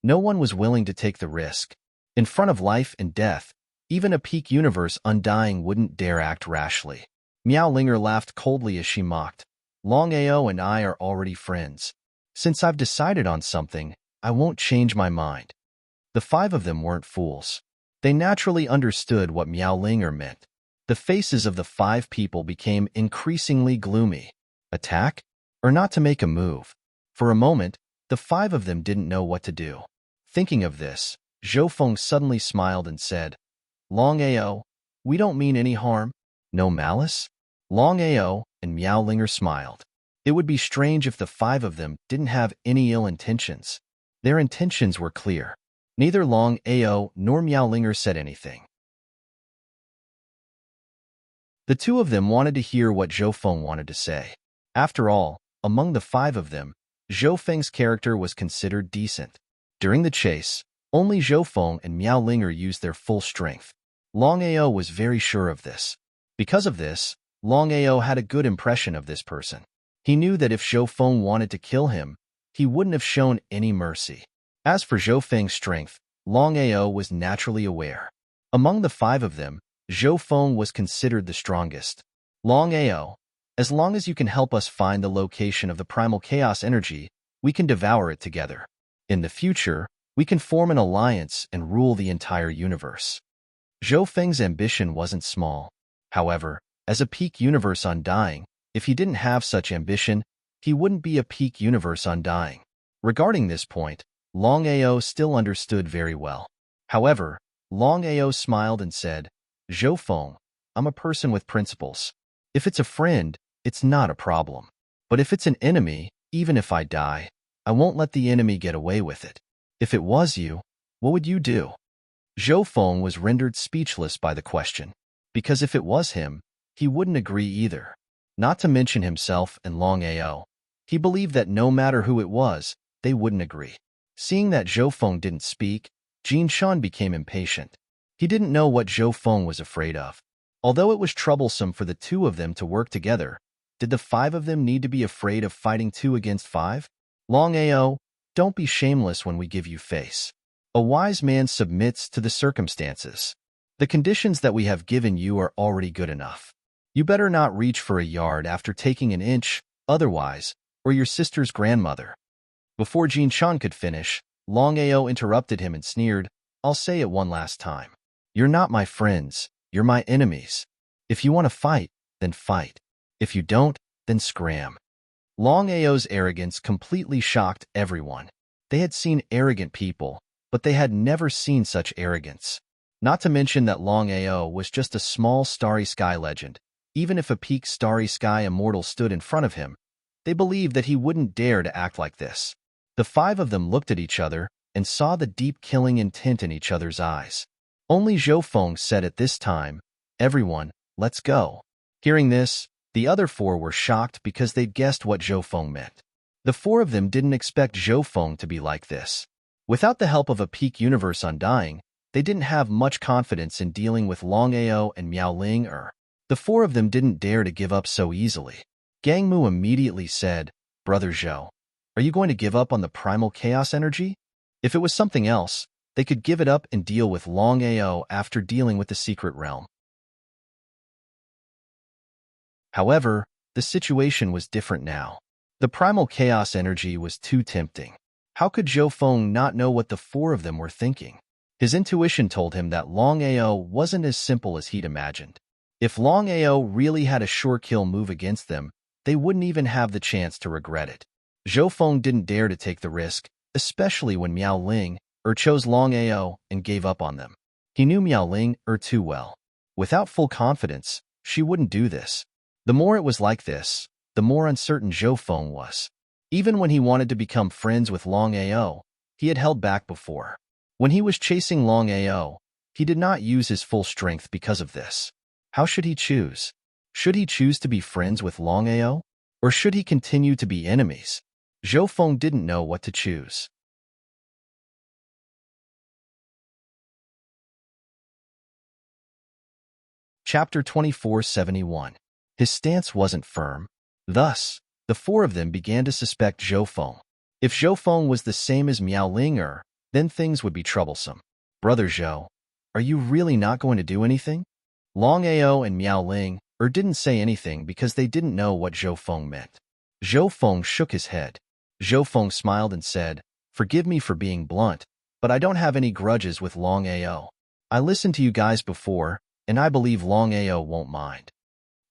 No one was willing to take the risk. In front of life and death, even a peak universe undying wouldn't dare act rashly. Miao Linger laughed coldly as she mocked. Longao and I are already friends. Since I've decided on something, I won't change my mind. The five of them weren't fools. They naturally understood what Miao Linger meant. The faces of the five people became increasingly gloomy. Attack? Or not to make a move? For a moment, the five of them didn't know what to do. Thinking of this, Zhou Feng suddenly smiled and said, Longao, we don't mean any harm. No malice? Longao and Miao Linger smiled. It would be strange if the five of them didn't have any ill intentions. Their intentions were clear. Neither Longao nor Miaolinger said anything. The two of them wanted to hear what Zhou Feng wanted to say. After all, among the five of them, Zhou Feng's character was considered decent. During the chase, only Zhou Feng and Miaolinger used their full strength. Longao was very sure of this. Because of this, Longao had a good impression of this person. He knew that if Zhou Feng wanted to kill him, he wouldn't have shown any mercy. As for Zhou Feng's strength, Longao was naturally aware. Among the five of them, Zhou Feng was considered the strongest. Longao, as long as you can help us find the location of the primal chaos energy, we can devour it together. In the future, we can form an alliance and rule the entire universe. Zhou Feng's ambition wasn't small. However, as a peak universe undying, if he didn't have such ambition, he wouldn't be a peak universe undying. Regarding this point, Longao still understood very well. However, Longao smiled and said, Zhou Feng, I'm a person with principles. If it's a friend, it's not a problem. But if it's an enemy, even if I die, I won't let the enemy get away with it. If it was you, what would you do? Zhou Feng was rendered speechless by the question, because if it was him, he wouldn't agree either. Not to mention himself and Longao, he believed that no matter who it was, they wouldn't agree. Seeing that Zhou Feng didn't speak, Jin Shan became impatient. He didn't know what Zhou Feng was afraid of. Although it was troublesome for the two of them to work together, did the five of them need to be afraid of fighting 2 against 5? Longao, don't be shameless when we give you face. A wise man submits to the circumstances. The conditions that we have given you are already good enough. You better not reach for a yard after taking an inch, otherwise, or your sister's grandmother. Before Jin Shan could finish, Longao interrupted him and sneered, I'll say it one last time. You're not my friends, you're my enemies. If you want to fight, then fight. If you don't, then scram. Longao's arrogance completely shocked everyone. They had seen arrogant people, but they had never seen such arrogance. Not to mention that Longao was just a small starry sky legend. Even if a peak starry sky immortal stood in front of him, they believed that he wouldn't dare to act like this. The five of them looked at each other and saw the deep killing intent in each other's eyes. Only Zhou Feng said at this time, Everyone, let's go. Hearing this, the other four were shocked because they'd guessed what Zhou Feng meant. The four of them didn't expect Zhou Feng to be like this. Without the help of a peak universe undying, they didn't have much confidence in dealing with Longao and Miaolinger. The four of them didn't dare to give up so easily. Gang Mu immediately said, Brother Zhou, are you going to give up on the primal chaos energy? If it was something else, they could give it up and deal with Longao after dealing with the secret realm. However, the situation was different now. The primal chaos energy was too tempting. How could Zhou Feng not know what the four of them were thinking? His intuition told him that Longao wasn't as simple as he'd imagined. If Longao really had a sure kill move against them, they wouldn't even have the chance to regret it. Zhou Feng didn't dare to take the risk, especially when Miaolinger chose Longao and gave up on them. He knew Miaolinger too well. Without full confidence, she wouldn't do this. The more it was like this, the more uncertain Zhou Feng was. Even when he wanted to become friends with Longao, he had held back before. When he was chasing Longao, he did not use his full strength because of this. How should he choose? Should he choose to be friends with Longao? Or should he continue to be enemies? Zhou Feng didn't know what to choose. Chapter 2471. His stance wasn't firm. Thus, the four of them began to suspect Zhou Feng. If Zhou Feng was the same as Miaolinger, then things would be troublesome. Brother Zhou, are you really not going to do anything? Longao and Miaolinger didn't say anything because they didn't know what Zhou Feng meant. Zhou Feng shook his head. Zhou Feng smiled and said, Forgive me for being blunt, but I don't have any grudges with Longao. I listened to you guys before, and I believe Longao won't mind.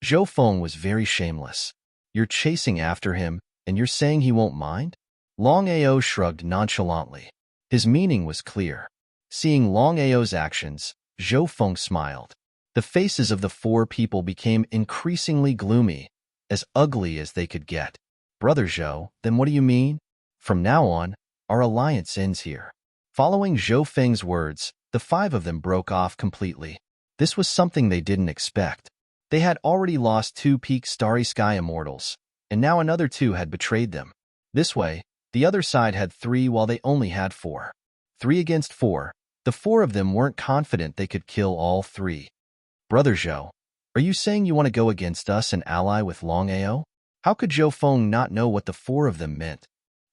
Zhou Feng was very shameless. You're chasing after him, and you're saying he won't mind? Longao shrugged nonchalantly. His meaning was clear. Seeing Longao's actions, Zhou Feng smiled. The faces of the four people became increasingly gloomy, as ugly as they could get. Brother Zhou, then what do you mean? From now on, our alliance ends here. Following Zhou Feng's words, the five of them broke off completely. This was something they didn't expect. They had already lost 2 peak Starry Sky Immortals, and now another 2 had betrayed them. This way, the other side had 3 while they only had 4. 3 against 4, the 4 of them weren't confident they could kill all 3. Brother Zhou, are you saying you want to go against us and ally with Longao? How could Zhou Feng not know what the 4 of them meant?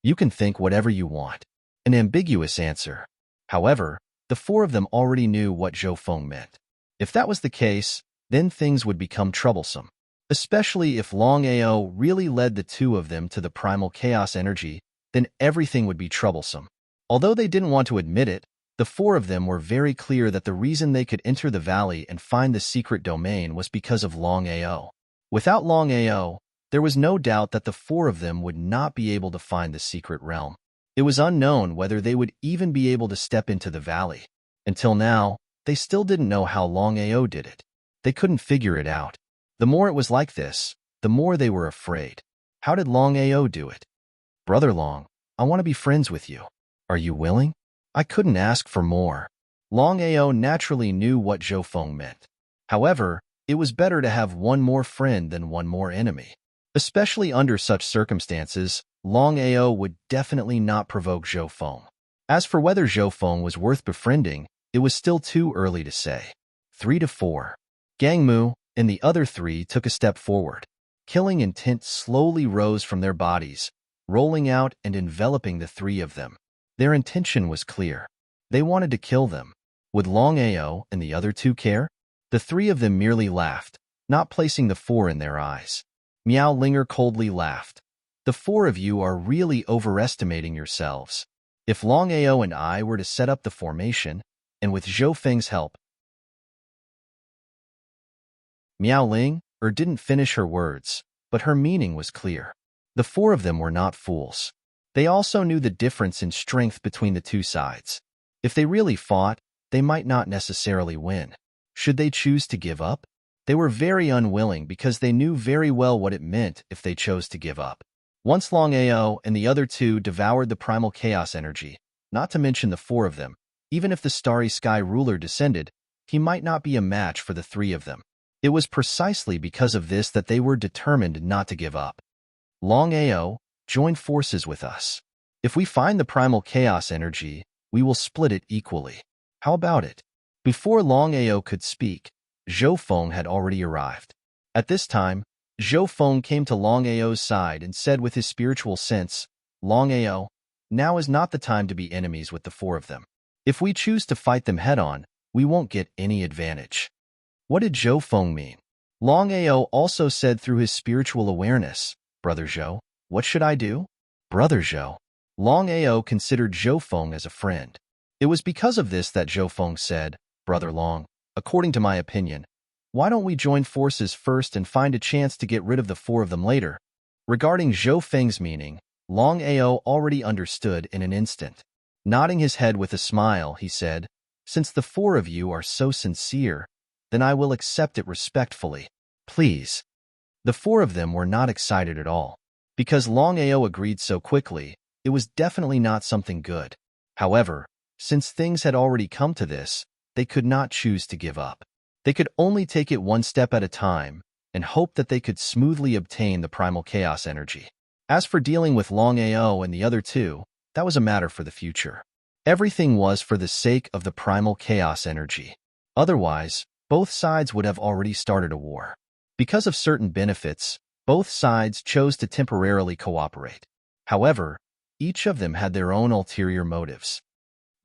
You can think whatever you want. An ambiguous answer. However, the 4 of them already knew what Zhou Feng meant. If that was the case, then things would become troublesome. Especially if Longao really led the 2 of them to the primal chaos energy, then everything would be troublesome. Although they didn't want to admit it, the 4 of them were very clear that the reason they could enter the valley and find the secret domain was because of Longao. Without Longao, there was no doubt that the 4 of them would not be able to find the secret realm. It was unknown whether they would even be able to step into the valley. Until now, they still didn't know how Longao did it. They couldn't figure it out. The more it was like this, the more they were afraid. How did Longao do it? Brother Long, I want to be friends with you. Are you willing? I couldn't ask for more. Longao naturally knew what Zhou Feng meant. However, it was better to have one more friend than one more enemy. Especially under such circumstances, Longao would definitely not provoke Zhou Feng. As for whether Zhou Feng was worth befriending, it was still too early to say. 3-4. Gangmu and the other 3 took a step forward. Killing intent slowly rose from their bodies, rolling out and enveloping the 3 of them. Their intention was clear. They wanted to kill them. Would Longao and the other 2 care? The 3 of them merely laughed, not placing the 4 in their eyes. Miao Linger coldly laughed. The 4 of you are really overestimating yourselves. If Longao and I were to set up the formation, and with Zhou Feng's help, Miao Ling didn't finish her words, but her meaning was clear. The 4 of them were not fools. They also knew the difference in strength between the 2 sides. If they really fought, they might not necessarily win. Should they choose to give up? They were very unwilling because they knew very well what it meant if they chose to give up. Once Longao and the other 2 devoured the primal chaos energy, not to mention the 4 of them, even if the Starry Sky ruler descended, he might not be a match for the 3 of them. It was precisely because of this that they were determined not to give up. Longao, join forces with us. If we find the primal chaos energy, we will split it equally. How about it? Before Longao could speak, Zhou Feng had already arrived. At this time, Zhou Feng came to Longao's side and said with his spiritual sense, Longao, now is not the time to be enemies with the 4 of them. If we choose to fight them head-on, we won't get any advantage. What did Zhou Feng mean? Longao also said through his spiritual awareness, Brother Zhou, what should I do? Brother Zhou. Longao considered Zhou Feng as a friend. It was because of this that Zhou Feng said, Brother Long, according to my opinion, why don't we join forces first and find a chance to get rid of the 4 of them later? Regarding Zhou Feng's meaning, Longao already understood in an instant. Nodding his head with a smile, he said, since the 4 of you are so sincere, then I will accept it respectfully. Please. The 4 of them were not excited at all. Because Longao agreed so quickly, it was definitely not something good. However, since things had already come to this, they could not choose to give up. They could only take it one step at a time and hope that they could smoothly obtain the primal chaos energy. As for dealing with Longao and the other 2, that was a matter for the future. Everything was for the sake of the primal chaos energy. Otherwise, both sides would have already started a war. Because of certain benefits, both sides chose to temporarily cooperate. However, each of them had their own ulterior motives.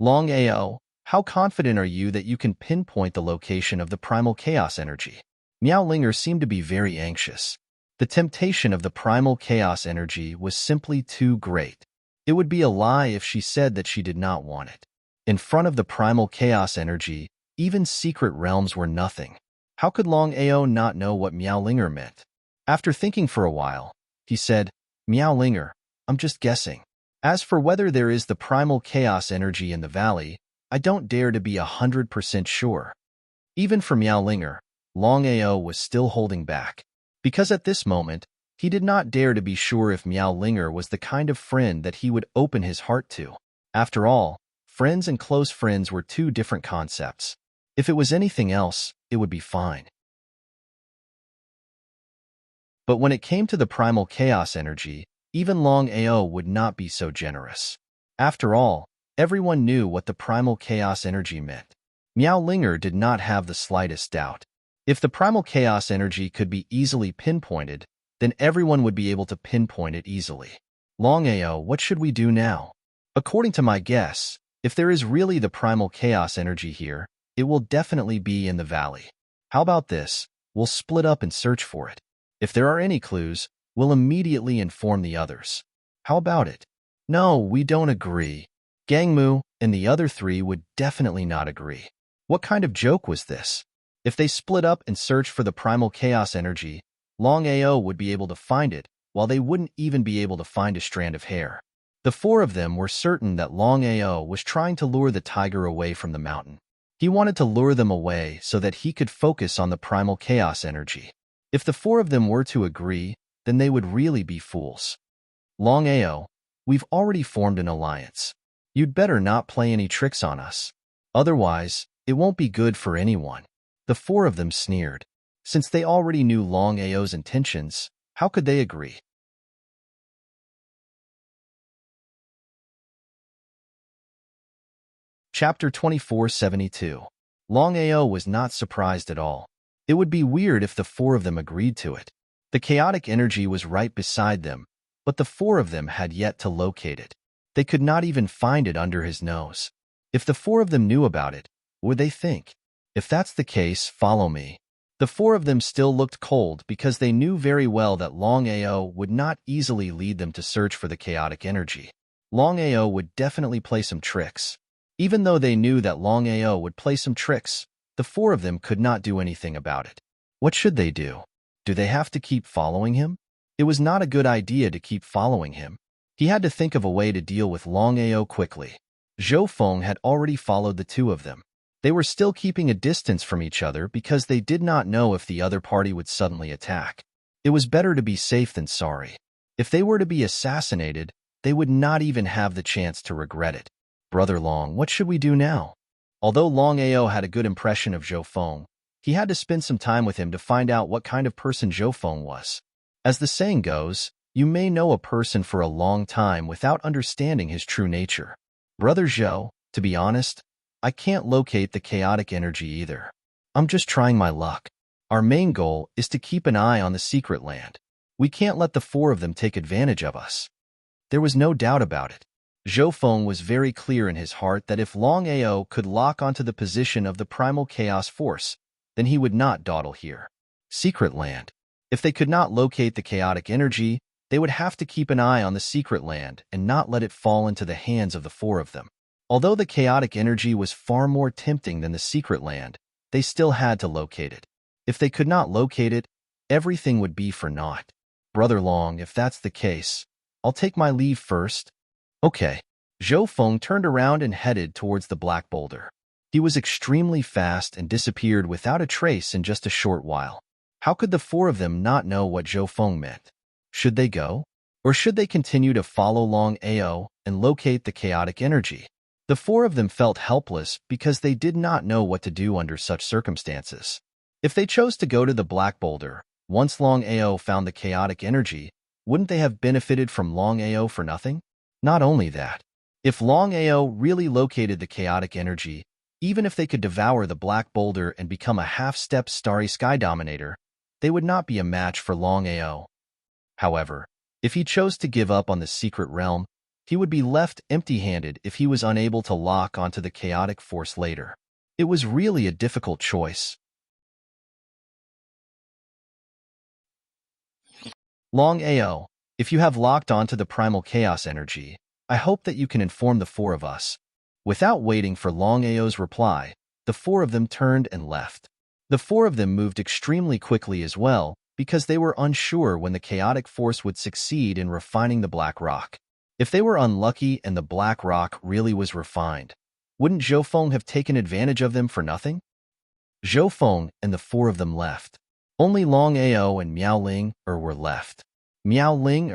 Longao, how confident are you that you can pinpoint the location of the primal chaos energy? Miao Linger seemed to be very anxious. The temptation of the primal chaos energy was simply too great. It would be a lie if she said that she did not want it. In front of the primal chaos energy, even secret realms were nothing. How could Longao not know what Miao Linger meant? After thinking for a while, he said, Miao Linger, I'm just guessing. As for whether there is the primal chaos energy in the valley, I don't dare to be 100% sure. Even for Miao Linger, Longao was still holding back. Because at this moment, he did not dare to be sure if Miao Linger was the kind of friend that he would open his heart to. After all, Friends and close friends were two different concepts. If it was anything else, it would be fine. But when it came to the primal chaos energy, even Longao would not be so generous. After all, everyone knew what the primal chaos energy meant. Miao Linger did not have the slightest doubt. If the primal chaos energy could be easily pinpointed, then everyone would be able to pinpoint it easily. Longao, what should we do now? According to my guess, if there is really the primal chaos energy here, it will definitely be in the valley. How about this? We'll split up and search for it. If there are any clues, we'll immediately inform the others. How about it? No, we don't agree. Gangmu and the other three would definitely not agree. What kind of joke was this? If they split up and search for the primal chaos energy, Longao would be able to find it, while they wouldn't even be able to find a strand of hair. The four of them were certain that Longao was trying to lure the tiger away from the mountain. He wanted to lure them away so that he could focus on the primal chaos energy. If the four of them were to agree, then they would really be fools. Longao, we've already formed an alliance. You'd better not play any tricks on us. Otherwise, it won't be good for anyone. The four of them sneered. Since they already knew Longao's intentions, how could they agree? Chapter 2472. Longao was not surprised at all. It would be weird if the four of them agreed to it. The chaotic energy was right beside them, but the four of them had yet to locate it. They could not even find it under his nose. If the four of them knew about it, what would they think? If that's the case, follow me. The four of them still looked cold because they knew very well that Longao would not easily lead them to search for the chaotic energy. Longao would definitely play some tricks. Even though they knew that Longao would play some tricks, the four of them could not do anything about it. What should they do? Do they have to keep following him? It was not a good idea to keep following him. He had to think of a way to deal with Longao quickly. Zhou Feng had already followed the two of them. They were still keeping a distance from each other because they did not know if the other party would suddenly attack. It was better to be safe than sorry. If they were to be assassinated, they would not even have the chance to regret it. Brother Long, what should we do now? Although Longao had a good impression of Zhou Feng, he had to spend some time with him to find out what kind of person Zhou Feng was. As the saying goes, you may know a person for a long time without understanding his true nature. Brother Zhou, to be honest, I can't locate the chaotic energy either. I'm just trying my luck. Our main goal is to keep an eye on the secret land. We can't let the four of them take advantage of us. There was no doubt about it. Zhou Feng was very clear in his heart that if Longao could lock onto the position of the primal chaos force, then he would not dawdle here. Secret land. If they could not locate the chaotic energy, they would have to keep an eye on the secret land and not let it fall into the hands of the four of them. Although the chaotic energy was far more tempting than the secret land, they still had to locate it. If they could not locate it, everything would be for naught. Brother Long, if that's the case, I'll take my leave first. Okay. Zhou Feng turned around and headed towards the black boulder. He was extremely fast and disappeared without a trace in just a short while. How could the four of them not know what Zhou Feng meant? Should they go? Or should they continue to follow Longao and locate the chaotic energy? The four of them felt helpless because they did not know what to do under such circumstances. If they chose to go to the black boulder, once Longao found the chaotic energy, wouldn't they have benefited from Longao for nothing? Not only that, if Longao really located the chaotic energy, even if they could devour the black boulder and become a half-step starry sky dominator, they would not be a match for Longao. However, if he chose to give up on the secret realm, he would be left empty-handed if he was unable to lock onto the chaotic force later. It was really a difficult choice. Longao, if you have locked onto the primal chaos energy, I hope that you can inform the four of us. Without waiting for Longao's reply, the four of them turned and left. The four of them moved extremely quickly as well, because they were unsure when the chaotic force would succeed in refining the black rock. If they were unlucky and the black rock really was refined, wouldn't Zhou Feng have taken advantage of them for nothing? Zhou Feng and the four of them left. Only Longao and Miao Ling were left. Miao Ling,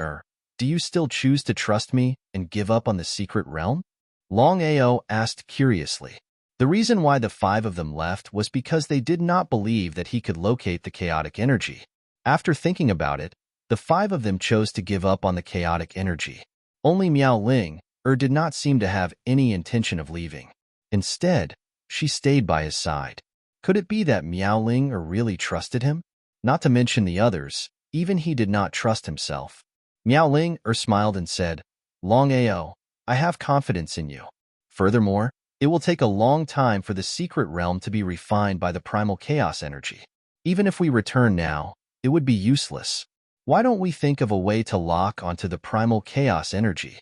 do you still choose to trust me and give up on the secret realm? Longao asked curiously. The reason why the 5 of them left was because they did not believe that he could locate the chaotic energy. After thinking about it, the 5 of them chose to give up on the chaotic energy. Only Miao Ling did not seem to have any intention of leaving. Instead, she stayed by his side. Could it be that Miao Ling really trusted him? Not to mention the others, even he did not trust himself. Miao Ling smiled and said, Longao, I have confidence in you. Furthermore, it will take a long time for the secret realm to be refined by the primal chaos energy. Even if we return now, it would be useless. Why don't we think of a way to lock onto the primal chaos energy?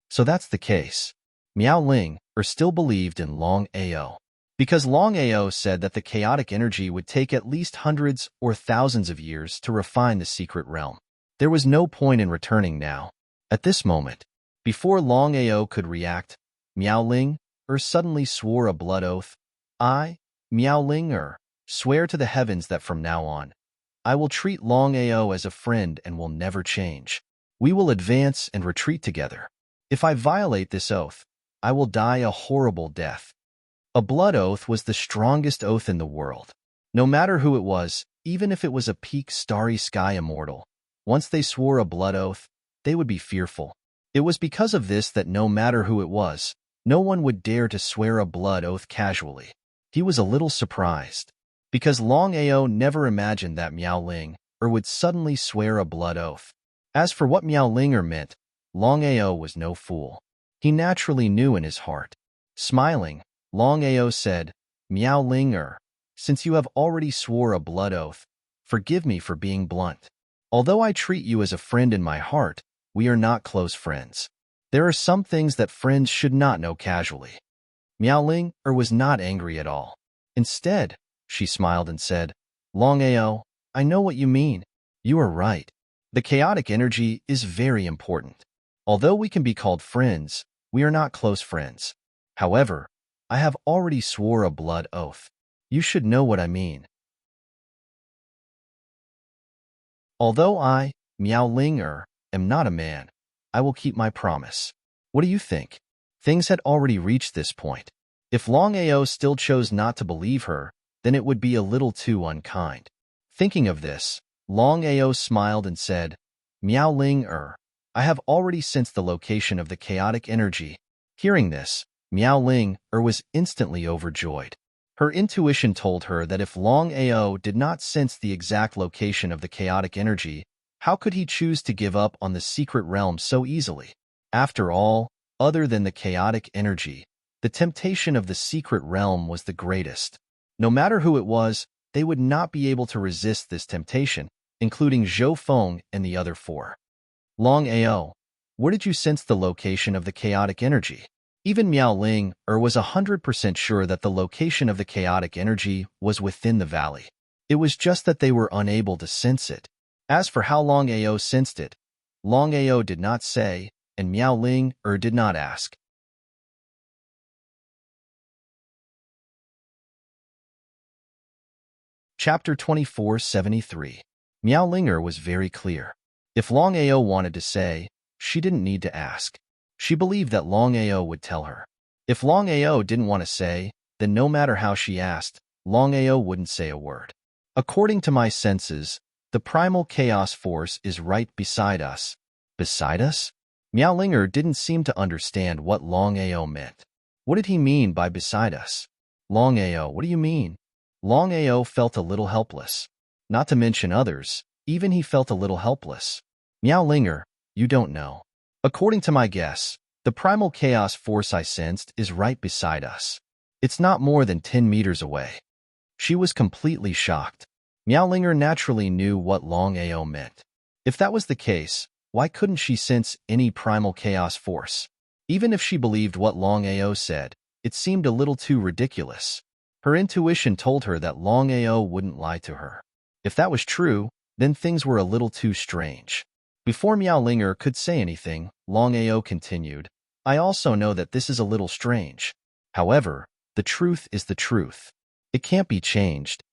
So that's the case. Miao Ling still believed in Longao. Because Longao said that the chaotic energy would take at least hundreds or thousands of years to refine the secret realm. There was no point in returning now. At this moment, before Longao could react, Miao Ling suddenly swore a blood oath. I, Miao Ling swear to the heavens that from now on, I will treat Longao as a friend and will never change. We will advance and retreat together. If I violate this oath, I will die a horrible death. A blood oath was the strongest oath in the world. No matter who it was, even if it was a peak starry sky immortal, once they swore a blood oath, they would be fearful. It was because of this that no matter who it was, no one would dare to swear a blood oath casually. He was a little surprised, because Longao never imagined that Miao Ling would suddenly swear a blood oath. As for what Miao Ling meant, Longao was no fool. He naturally knew in his heart. Smiling, Longao said, Miao Ling since you have already swore a blood oath, forgive me for being blunt. Although I treat you as a friend in my heart, we are not close friends. There are some things that friends should not know casually. Miao Ling was not angry at all. Instead, she smiled and said, Longao, I know what you mean. You are right. The chaotic energy is very important. Although we can be called friends, we are not close friends. However, I have already swore a blood oath. You should know what I mean. Although I, Miao Ling am not a man, I will keep my promise. What do you think? Things had already reached this point. If Longao still chose not to believe her, then it would be a little too unkind. Thinking of this, Longao smiled and said, Miao Ling I have already sensed the location of the chaotic energy. Hearing this, Miao Ling was instantly overjoyed. Her intuition told her that if Longao did not sense the exact location of the chaotic energy, how could he choose to give up on the secret realm so easily? After all, other than the chaotic energy, the temptation of the secret realm was the greatest. No matter who it was, they would not be able to resist this temptation, including Zhou Feng and the other 4. Longao, where did you sense the location of the chaotic energy? Even Miao Ling was 100% sure that the location of the chaotic energy was within the valley. It was just that they were unable to sense it. As for how Longao sensed it, Longao did not say, and Miao Ling did not ask. Chapter 2473. Miao Ling was very clear. If Longao wanted to say, she didn't need to ask. She believed that Longao would tell her. If Longao didn't want to say, then no matter how she asked, Longao wouldn't say a word. According to my senses, the primal chaos force is right beside us. Beside us? Miao Ling didn't seem to understand what Longao meant. What did he mean by beside us? Longao, what do you mean? Longao felt a little helpless. Not to mention others, even he felt a little helpless. Miao Ling, you don't know. According to my guess, the primal chaos force I sensed is right beside us. It's not more than 10 meters away. She was completely shocked. Miao Ling naturally knew what Longao meant. If that was the case, why couldn't she sense any primal chaos force? Even if she believed what Longao said, it seemed a little too ridiculous. Her intuition told her that Longao wouldn't lie to her. If that was true, then things were a little too strange. Before Miao Ling could say anything, Longao continued, I also know that this is a little strange. However, the truth is the truth. It can't be changed.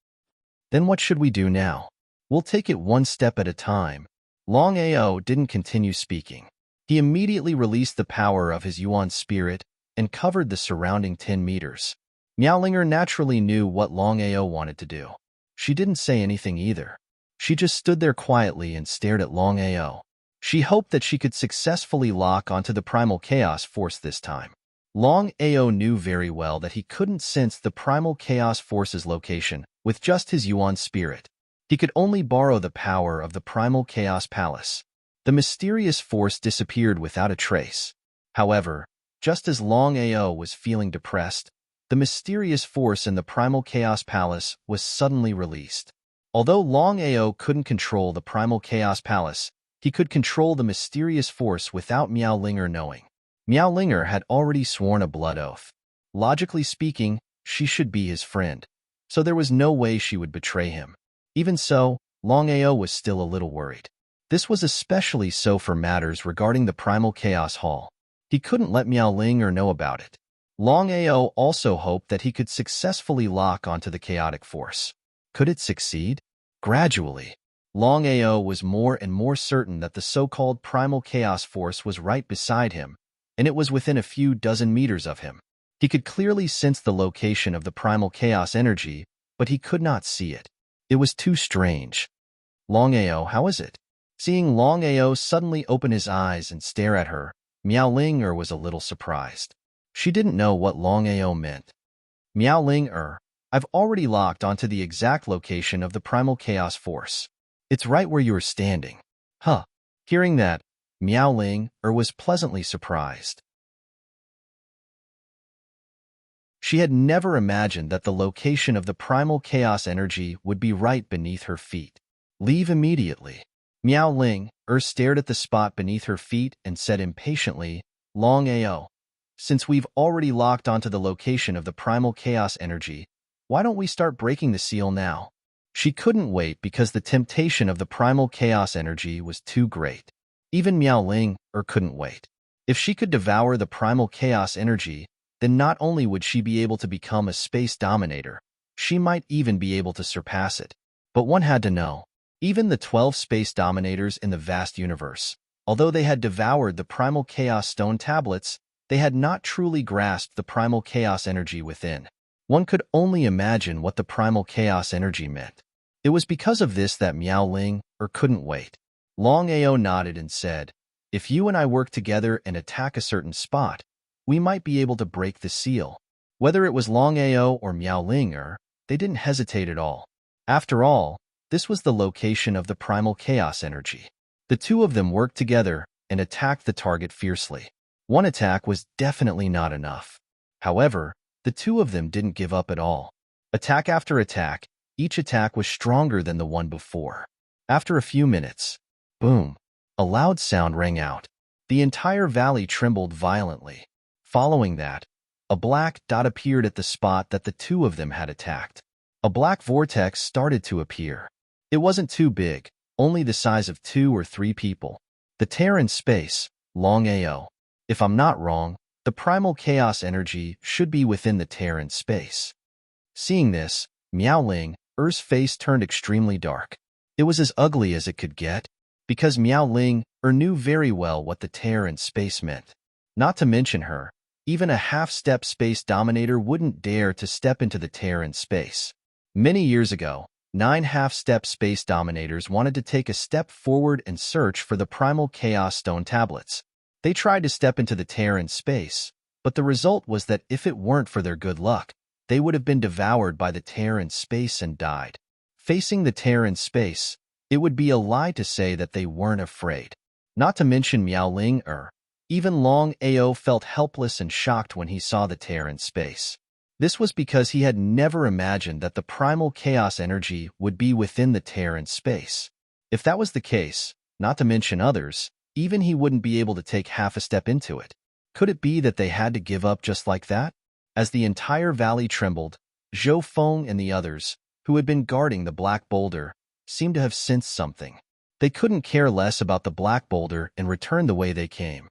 Then what should we do now? We'll take it one step at a time. Longao didn't continue speaking. He immediately released the power of his Yuan spirit and covered the surrounding 10 meters. Miaolinger naturally knew what Longao wanted to do. She didn't say anything either. She just stood there quietly and stared at Longao. She hoped that she could successfully lock onto the primal chaos force this time. Longao knew very well that he couldn't sense the primal chaos force's location with just his Yuan spirit. He could only borrow the power of the primal chaos palace. The mysterious force disappeared without a trace. However, just as Longao was feeling depressed, the mysterious force in the primal chaos palace was suddenly released. Although Longao couldn't control the primal chaos palace, he could control the mysterious force without Miaolinger knowing. Miaolinger had already sworn a blood oath. Logically speaking, she should be his friend, so there was no way she would betray him. Even so, Longao was still a little worried. This was especially so for matters regarding the primal chaos hall. He couldn't let Miaolinger know about it. Longao also hoped that he could successfully lock onto the chaotic force. Could it succeed? Gradually, Longao was more and more certain that the so-called primal chaos force was right beside him, and it was within a few dozen meters of him. He could clearly sense the location of the primal chaos energy, but he could not see it. It was too strange. Longao, how is it? Seeing Longao suddenly open his eyes and stare at her, Miaolinger was a little surprised. She didn't know what Longao meant. Miaolinger, I've already locked onto the exact location of the primal chaos force. It's right where you are standing. Huh. Hearing that, Miaolinger was pleasantly surprised. She had never imagined that the location of the primal chaos energy would be right beneath her feet. Leave immediately. Miaolinger stared at the spot beneath her feet and said impatiently, Longao, since we've already locked onto the location of the primal chaos energy, why don't we start breaking the seal now? She couldn't wait because the temptation of the primal chaos energy was too great. Even Miaolinger couldn't wait. If she could devour the primal chaos energy, then not only would she be able to become a space dominator, she might even be able to surpass it. But one had to know. Even the 12 space dominators in the vast universe, although they had devoured the primal chaos stone tablets, they had not truly grasped the primal chaos energy within. One could only imagine what the primal chaos energy meant. It was because of this that Miaolinger couldn't wait. Longao nodded and said, if you and I work together and attack a certain spot, we might be able to break the seal. Whether it was Longao or Miaolinger, they didn't hesitate at all. After all, this was the location of the primal chaos energy. The two of them worked together and attacked the target fiercely. One attack was definitely not enough. However, the two of them didn't give up at all. Attack after attack, each attack was stronger than the one before. After a few minutes, boom, a loud sound rang out. The entire valley trembled violently. Following that, a black dot appeared at the spot that the two of them had attacked. A black vortex started to appear. It wasn't too big, only the size of 2 or 3 people. The tear in space, Longao. If I'm not wrong, the primal chaos energy should be within the tear in space. Seeing this, Miaolinger's face turned extremely dark. It was as ugly as it could get, because Miaolinger knew very well what the tear in space meant. Not to mention her, even a half-step space dominator wouldn't dare to step into the tear in space. Many years ago, 9 half-step space dominators wanted to take a step forward and search for the primal chaos stone tablets. They tried to step into the tear in space, but the result was that if it weren't for their good luck, they would have been devoured by the tear in space and died. Facing the tear in space, it would be a lie to say that they weren't afraid. Not to mention Miaolinger, even Longao felt helpless and shocked when he saw the tear in space. This was because he had never imagined that the primal chaos energy would be within the tear in space. If that was the case, not to mention others, even he wouldn't be able to take half a step into it. Could it be that they had to give up just like that? As the entire valley trembled, Zhou Feng and the others, who had been guarding the black boulder, seemed to have sensed something. They couldn't care less about the black boulder and returned the way they came.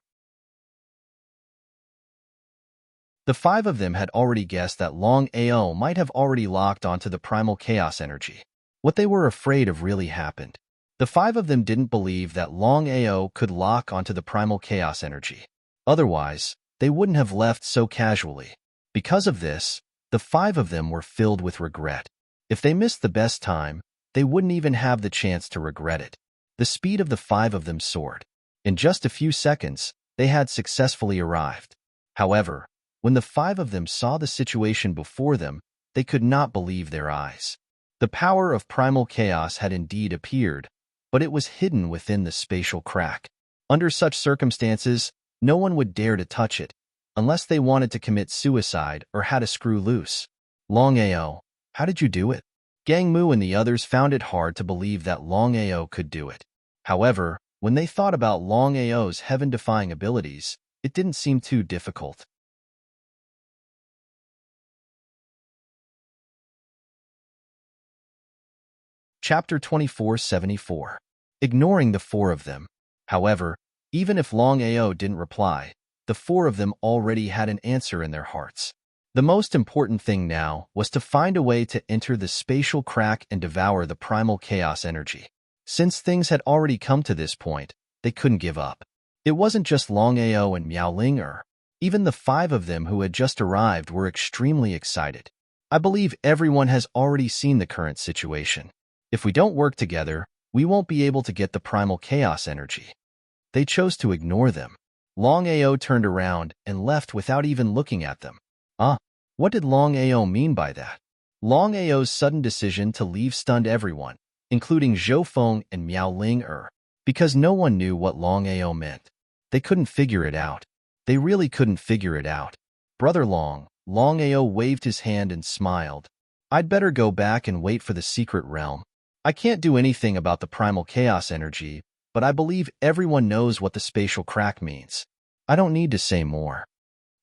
The 5 of them had already guessed that Longao might have already locked onto the primal chaos energy. What they were afraid of really happened. The 5 of them didn't believe that Longao could lock onto the primal chaos energy. Otherwise, they wouldn't have left so casually. Because of this, the 5 of them were filled with regret. If they missed the best time, they wouldn't even have the chance to regret it. The speed of the 5 of them soared. In just a few seconds, they had successfully arrived. However, when the 5 of them saw the situation before them, they could not believe their eyes. The power of primal chaos had indeed appeared, but it was hidden within the spatial crack. Under such circumstances, no one would dare to touch it, unless they wanted to commit suicide or had a screw loose. Longao, how did you do it? Gangmu and the others found it hard to believe that Longao could do it. However, when they thought about Longao's heaven-defying abilities, it didn't seem too difficult. Chapter 2474. Ignoring the 4 of them. However, even if Longao didn't reply, the 4 of them already had an answer in their hearts. The most important thing now was to find a way to enter the spatial crack and devour the primal chaos energy. Since things had already come to this point, they couldn't give up. It wasn't just Longao and Miaolinger. Even the 5 of them who had just arrived were extremely excited. I believe everyone has already seen the current situation. If we don't work together, we won't be able to get the primal chaos energy. They chose to ignore them. Longao turned around and left without even looking at them. What did Longao mean by that? Longao's sudden decision to leave stunned everyone, including Zhou Feng and Miaolinger, because no one knew what Longao meant. They couldn't figure it out. They really couldn't figure it out. Brother Longao waved his hand and smiled. I'd better go back and wait for the secret realm. I can't do anything about the primal chaos energy, but I believe everyone knows what the spatial crack means. I don't need to say more.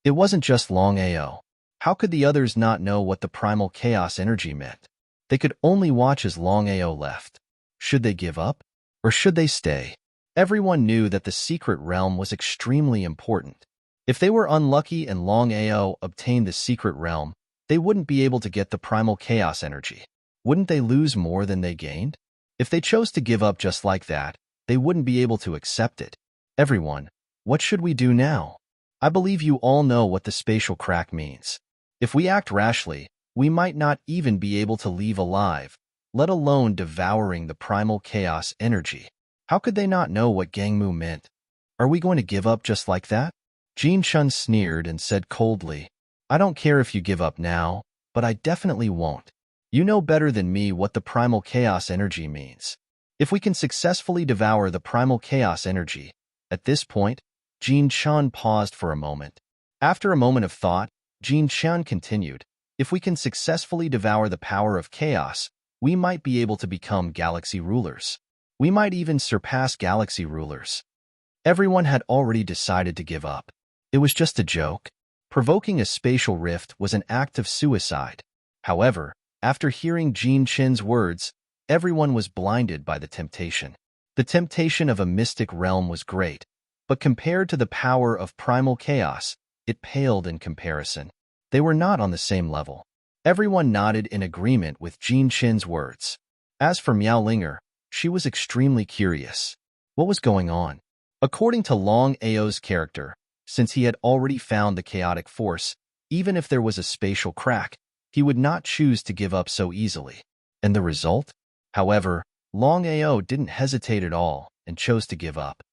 It wasn't just Longao. How could the others not know what the primal chaos energy meant? They could only watch as Longao left. Should they give up? Or should they stay? Everyone knew that the secret realm was extremely important. If they were unlucky and Longao obtained the secret realm, they wouldn't be able to get the primal chaos energy. Wouldn't they lose more than they gained? If they chose to give up just like that, they wouldn't be able to accept it. Everyone, what should we do now? I believe you all know what the spatial crack means. If we act rashly, we might not even be able to leave alive, let alone devouring the primal chaos energy. How could they not know what Gangmu meant? Are we going to give up just like that? Jin Chun sneered and said coldly, I don't care if you give up now, but I definitely won't. You know better than me what the primal chaos energy means. If we can successfully devour the primal chaos energy, at this point, Jin Chun paused for a moment. After a moment of thought, Jin Chun continued, if we can successfully devour the power of chaos, we might be able to become galaxy rulers. We might even surpass galaxy rulers. Everyone had already decided to give up. It was just a joke. Provoking a spatial rift was an act of suicide. However, after hearing Jin Chen's words, everyone was blinded by the temptation. The temptation of a mystic realm was great, but compared to the power of primal chaos, it paled in comparison. They were not on the same level. Everyone nodded in agreement with Jin Chen's words. As for Miaolinger, she was extremely curious. What was going on? According to Longao's character, since he had already found the chaotic force, even if there was a spatial crack, he would not choose to give up so easily. And the result? However, Longao didn't hesitate at all and chose to give up.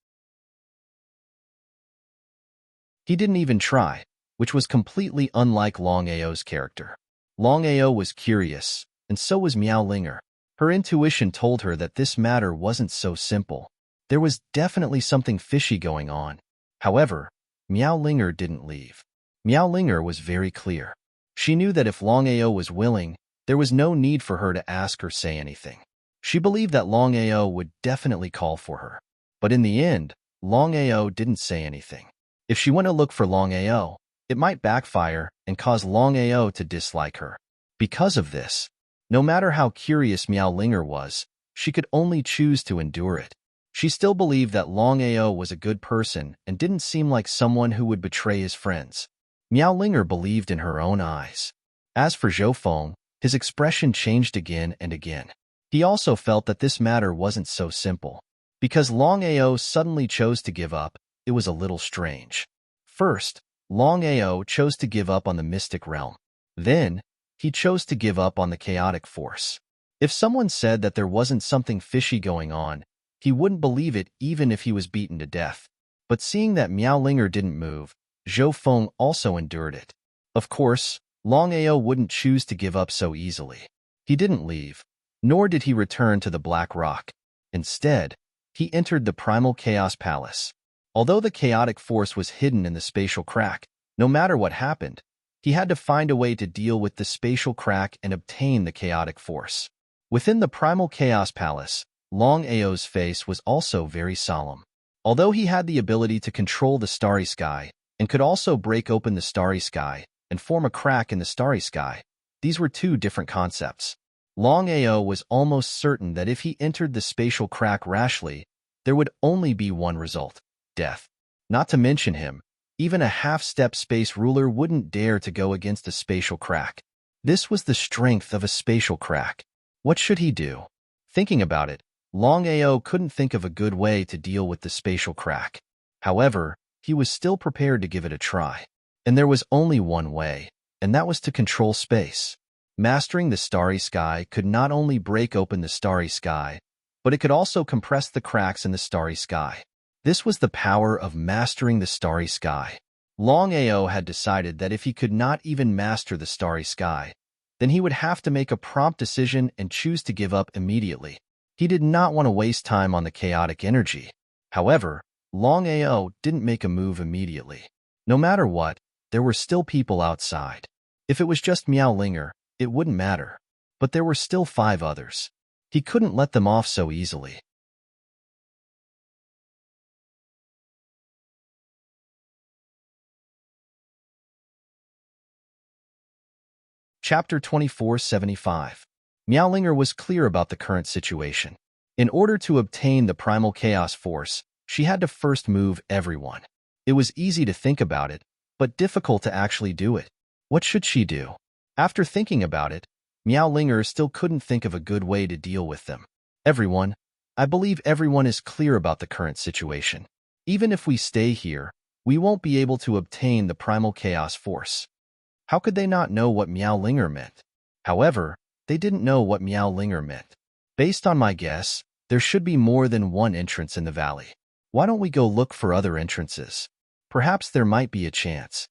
He didn't even try, which was completely unlike Longao's character. Longao was curious, and so was Miaolinger. Her intuition told her that this matter wasn't so simple. There was definitely something fishy going on. However, Miaolinger didn't leave. Miaolinger was very clear. She knew that if Longao was willing, there was no need for her to ask or say anything. She believed that Longao would definitely call for her. But in the end, Longao didn't say anything. If she went to look for Longao, it might backfire and cause Longao to dislike her. Because of this, no matter how curious Miaolinger was, she could only choose to endure it. She still believed that Longao was a good person and didn't seem like someone who would betray his friends. Miaolinger believed in her own eyes. As for Zhou Feng, his expression changed again and again. He also felt that this matter wasn't so simple. Because Longao suddenly chose to give up, it was a little strange. First, Longao chose to give up on the mystic realm. Then, he chose to give up on the chaotic force. If someone said that there wasn't something fishy going on, he wouldn't believe it even if he was beaten to death. But seeing that Miaolinger didn't move, Zhou Feng also endured it. Of course, Longao wouldn't choose to give up so easily. He didn't leave, nor did he return to the Black Rock. Instead, he entered the Primal Chaos Palace. Although the chaotic force was hidden in the spatial crack, no matter what happened, he had to find a way to deal with the spatial crack and obtain the chaotic force. Within the Primal Chaos Palace, Longao's face was also very solemn. Although he had the ability to control the starry sky and could also break open the starry sky and form a crack in the starry sky, these were two different concepts. Longao was almost certain that if he entered the spatial crack rashly, there would only be one result: death. Not to mention him, even a half-step space ruler wouldn't dare to go against a spatial crack. This was the strength of a spatial crack. What should he do? Thinking about it, Longao couldn't think of a good way to deal with the spatial crack. However, he was still prepared to give it a try. And there was only one way, and that was to control space. Mastering the starry sky could not only break open the starry sky, but it could also compress the cracks in the starry sky. This was the power of mastering the starry sky. Longao had decided that if he could not even master the starry sky, then he would have to make a prompt decision and choose to give up immediately. He did not want to waste time on the chaotic energy. However, Longao didn't make a move immediately. No matter what, there were still people outside. If it was just Miaolinger, it wouldn't matter. But there were still 5 others. He couldn't let them off so easily. Chapter 2475. Miaolinger was clear about the current situation. In order to obtain the primal chaos force, she had to first move everyone. It was easy to think about it, but difficult to actually do it. What should she do? After thinking about it, Miaolinger still couldn't think of a good way to deal with them. Everyone, I believe everyone is clear about the current situation. Even if we stay here, we won't be able to obtain the primal chaos force. How could they not know what Miaolinger meant? However, they didn't know what Miaolinger meant. Based on my guess, there should be more than one entrance in the valley. Why don't we go look for other entrances? Perhaps there might be a chance.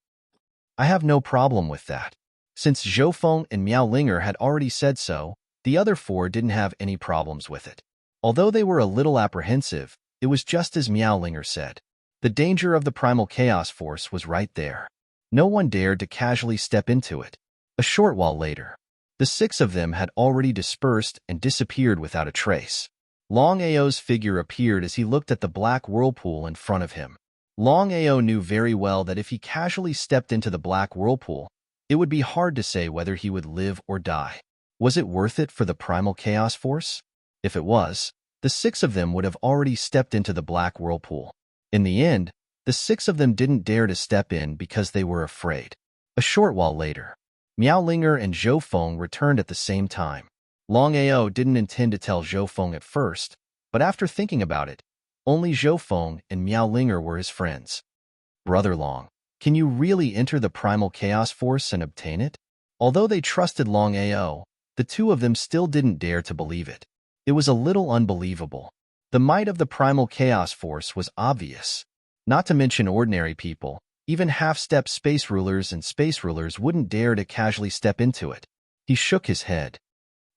I have no problem with that. Since Zhou Feng and Miaolinger had already said so, the other 4 didn't have any problems with it. Although they were a little apprehensive, it was just as Miaolinger said. The danger of the primal chaos force was right there. No one dared to casually step into it. A short while later, the 6 of them had already dispersed and disappeared without a trace. Longao's figure appeared as he looked at the black whirlpool in front of him. Longao knew very well that if he casually stepped into the black whirlpool, it would be hard to say whether he would live or die. Was it worth it for the primal chaos force? If it was, the 6 of them would have already stepped into the black whirlpool. In the end, the 6 of them didn't dare to step in because they were afraid. A short while later, Miaolinger and Zhou Feng returned at the same time. Longao didn't intend to tell Zhou Feng at first, but after thinking about it, only Zhou Feng and Miaolinger were his friends. Brother Long, can you really enter the primal chaos force and obtain it? Although they trusted Longao, the 2 of them still didn't dare to believe it. It was a little unbelievable. The might of the primal chaos force was obvious. Not to mention ordinary people, even half-step space rulers and space rulers wouldn't dare to casually step into it. He shook his head.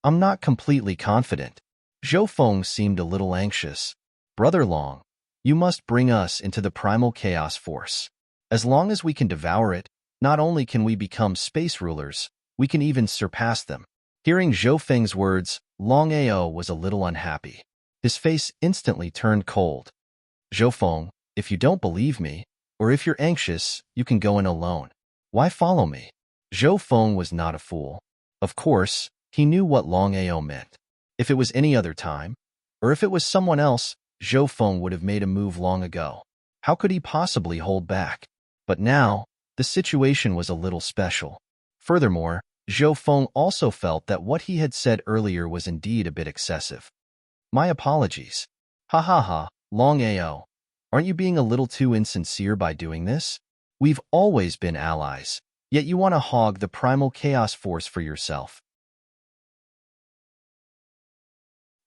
I'm not completely confident. Zhou Feng seemed a little anxious. Brother Long, you must bring us into the primal chaos force. As long as we can devour it, not only can we become space rulers, we can even surpass them. Hearing Zhou Feng's words, Longao was a little unhappy. His face instantly turned cold. Zhou Feng, if you don't believe me, or if you're anxious, you can go in alone. Why follow me? Zhou Feng was not a fool. Of course, he knew what Longao meant. If it was any other time, or if it was someone else, Zhou Feng would have made a move long ago. How could he possibly hold back? But now, the situation was a little special. Furthermore, Zhou Feng also felt that what he had said earlier was indeed a bit excessive. My apologies. Ha ha ha, Longao. Aren't you being a little too insincere by doing this? We've always been allies, yet you want to hog the primal chaos force for yourself.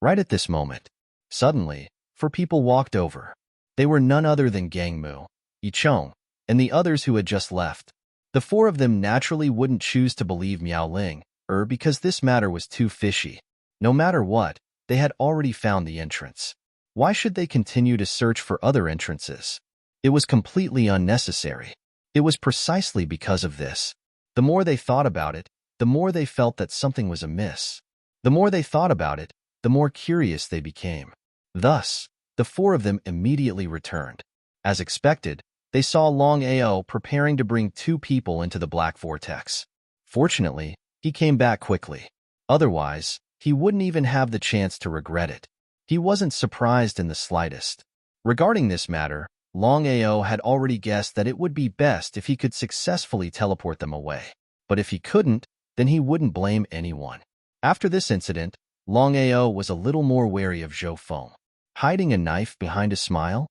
Right at this moment, suddenly, 4 people walked over. They were none other than Gangmu, Yichong, and the others who had just left. The 4 of them naturally wouldn't choose to believe Miaoling, because this matter was too fishy. No matter what, they had already found the entrance. Why should they continue to search for other entrances? It was completely unnecessary. It was precisely because of this. The more they thought about it, the more they felt that something was amiss. The more they thought about it, the more curious they became. Thus, the 4 of them immediately returned. As expected, they saw Longao preparing to bring 2 people into the black vortex. Fortunately, he came back quickly. Otherwise, he wouldn't even have the chance to regret it. He wasn't surprised in the slightest. Regarding this matter, Longao had already guessed that it would be best if he could successfully teleport them away. But if he couldn't, then he wouldn't blame anyone. After this incident, Longao was a little more wary of Zhou Feng. Hiding a knife behind a smile?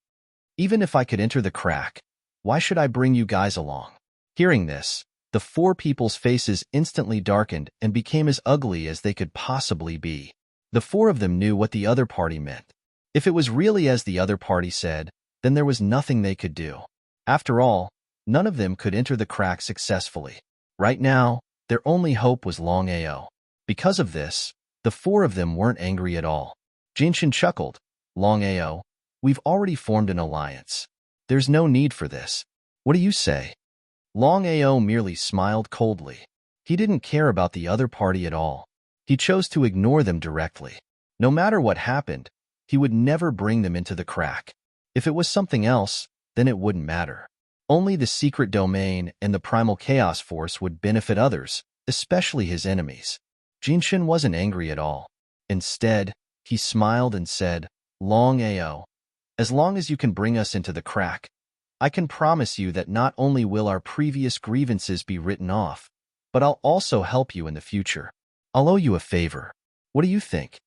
Even if I could enter the crack, why should I bring you guys along? Hearing this, the 4 people's faces instantly darkened and became as ugly as they could possibly be. The 4 of them knew what the other party meant. If it was really as the other party said, then there was nothing they could do. After all, none of them could enter the crack successfully. Right now, their only hope was Longao. Because of this, the 4 of them weren't angry at all. Jinshin chuckled. Longao, we've already formed an alliance. There's no need for this. What do you say? Longao merely smiled coldly. He didn't care about the other party at all. He chose to ignore them directly. No matter what happened, he would never bring them into the crack. If it was something else, then it wouldn't matter. Only the secret domain and the primal chaos force would benefit others, especially his enemies. Jinshin wasn't angry at all. Instead, he smiled and said, Longao, as long as you can bring us into the crack, I can promise you that not only will our previous grievances be written off, but I'll also help you in the future. I'll owe you a favor. What do you think?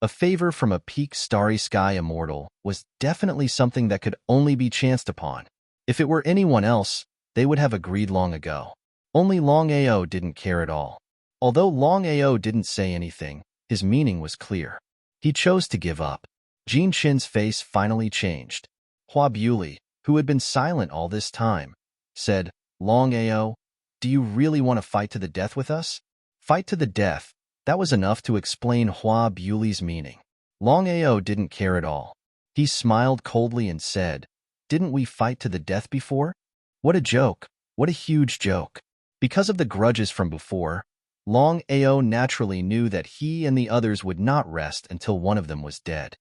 A favor from a peak starry sky immortal was definitely something that could only be chanced upon. If it were anyone else, they would have agreed long ago. Only Longao didn't care at all. Although Longao didn't say anything, his meaning was clear. He chose to give up. Jinshin's face finally changed. Hua Buili, who had been silent all this time, said, Longao, do you really want to fight to the death with us? Fight to the death. That was enough to explain Hua Buili's meaning. Longao didn't care at all. He smiled coldly and said, didn't we fight to the death before? What a joke. What a huge joke. Because of the grudges from before, Longao naturally knew that he and the others would not rest until one of them was dead.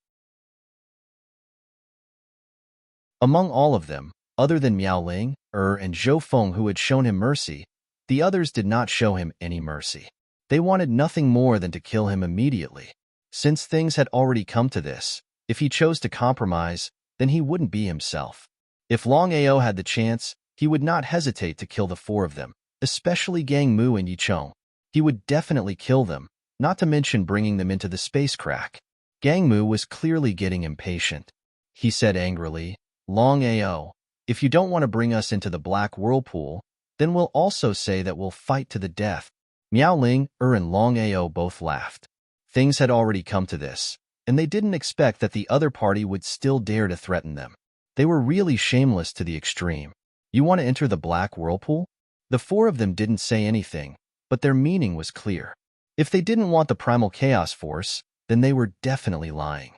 Among all of them, other than Miaoling, and Zhou Feng who had shown him mercy, the others did not show him any mercy. They wanted nothing more than to kill him immediately. Since things had already come to this, if he chose to compromise, then he wouldn't be himself. If Longao had the chance, he would not hesitate to kill the 4 of them, especially Gangmu and Yichong. He would definitely kill them, not to mention bringing them into the space crack. Gangmu was clearly getting impatient. He said angrily, Longao, if you don't want to bring us into the black whirlpool, then we'll also say that we'll fight to the death. Miaoling, and Longao both laughed. Things had already come to this, and they didn't expect that the other party would still dare to threaten them. They were really shameless to the extreme. You want to enter the black whirlpool? The 4 of them didn't say anything, but their meaning was clear. If they didn't want the primal chaos force, then they were definitely lying.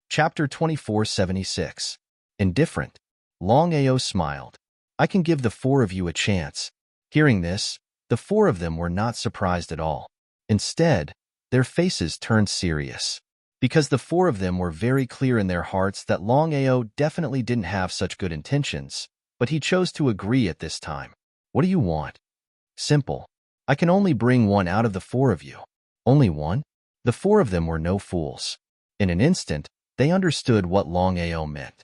Chapter 2476. Indifferent. Longao smiled. I can give the 4 of you a chance. Hearing this, the 4 of them were not surprised at all. Instead, their faces turned serious. Because the 4 of them were very clear in their hearts that Longao definitely didn't have such good intentions, but he chose to agree at this time. What do you want? Simple. I can only bring one out of the 4 of you. Only one? The 4 of them were no fools. In an instant, they understood what Longao meant.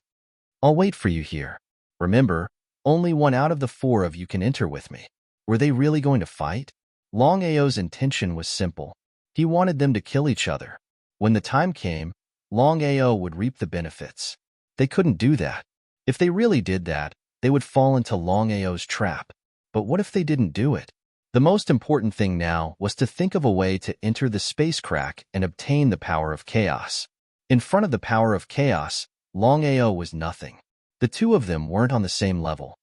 I'll wait for you here. Remember, only one out of the 4 of you can enter with me. Were they really going to fight? Longao's intention was simple. He wanted them to kill each other. When the time came, Longao would reap the benefits. They couldn't do that. If they really did that, they would fall into Longao's trap. But what if they didn't do it? The most important thing now was to think of a way to enter the space crack and obtain the power of chaos. In front of the power of chaos, Longao was nothing. The two of them weren't on the same level.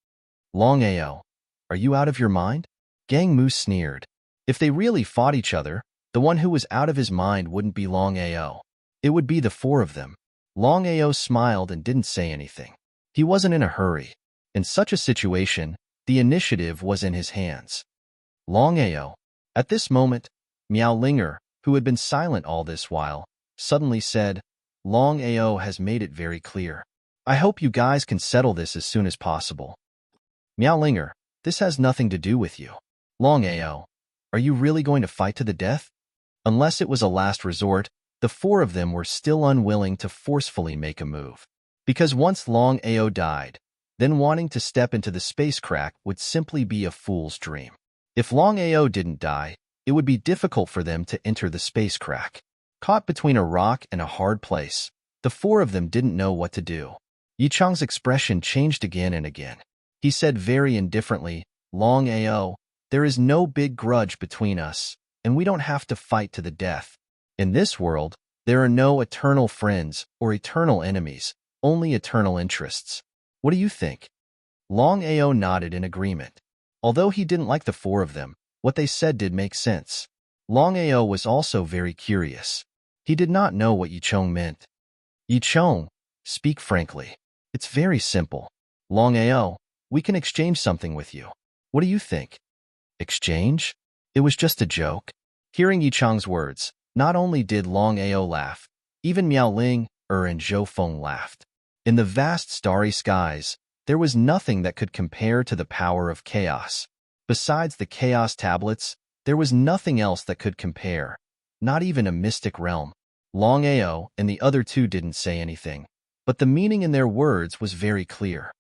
Longao, are you out of your mind? Gang Mu sneered. If they really fought each other, the one who was out of his mind wouldn't be Longao. It would be the four of them. Longao smiled and didn't say anything. He wasn't in a hurry. In such a situation, the initiative was in his hands. Longao. At this moment, Miao Linger, who had been silent all this while, suddenly said, Longao has made it very clear. I hope you guys can settle this as soon as possible. Miao Linger, this has nothing to do with you. Longao, are you really going to fight to the death? Unless it was a last resort, the four of them were still unwilling to forcefully make a move. Because once Longao died, then wanting to step into the space crack would simply be a fool's dream. If Longao didn't die, it would be difficult for them to enter the space crack. Caught between a rock and a hard place, the four of them didn't know what to do. Yichang's expression changed again and again. He said very indifferently, Longao, there is no big grudge between us, and we don't have to fight to the death. In this world, there are no eternal friends or eternal enemies, only eternal interests. What do you think? Longao nodded in agreement. Although he didn't like the four of them, what they said did make sense. Longao was also very curious. He did not know what Yichong meant. Yichong, speak frankly. It's very simple. Longao, we can exchange something with you. What do you think? Exchange? It was just a joke. Hearing Yichang's words, not only did Longao laugh, even Miao Ling, and Zhou Feng laughed. In the vast starry skies, there was nothing that could compare to the power of chaos. Besides the chaos tablets, there was nothing else that could compare, not even a mystic realm. Longao and the other two didn't say anything, but the meaning in their words was very clear.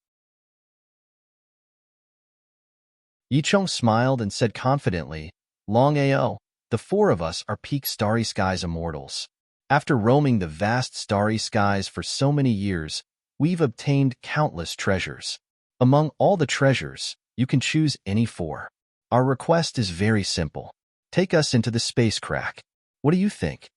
Yichong smiled and said confidently, Longao, the four of us are peak starry skies immortals. After roaming the vast starry skies for so many years, we've obtained countless treasures. Among all the treasures, you can choose any four. Our request is very simple. Take us into the space crack. What do you think?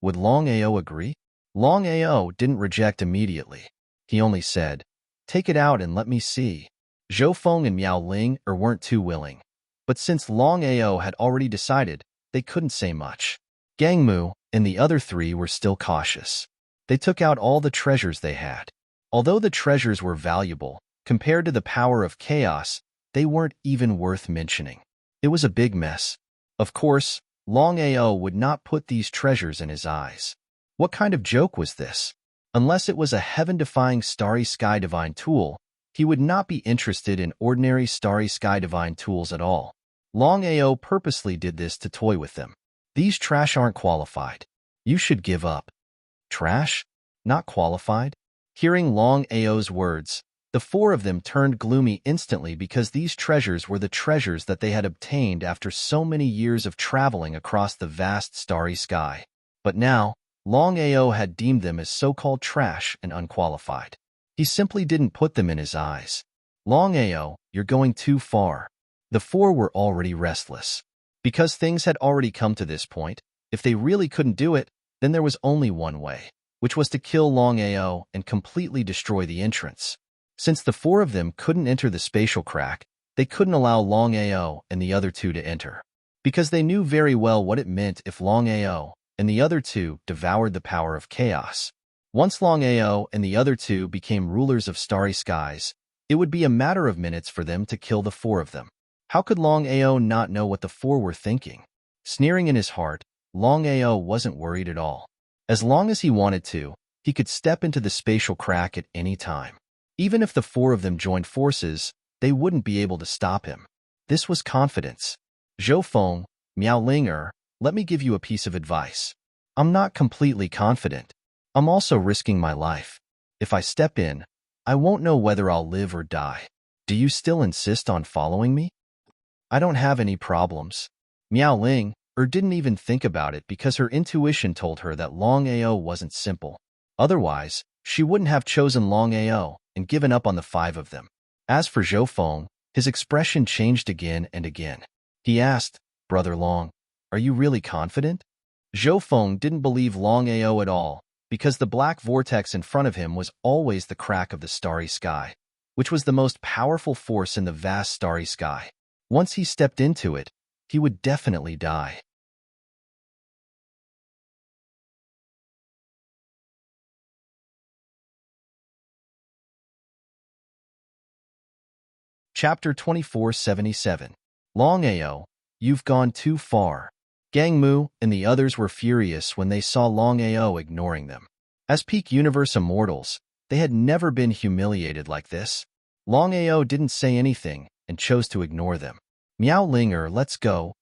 Would Longao agree? Longao didn't reject immediately. He only said, take it out and let me see. Zhou Feng and Miao Ling weren't too willing. But since Longao had already decided, they couldn't say much. Gang Mu and the other three were still cautious. They took out all the treasures they had. Although the treasures were valuable, compared to the power of chaos, they weren't even worth mentioning. It was a big mess. Of course, Longao would not put these treasures in his eyes. What kind of joke was this? Unless it was a heaven-defying starry sky divine tool, he would not be interested in ordinary starry sky divine tools at all. Longao purposely did this to toy with them. These trash aren't qualified. You should give up. Trash? Not qualified? Hearing Longao's words, the four of them turned gloomy instantly because these treasures were the treasures that they had obtained after so many years of traveling across the vast starry sky. But now, Longao had deemed them as so-called trash and unqualified. He simply didn't put them in his eyes. Longao, you're going too far. The four were already restless. Because things had already come to this point, if they really couldn't do it, then there was only one way, which was to kill Longao and completely destroy the entrance. Since the four of them couldn't enter the spatial crack, they couldn't allow Longao and the other two to enter. Because they knew very well what it meant if Longao and the other two devoured the power of chaos. Once Longao and the other two became rulers of starry skies, it would be a matter of minutes for them to kill the four of them. How could Longao not know what the four were thinking? Sneering in his heart, Longao wasn't worried at all. As long as he wanted to, he could step into the spatial crack at any time. Even if the four of them joined forces, they wouldn't be able to stop him. This was confidence. Zhou Feng, Miao Ling, let me give you a piece of advice. I'm not completely confident. I'm also risking my life. If I step in, I won't know whether I'll live or die. Do you still insist on following me? I don't have any problems. Miao Ling, didn't even think about it because her intuition told her that Longao wasn't simple. Otherwise, she wouldn't have chosen Longao and given up on the 5 of them. As for Zhou Feng, his expression changed again and again. He asked, "Brother Long, are you really confident?" Zhou Feng didn't believe Longao at all, because the black vortex in front of him was always the crack of the starry sky, which was the most powerful force in the vast starry sky. Once he stepped into it, he would definitely die. Chapter 2477. Longao, you've gone too far. Gang Mu and the others were furious when they saw Longao ignoring them. As peak universe immortals, they had never been humiliated like this. Longao didn't say anything and chose to ignore them. Miao Linger, let's go.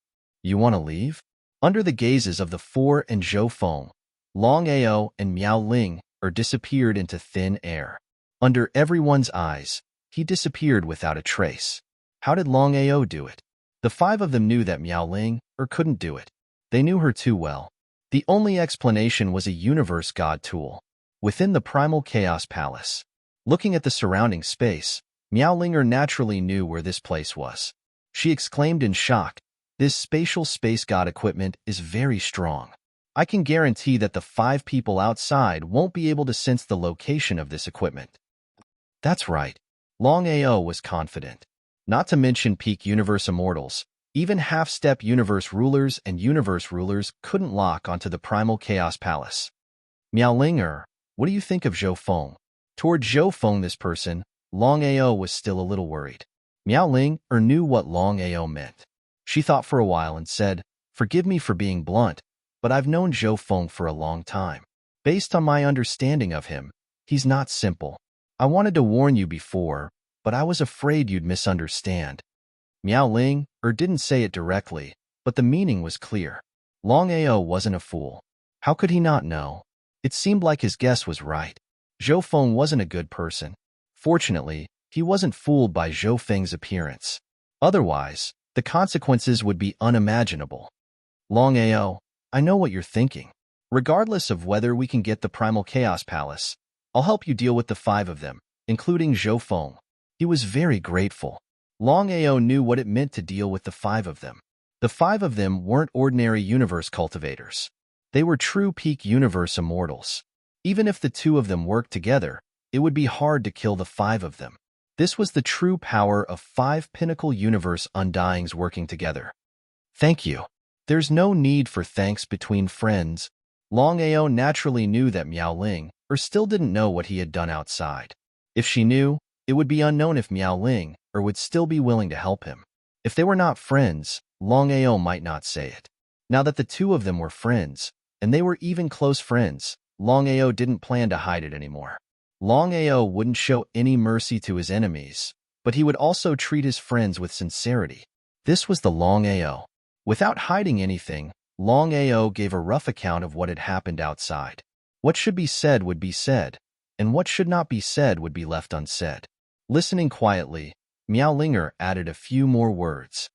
You want to leave? Under the gazes of the 4 and Zhou Feng, Longao and Miao Ling disappeared into thin air. Under everyone's eyes, he disappeared without a trace. How did Longao do it? The 5 of them knew that Miao Ling couldn't do it. They knew her too well. The only explanation was a universe god tool within the primal chaos palace. Looking at the surrounding space, Miao Linger naturally knew where this place was. She exclaimed in shock, "This spatial space god equipment is very strong. I can guarantee that the 5 people outside won't be able to sense the location of this equipment." That's right. Longao was confident. Not to mention peak universe immortals, even half-step universe rulers and universe rulers couldn't lock onto the primal chaos palace. Miao Linger, what do you think of Zhou Feng? Toward Zhou Feng, this person, Longao was still a little worried. Miao Ling knew what Longao meant. She thought for a while and said, "Forgive me for being blunt, but I've known Zhou Feng for a long time. Based on my understanding of him, he's not simple. I wanted to warn you before, but I was afraid you'd misunderstand." Miao Ling didn't say it directly, but the meaning was clear. Longao wasn't a fool. How could he not know? It seemed like his guess was right. Zhou Feng wasn't a good person. Fortunately, he wasn't fooled by Zhou Feng's appearance. Otherwise, the consequences would be unimaginable. Longao, I know what you're thinking. Regardless of whether we can get the Primal Chaos Palace, I'll help you deal with the 5 of them, including Zhou Feng. He was very grateful. Longao knew what it meant to deal with the 5 of them. The 5 of them weren't ordinary universe cultivators. They were true peak universe immortals. Even if the 2 of them worked together, it would be hard to kill the 5 of them. This was the true power of 5 pinnacle universe undyings working together. Thank you. There's no need for thanks between friends. Longao naturally knew that Miao Ling still didn't know what he had done outside. If she knew, it would be unknown if Miao Ling would still be willing to help him. If they were not friends, Longao might not say it. Now that the 2 of them were friends, and they were even close friends, Longao didn't plan to hide it anymore. Longao wouldn't show any mercy to his enemies, but he would also treat his friends with sincerity. This was the Longao. Without hiding anything, Longao gave a rough account of what had happened outside. What should be said would be said, and what should not be said would be left unsaid. Listening quietly, Miao Linger added a few more words.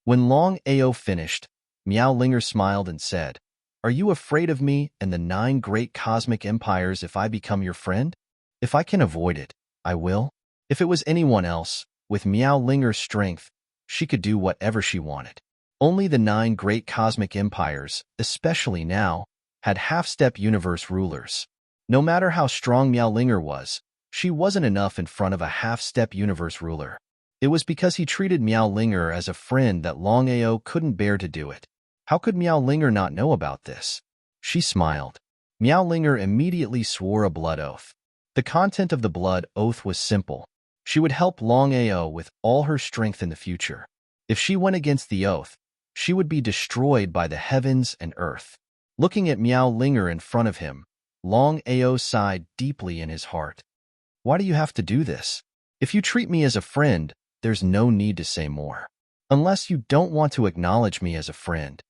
When Longao finished, Miao Linger smiled and said, "Are you afraid of me and the 9 great cosmic empires if I become your friend? If I can avoid it, I will." If it was anyone else, with Miao Linger's strength, she could do whatever she wanted. Only the 9 great cosmic empires, especially now, had half-step universe rulers. No matter how strong Miao Linger was, she wasn't enough in front of a half-step universe ruler. It was because he treated Miao Linger as a friend that Longao couldn't bear to do it. How could Miao Linger not know about this? She smiled. Miao Linger immediately swore a blood oath. The content of the blood oath was simple. She would help Longao with all her strength in the future. If she went against the oath, she would be destroyed by the heavens and earth. Looking at Miao Linger in front of him, Longao sighed deeply in his heart. Why do you have to do this? If you treat me as a friend, there's no need to say more. Unless you don't want to acknowledge me as a friend.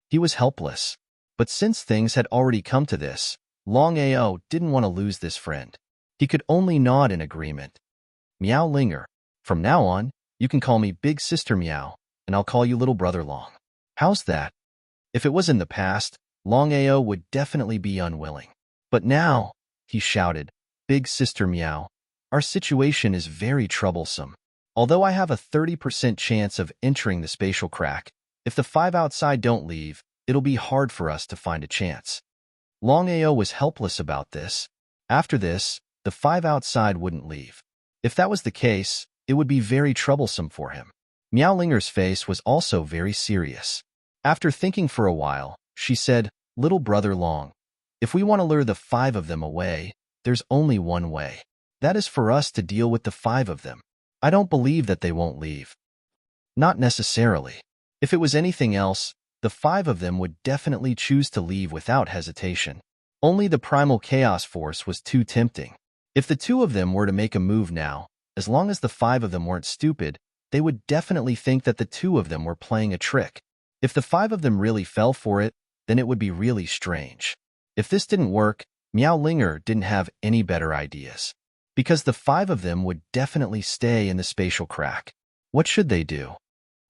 He was helpless. But since things had already come to this, Longao didn't want to lose this friend. He could only nod in agreement. Miao Linger, from now on, you can call me Big Sister Miao. and I'll call you little brother Long. How's that? If it was in the past, Longao would definitely be unwilling. But now, he shouted, Big Sister Meow, our situation is very troublesome. Although I have a 30% chance of entering the spatial crack, if the 5 outside don't leave, it'll be hard for us to find a chance. Longao was helpless about this. After this, the 5 outside wouldn't leave. If that was the case, it would be very troublesome for him. Meowlinger's face was also very serious. After thinking for a while, she said, Little brother Long, if we want to lure the 5 of them away, there's only one way. That is for us to deal with the 5 of them. I don't believe that they won't leave. Not necessarily. If it was anything else, the 5 of them would definitely choose to leave without hesitation. Only the primal chaos force was too tempting. If the 2 of them were to make a move now, as long as the 5 of them weren't stupid, they would definitely think that the 2 of them were playing a trick. If the 5 of them really fell for it, then it would be really strange. If this didn't work, Meowlinger didn't have any better ideas. Because the 5 of them would definitely stay in the spatial crack. What should they do?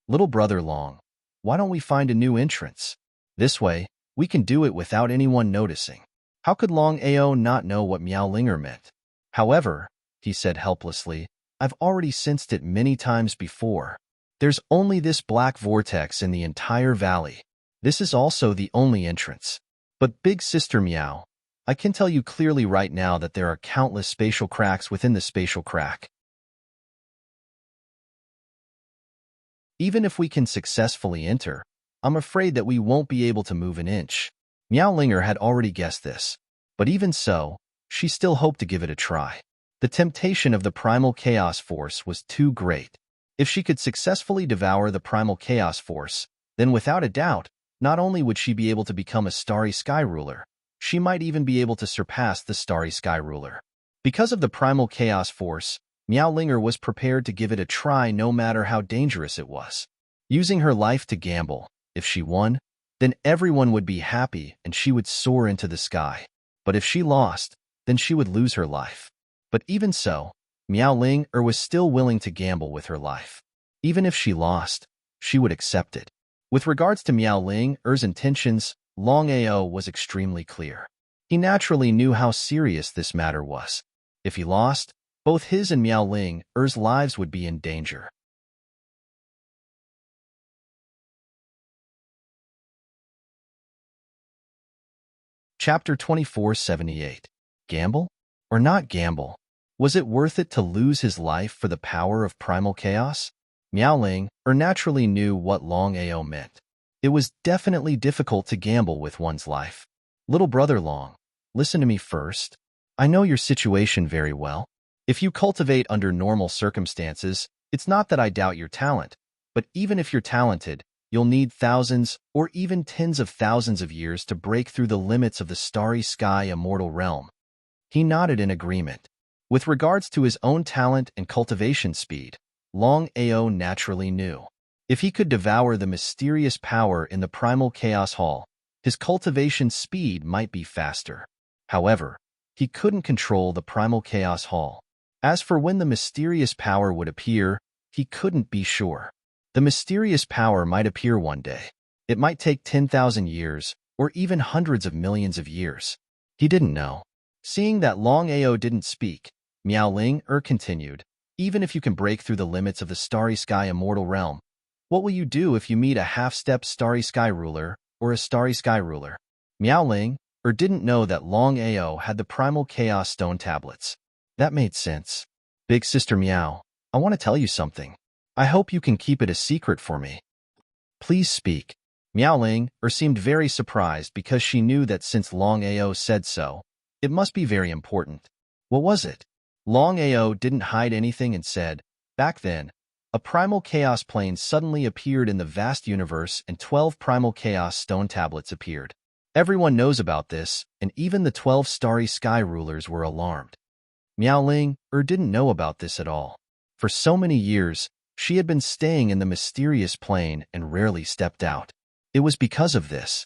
Little brother Long, why don't we find a new entrance? This way, we can do it without anyone noticing. How could Longao not know what Meowlinger meant? However, he said helplessly, I've already sensed it many times before. There's only this black vortex in the entire valley. This is also the only entrance. But Big Sister Meow, I can tell you clearly right now that there are countless spatial cracks within the spatial crack. Even if we can successfully enter, I'm afraid that we won't be able to move an inch. Meowlinger had already guessed this, but even so, she still hoped to give it a try. The temptation of the primal chaos force was too great. If she could successfully devour the primal chaos force, then without a doubt, not only would she be able to become a starry sky ruler, she might even be able to surpass the starry sky ruler. Because of the primal chaos force, Meowlinger was prepared to give it a try no matter how dangerous it was. Using her life to gamble, if she won, then everyone would be happy and she would soar into the sky. But if she lost, then she would lose her life. But even so, Meowlinger was still willing to gamble with her life. Even if she lost, she would accept it. With regards to Meowlinger's intentions, Longao was extremely clear. He naturally knew how serious this matter was. If he lost, both his and Meowlinger's lives would be in danger. Chapter 2478. Gamble? Or not gamble? Was it worth it to lose his life for the power of primal chaos? Meowlinger naturally knew what Longao meant. It was definitely difficult to gamble with one's life. Little brother Long, listen to me first. I know your situation very well. If you cultivate under normal circumstances, it's not that I doubt your talent, but even if you're talented, you'll need thousands or even tens of thousands of years to break through the limits of the starry sky immortal realm. He nodded in agreement. With regards to his own talent and cultivation speed, Longao naturally knew. If he could devour the mysterious power in the primal chaos hall, his cultivation speed might be faster. However, he couldn't control the primal chaos hall. As for when the mysterious power would appear, he couldn't be sure. The mysterious power might appear one day. It might take 10,000 years, or even hundreds of millions of years. He didn't know. Seeing that Longao didn't speak, Meowlinger continued, even if you can break through the limits of the starry sky immortal realm, what will you do if you meet a half-step starry sky ruler or a starry sky ruler? Meowlinger didn't know that Longao had the primal chaos stone tablets. That made sense. Big Sister Meow, I want to tell you something. I hope you can keep it a secret for me. Please speak. Meowlinger seemed very surprised because she knew that since Longao said so, it must be very important. What was it? Longao didn't hide anything and said, back then, a primal chaos plane suddenly appeared in the vast universe and 12 primal chaos stone tablets appeared. Everyone knows about this, and even the 12 starry sky rulers were alarmed. Meowlinger didn't know about this at all. For so many years, she had been staying in the mysterious plane and rarely stepped out. It was because of this.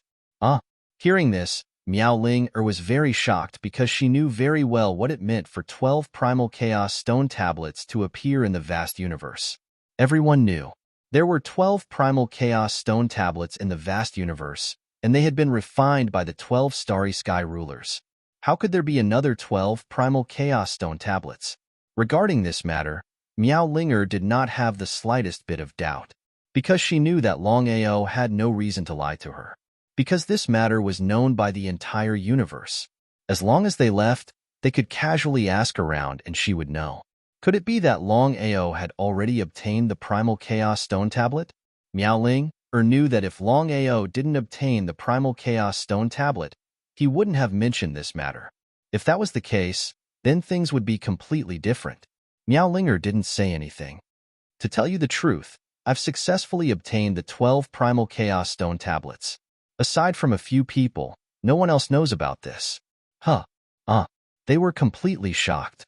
Hearing this, Meowlinger was very shocked because she knew very well what it meant for 12 primal chaos stone tablets to appear in the vast universe. Everyone knew. There were 12 primal chaos stone tablets in the vast universe, and they had been refined by the 12 starry sky rulers. How could there be another 12 primal chaos stone tablets? Regarding this matter, Miao Linger did not have the slightest bit of doubt, because she knew that Longao had no reason to lie to her. Because this matter was known by the entire universe. As long as they left, they could casually ask around and she would know. Could it be that Longao had already obtained the primal chaos stone tablet? Miao Linger knew that if Longao didn't obtain the primal chaos stone tablet, he wouldn't have mentioned this matter. If that was the case, then things would be completely different. Miao Linger didn't say anything. To tell you the truth, I've successfully obtained the 12 primal chaos stone tablets. Aside from a few people, no one else knows about this. Huh. They were completely shocked.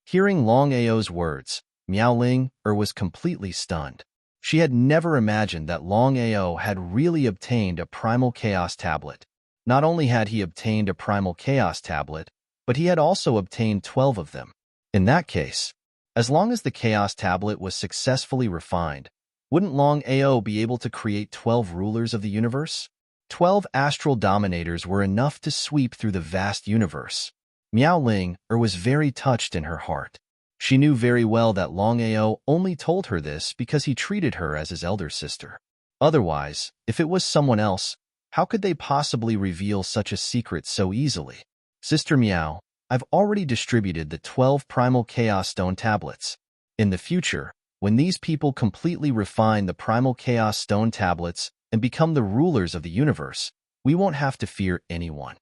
Hearing Longao's words, Miao Linger was completely stunned. She had never imagined that Longao had really obtained a primal chaos tablet. Not only had he obtained a primal chaos tablet, but he had also obtained 12 of them. In that case, as long as the chaos tablet was successfully refined, wouldn't Longao be able to create 12 rulers of the universe? 12 astral dominators were enough to sweep through the vast universe. Miao Linger was very touched in her heart. She knew very well that Longao only told her this because he treated her as his elder sister. Otherwise, if it was someone else, how could they possibly reveal such a secret so easily? Sister Miao, I've already distributed the 12 primal chaos stone tablets. In the future, when these people completely refine the primal chaos stone tablets and become the rulers of the universe, we won't have to fear anyone.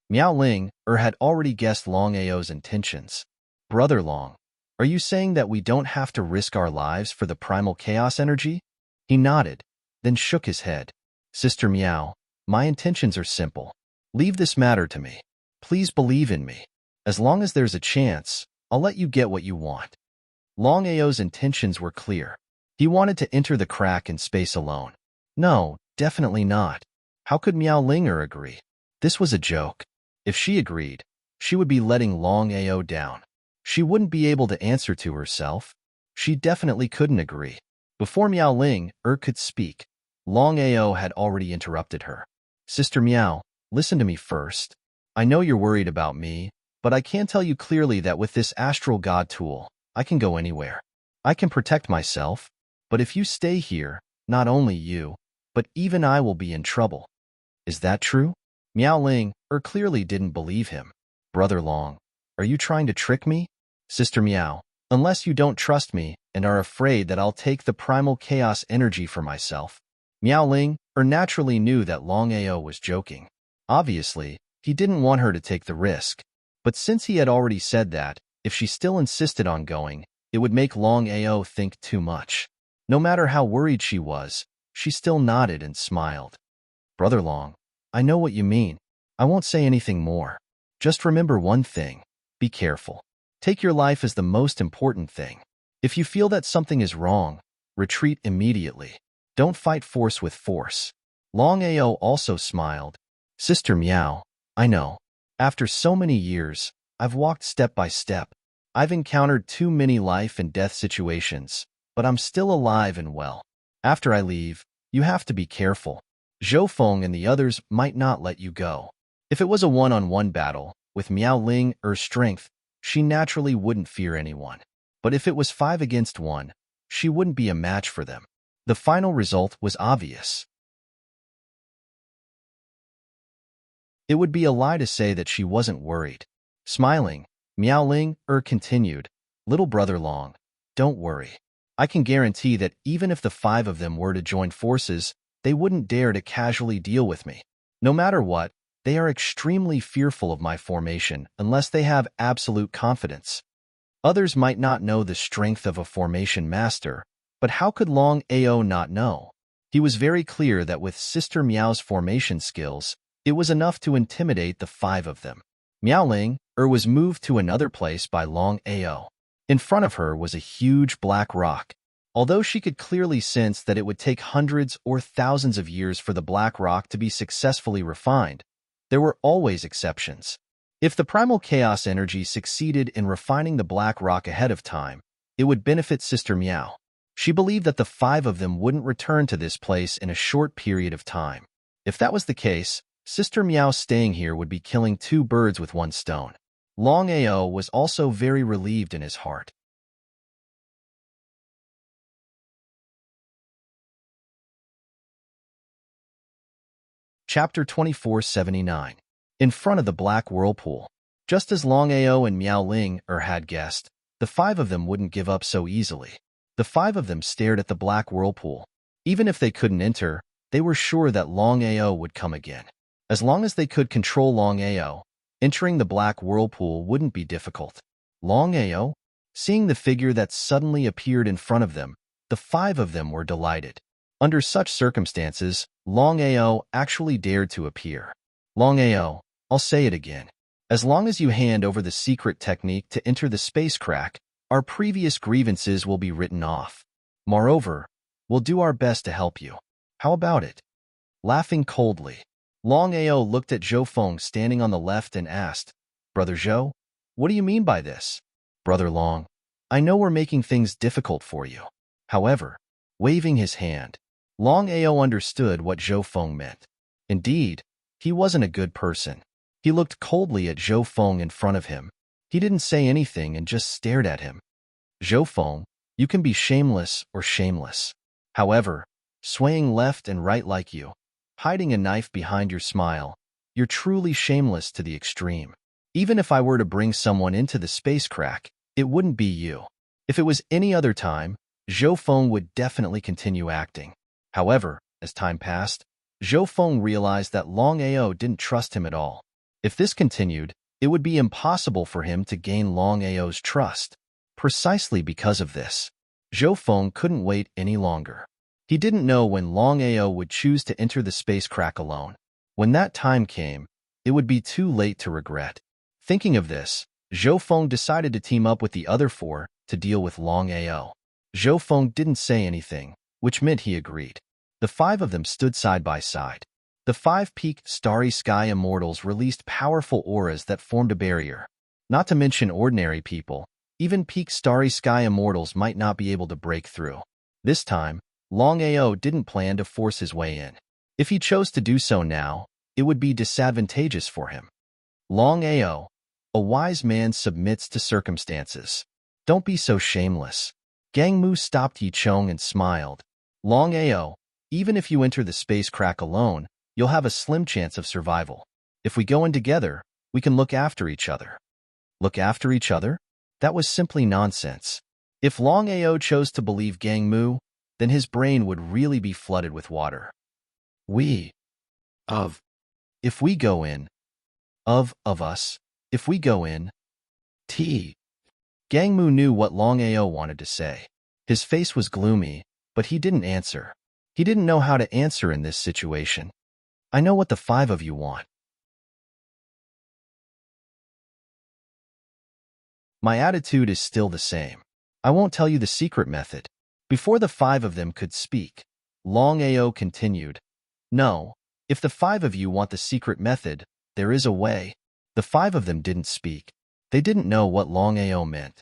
Miao Linger had already guessed Longao's intentions. Brother Long, are you saying that we don't have to risk our lives for the primal chaos energy? He nodded, then shook his head. Sister Miao, my intentions are simple. Leave this matter to me. Please believe in me. As long as there's a chance, I'll let you get what you want. Longao's intentions were clear. He wanted to enter the crack in space alone. No, definitely not. How could Miao Linger agree? This was a joke. If she agreed, she would be letting Longao down. She wouldn't be able to answer to herself. She definitely couldn't agree. Before Miao Linger could speak, Longao had already interrupted her. Sister Miao, listen to me first. I know you're worried about me, but I can tell you clearly that with this astral god tool, I can go anywhere. I can protect myself, but if you stay here, not only you, but even I will be in trouble. Is that true? Miao Linger clearly didn't believe him. Brother Long, are you trying to trick me? Sister Miao, unless you don't trust me and are afraid that I'll take the primal chaos energy for myself. Miao Linger naturally knew that Longao was joking. Obviously, he didn't want her to take the risk. But since he had already said that, if she still insisted on going, it would make Longao think too much. No matter how worried she was, she still nodded and smiled. Brother Long, I know what you mean. I won't say anything more. Just remember one thing. Be careful. Take your life as the most important thing. If you feel that something is wrong, retreat immediately. Don't fight force with force. Longao also smiled. Sister Miao, I know. After so many years, I've walked step by step. I've encountered too many life and death situations, but I'm still alive and well. After I leave, you have to be careful. Zhou Feng and the others might not let you go. If it was a one-on-one battle, with Miao Linger's strength, she naturally wouldn't fear anyone. But if it was 5 against 1, she wouldn't be a match for them. The final result was obvious. It would be a lie to say that she wasn't worried. Smiling, Miao Linger continued, Little brother Long, don't worry. I can guarantee that even if the 5 of them were to join forces, they wouldn't dare to casually deal with me. No matter what, they are extremely fearful of my formation unless they have absolute confidence. Others might not know the strength of a formation master, but how could Longao not know? He was very clear that with Sister Miao's formation skills, it was enough to intimidate the 5 of them. Miao Linger was moved to another place by Longao. In front of her was a huge black rock. Although she could clearly sense that it would take hundreds or thousands of years for the black rock to be successfully refined, there were always exceptions. If the primal chaos energy succeeded in refining the black rock ahead of time, it would benefit Sister Meow. She believed that the 5 of them wouldn't return to this place in a short period of time. If that was the case, Sister Meow staying here would be killing 2 birds with 1 stone. Longao was also very relieved in his heart. Chapter 2479. In front of the Black Whirlpool. Just as Longao and Miao Ling had guessed, the 5 of them wouldn't give up so easily. The 5 of them stared at the Black Whirlpool. Even if they couldn't enter, they were sure that Longao would come again. As long as they could control Longao, entering the Black Whirlpool wouldn't be difficult. Longao, seeing the figure that suddenly appeared in front of them, the 5 of them were delighted. Under such circumstances, Longao actually dared to appear. Longao, I'll say it again. As long as you hand over the secret technique to enter the space crack, our previous grievances will be written off. Moreover, we'll do our best to help you. How about it? Laughing coldly, Longao looked at Zhou Feng standing on the left and asked, Brother Zhou, what do you mean by this? Brother Long, I know we're making things difficult for you. However, waving his hand, Longao understood what Zhou Feng meant. Indeed, he wasn't a good person. He looked coldly at Zhou Feng in front of him. He didn't say anything and just stared at him. Zhou Feng, you can be shameless or shameless. However, swaying left and right like you, hiding a knife behind your smile, you're truly shameless to the extreme. Even if I were to bring someone into the space crack, it wouldn't be you. If it was any other time, Zhou Feng would definitely continue acting. However, as time passed, Zhou Feng realized that Longao didn't trust him at all. If this continued, it would be impossible for him to gain Longao's trust. Precisely because of this, Zhou Feng couldn't wait any longer. He didn't know when Longao would choose to enter the space crack alone. When that time came, it would be too late to regret. Thinking of this, Zhou Feng decided to team up with the other 4 to deal with Longao. Zhou Feng didn't say anything, which meant he agreed. The 5 of them stood side by side. The 5-peaked starry sky immortals released powerful auras that formed a barrier. Not to mention ordinary people, even peaked starry sky immortals might not be able to break through. This time, Longao didn't plan to force his way in. If he chose to do so now, it would be disadvantageous for him. Longao, a wise man submits to circumstances. Don't be so shameless. Gang Mu stopped Yi Chong and smiled. Longao, even if you enter the space crack alone, you'll have a slim chance of survival. If we go in together, we can look after each other. Look after each other? That was simply nonsense. If Longao chose to believe Gang Mu, then his brain would really be flooded with water. If we go in. Of us. If we go in. Gang Mu knew what Longao wanted to say. His face was gloomy, but he didn't answer. He didn't know how to answer in this situation. I know what the 5 of you want. My attitude is still the same. I won't tell you the secret method. Before the 5 of them could speak, Longao continued, No, if the 5 of you want the secret method, there is a way. The 5 of them didn't speak. They didn't know what Longao meant.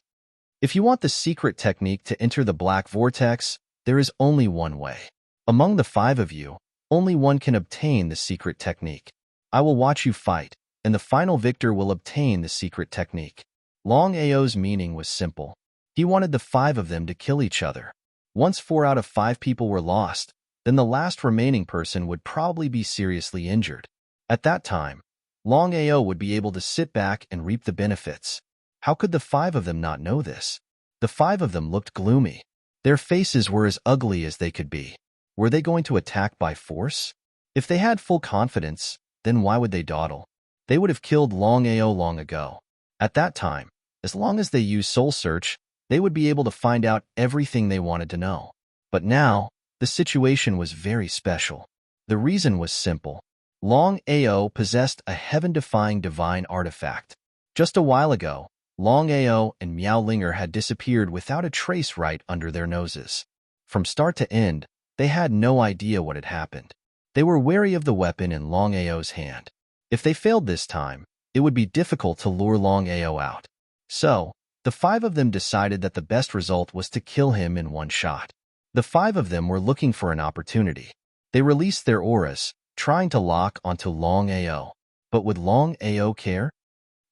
If you want the secret technique to enter the black vortex, there is only one way. Among the 5 of you, only one can obtain the secret technique. I will watch you fight, and the final victor will obtain the secret technique. Longao's meaning was simple. He wanted the 5 of them to kill each other. Once 4 out of 5 people were lost, then the last remaining person would probably be seriously injured. At that time, Longao would be able to sit back and reap the benefits. How could the 5 of them not know this? The 5 of them looked gloomy. Their faces were as ugly as they could be. Were they going to attack by force? If they had full confidence, then why would they dawdle? They would have killed Longao long ago. At that time, as long as they used Soul Search, they would be able to find out everything they wanted to know. But now, the situation was very special. The reason was simple. Longao possessed a heaven-defying divine artifact. Just a while ago, Longao and Miao Linger had disappeared without a trace right under their noses. From start to end, they had no idea what had happened. They were wary of the weapon in Longao's hand. If they failed this time, it would be difficult to lure Longao out. So, The 5 of them decided that the best result was to kill him in one shot. The 5 of them were looking for an opportunity. They released their auras, trying to lock onto Longao. But would Longao care?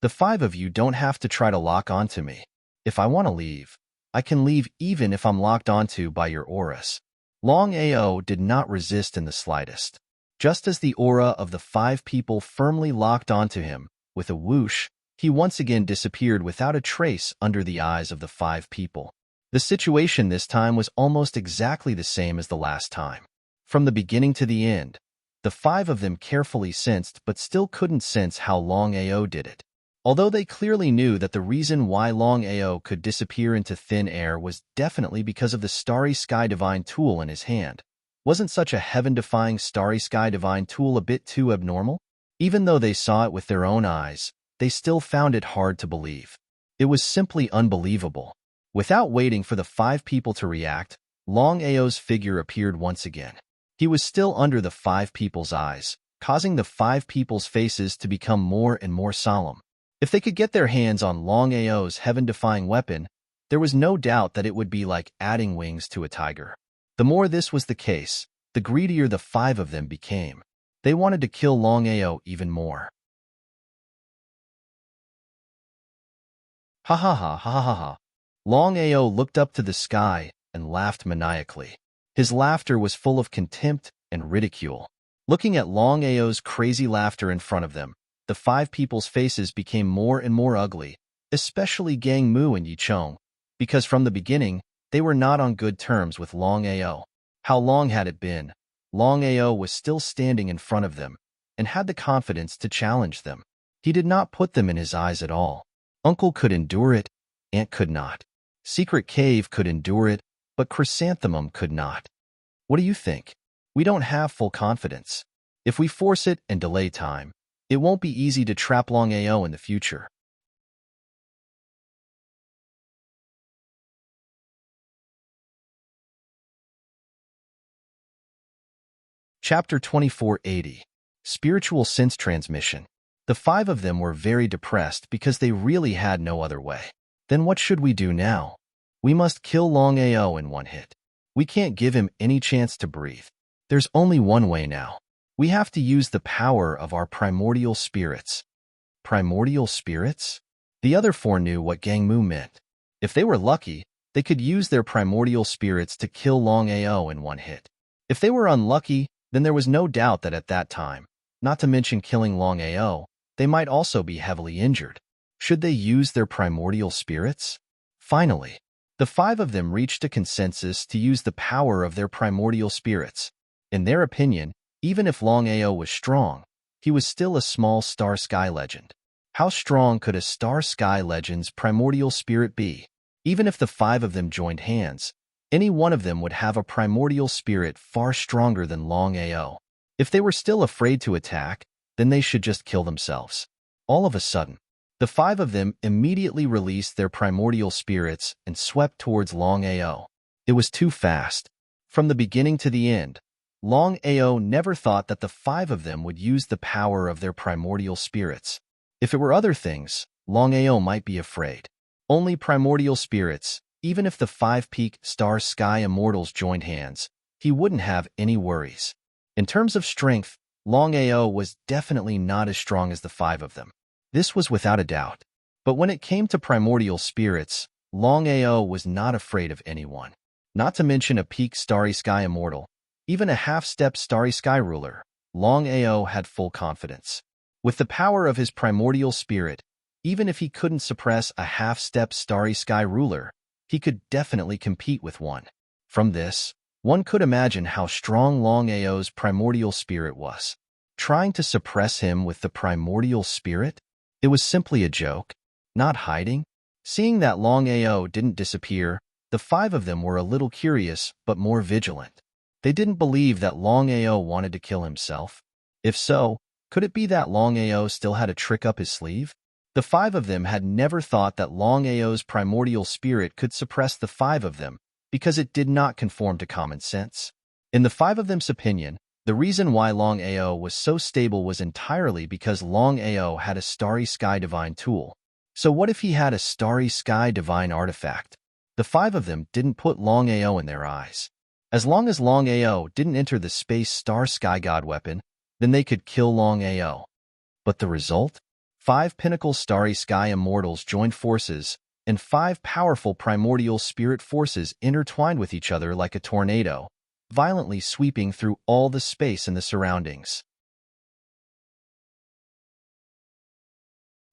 The 5 of you don't have to try to lock onto me. If I want to leave, I can leave even if I'm locked onto by your auras. Longao did not resist in the slightest. Just as the aura of the 5 people firmly locked onto him, with a whoosh, he once again disappeared without a trace under the eyes of the 5 people. The situation this time was almost exactly the same as the last time. From the beginning to the end, the 5 of them carefully sensed but still couldn't sense how Longao did it. Although they clearly knew that the reason why Longao could disappear into thin air was definitely because of the Starry Sky Divine tool in his hand. Wasn't such a heaven-defying Starry Sky Divine tool a bit too abnormal? Even though they saw it with their own eyes, they still found it hard to believe. It was simply unbelievable. Without waiting for the 5 people to react, Longao's figure appeared once again. He was still under the 5 people's eyes, causing the 5 people's faces to become more and more solemn. If they could get their hands on Longao's heaven-defying weapon, there was no doubt that it would be like adding wings to a tiger. The more this was the case, the greedier the 5 of them became. They wanted to kill Longao even more. Ha ha ha ha ha ha. Longao looked up to the sky and laughed maniacally. His laughter was full of contempt and ridicule. Looking at Longao's crazy laughter in front of them, the 5 people's faces became more and more ugly, especially Gang Mu and Yichong, because from the beginning, they were not on good terms with Longao. How long had it been? Longao was still standing in front of them and had the confidence to challenge them. He did not put them in his eyes at all. Uncle could endure it, Aunt could not. Secret Cave could endure it, but Chrysanthemum could not. What do you think? We don't have full confidence. If we force it and delay time, it won't be easy to trap Longao in the future. Chapter 2480. Spiritual Sense Transmission. The 5 of them were very depressed because they really had no other way. Then what should we do now? We must kill Longao in one hit. We can't give him any chance to breathe. There's only one way now. We have to use the power of our primordial spirits. Primordial spirits? The other 4 knew what Gang Mu meant. If they were lucky, they could use their primordial spirits to kill Longao in one hit. If they were unlucky, then there was no doubt that at that time, not to mention killing Longao, they might also be heavily injured. Should they use their primordial spirits? Finally, the 5 of them reached a consensus to use the power of their primordial spirits. In their opinion, even if Longao was strong, he was still a small star sky legend. How strong could a star sky legend's primordial spirit be? Even if the 5 of them joined hands, any one of them would have a primordial spirit far stronger than Longao. If they were still afraid to attack, then they should just kill themselves. All of a sudden, the 5 of them immediately released their primordial spirits and swept towards Longao. It was too fast. From the beginning to the end, Longao never thought that the 5 of them would use the power of their primordial spirits. If it were other things, Longao might be afraid. Only primordial spirits, even if the 5 peak star sky immortals joined hands, he wouldn't have any worries. In terms of strength, Longao was definitely not as strong as the 5 of them. This was without a doubt. But when it came to primordial spirits, Longao was not afraid of anyone. Not to mention a peak starry sky immortal. Even a half-step starry sky ruler, Longao had full confidence. With the power of his primordial spirit, even if he couldn't suppress a half-step starry sky ruler, he could definitely compete with one. From this, one could imagine how strong Longao's primordial spirit was. Trying to suppress him with the primordial spirit? It was simply a joke, not hiding. Seeing that Longao didn't disappear, the 5 of them were a little curious but more vigilant. They didn't believe that Longao wanted to kill himself. If so, could it be that Longao still had a trick up his sleeve? The 5 of them had never thought that Longao's primordial spirit could suppress the 5 of them because it did not conform to common sense. In the 5 of them's opinion, the reason why Longao was so stable was entirely because Longao had a starry sky divine tool. So what if he had a starry sky divine artifact? The five of them didn't put Longao in their eyes. As long as Longao didn't enter the space star sky god weapon, then they could kill Longao. But the result? 5 pinnacle starry sky immortals joined forces, and 5 powerful primordial spirit forces intertwined with each other like a tornado, violently sweeping through all the space and the surroundings.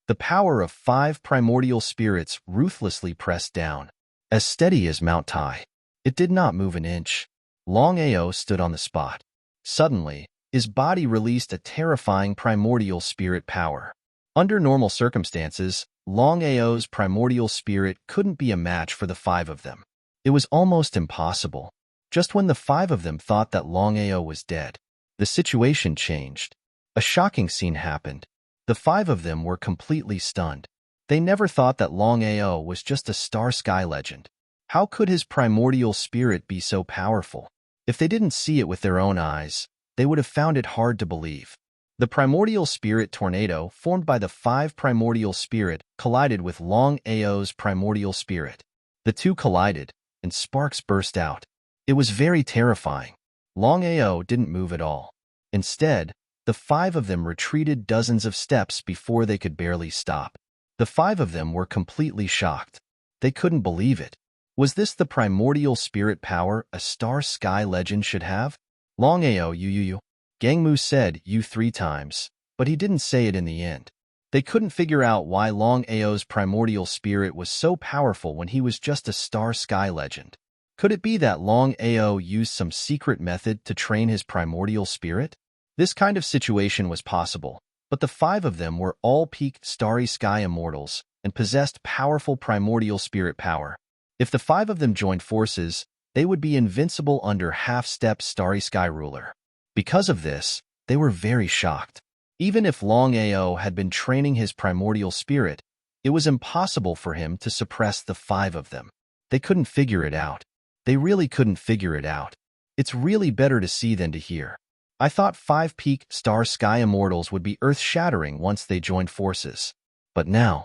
The power of 5 primordial spirits ruthlessly pressed down, as steady as Mount Tai. It did not move an inch. Longao stood on the spot. Suddenly, his body released a terrifying primordial spirit power. Under normal circumstances, Longao's primordial spirit couldn't be a match for the 5 of them. It was almost impossible. Just when the 5 of them thought that Longao was dead, the situation changed. A shocking scene happened. The 5 of them were completely stunned. They never thought that Longao was just a star sky legend. How could his primordial spirit be so powerful? If they didn't see it with their own eyes, they would have found it hard to believe. The primordial spirit tornado formed by the 5 primordial spirit collided with Longao's primordial spirit. The two collided, and sparks burst out. It was very terrifying. Longao didn't move at all. Instead, the 5 of them retreated dozens of steps before they could barely stop. The 5 of them were completely shocked. They couldn't believe it. Was this the primordial spirit power a star sky legend should have? Longao you. Gangmu said you 3 times, but he didn't say it in the end. They couldn't figure out why Longao's primordial spirit was so powerful when he was just a star sky legend. Could it be that Longao used some secret method to train his primordial spirit? This kind of situation was possible, but the 5 of them were all peaked starry sky immortals and possessed powerful primordial spirit power. If the 5 of them joined forces, they would be invincible under half-step starry sky ruler. Because of this, they were very shocked. Even if Longao had been training his primordial spirit, it was impossible for him to suppress the 5 of them. They couldn't figure it out. They really couldn't figure it out. It's really better to see than to hear. I thought 5 peak star sky immortals would be earth-shattering once they joined forces. But now,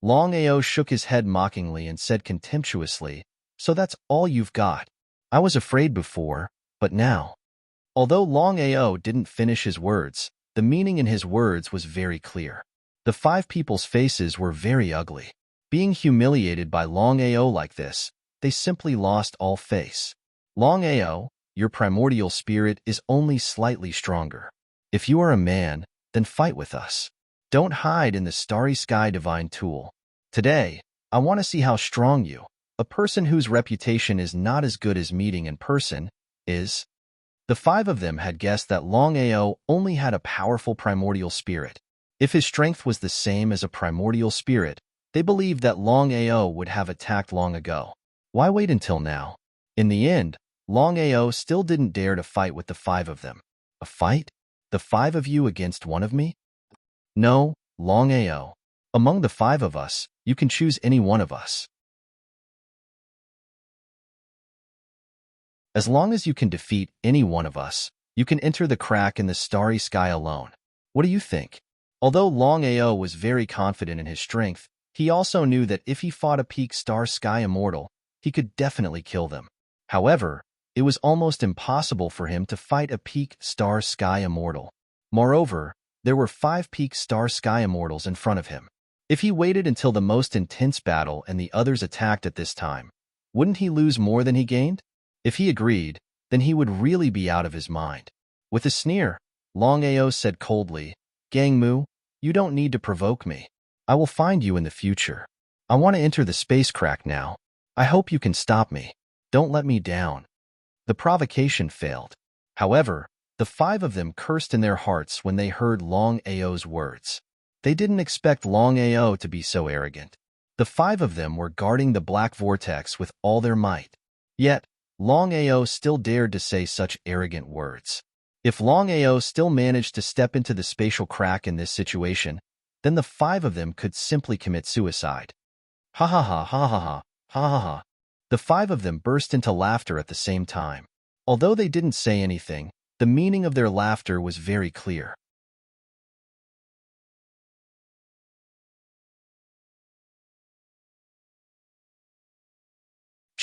Longao shook his head mockingly and said contemptuously, "So that's all you've got? I was afraid before, but now." Although Longao didn't finish his words, the meaning in his words was very clear. The 5 people's faces were very ugly. Being humiliated by Longao like this, they simply lost all face. Longao, your primordial spirit is only slightly stronger. If you are a man, then fight with us. Don't hide in the starry sky divine tool. Today, I want to see how strong you, a person whose reputation is not as good as meeting in person, is. The 5 of them had guessed that Longao only had a powerful primordial spirit. If his strength was the same as a primordial spirit, they believed that Longao would have attacked long ago. Why wait until now? In the end, Longao still didn't dare to fight with the 5 of them. A fight? The 5 of you against one of me? No, Longao. Among the 5 of us, you can choose any one of us. As long as you can defeat any one of us, you can enter the crack in the starry sky alone. What do you think? Although Longao was very confident in his strength, he also knew that if he fought a peak star sky immortal, he could definitely kill them. However, it was almost impossible for him to fight a peak star sky immortal. Moreover, there were 5 peak star sky immortals in front of him. If he waited until the most intense battle and the others attacked at this time, wouldn't he lose more than he gained? If he agreed, then he would really be out of his mind. With a sneer, Longao said coldly, "Gangmu, you don't need to provoke me. I will find you in the future. I want to enter the space crack now. I hope you can stop me. Don't let me down." The provocation failed. However, the 5 of them cursed in their hearts when they heard Longao's words. They didn't expect Longao to be so arrogant. The 5 of them were guarding the black vortex with all their might. Yet, Longao still dared to say such arrogant words. If Longao still managed to step into the spatial crack in this situation, then the 5 of them could simply commit suicide. Ha ha ha ha ha ha ha ha ha. The 5 of them burst into laughter at the same time. Although they didn't say anything, the meaning of their laughter was very clear.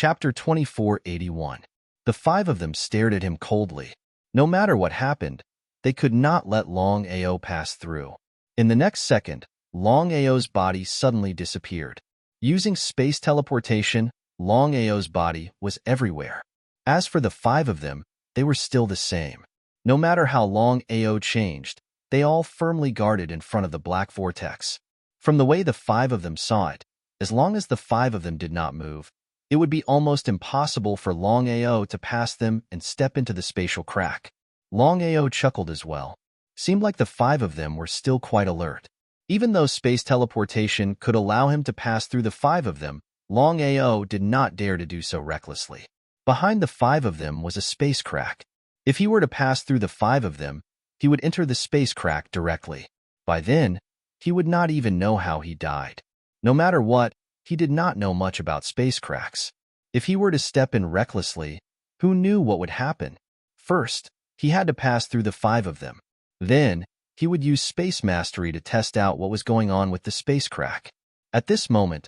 Chapter 2481. The five of them stared at him coldly. No matter what happened, they could not let Longao pass through. In the next second, Longao's body suddenly disappeared. Using space teleportation, Longao's body was everywhere. As for the five of them, they were still the same. No matter how Longao changed, they all firmly guarded in front of the black vortex. From the way the five of them saw it, as long as the five of them did not move, it would be almost impossible for Longao to pass them and step into the spatial crack. Longao chuckled as well. Seemed like the five of them were still quite alert. Even though space teleportation could allow him to pass through the five of them, Longao did not dare to do so recklessly. Behind the five of them was a space crack. If he were to pass through the five of them, he would enter the space crack directly. By then, he would not even know how he died. No matter what, he did not know much about space cracks. If he were to step in recklessly, who knew what would happen? First, he had to pass through the five of them. Then, he would use space mastery to test out what was going on with the space crack. At this moment,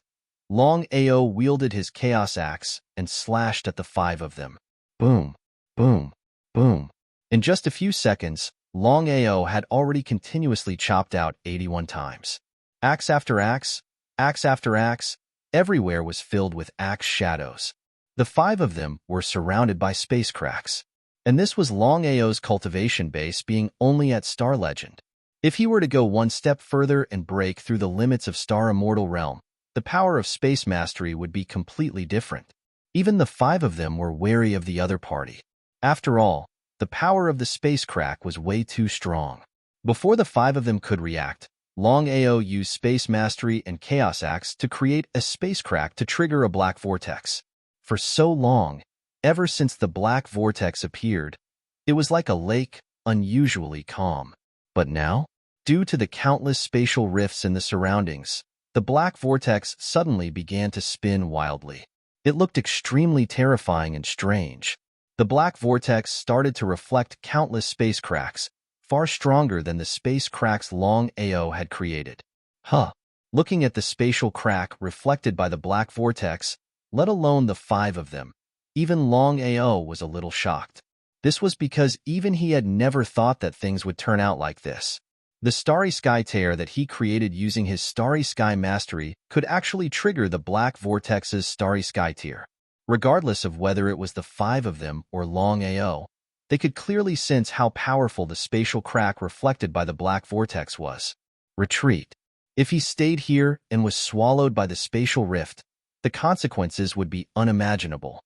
Longao wielded his chaos axe and slashed at the five of them. Boom, boom, boom. In just a few seconds, Longao had already continuously chopped out 81 times. Axe after axe, axe after axe, everywhere was filled with axe shadows. The five of them were surrounded by space cracks. And this was Longao's cultivation base being only at Star Legend. If he were to go one step further and break through the limits of Star Immortal Realm, the power of space mastery would be completely different. Even the five of them were wary of the other party. After all, the power of the space crack was way too strong. Before the five of them could react, Longao used space mastery and chaos axe to create a space crack to trigger a black vortex. For so long, ever since the black vortex appeared, it was like a lake, unusually calm. But now, due to the countless spatial rifts in the surroundings, the black vortex suddenly began to spin wildly. It looked extremely terrifying and strange. The black vortex started to reflect countless space cracks, far stronger than the space cracks Longao had created. Looking at the spatial crack reflected by the black vortex, let alone the five of them, even Longao was a little shocked. This was because even he had never thought that things would turn out like this. The Starry Sky tear that he created using his Starry Sky mastery could actually trigger the black vortex's Starry Sky tear. Regardless of whether it was the five of them or Longao, they could clearly sense how powerful the spatial crack reflected by the black vortex was. Retreat. If he stayed here and was swallowed by the spatial rift, the consequences would be unimaginable.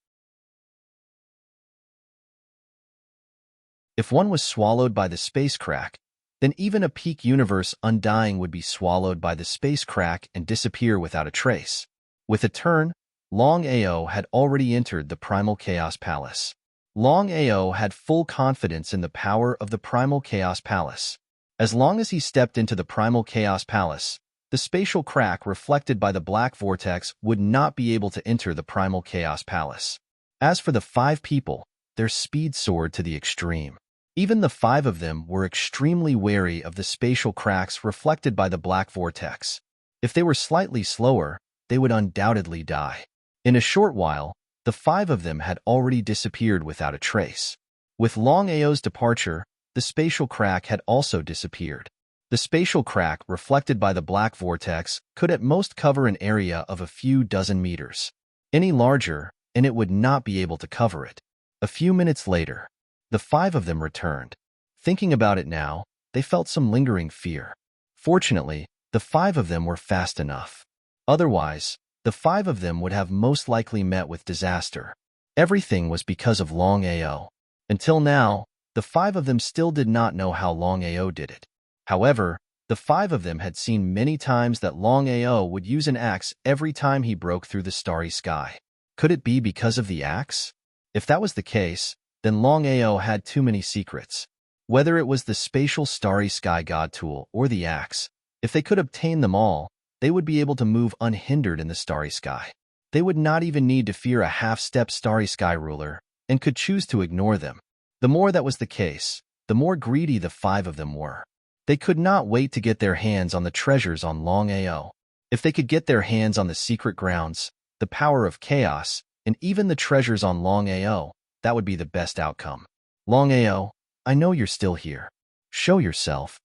If one was swallowed by the space crack, then even a peak universe undying would be swallowed by the space crack and disappear without a trace. With a turn, Longao had already entered the Primal Chaos Palace. Longao had full confidence in the power of the Primal Chaos Palace. As long as he stepped into the Primal Chaos Palace, the spatial crack reflected by the black vortex would not be able to enter the Primal Chaos Palace. As for the five people, their speed soared to the extreme. Even the five of them were extremely wary of the spatial cracks reflected by the black vortex. If they were slightly slower, they would undoubtedly die. In a short while, the five of them had already disappeared without a trace. With Longao's departure, the spatial crack had also disappeared. The spatial crack reflected by the black vortex could at most cover an area of a few dozen meters. Any larger, and it would not be able to cover it. A few minutes later, the five of them returned. Thinking about it now, they felt some lingering fear. Fortunately, the five of them were fast enough. Otherwise, the five of them would have most likely met with disaster. Everything was because of Longao. Until now, the five of them still did not know how Longao did it. However, the five of them had seen many times that Longao would use an axe every time he broke through the starry sky. Could it be because of the axe? If that was the case, then Longao had too many secrets. Whether it was the spatial starry sky god tool or the axe, if they could obtain them all, they would be able to move unhindered in the starry sky. They would not even need to fear a half-step starry sky ruler, and could choose to ignore them. The more that was the case, the more greedy the five of them were. They could not wait to get their hands on the treasures on Longao. If they could get their hands on the secret grounds, the power of chaos, and even the treasures on Longao, that would be the best outcome. Longao, I know you're still here. Show yourself.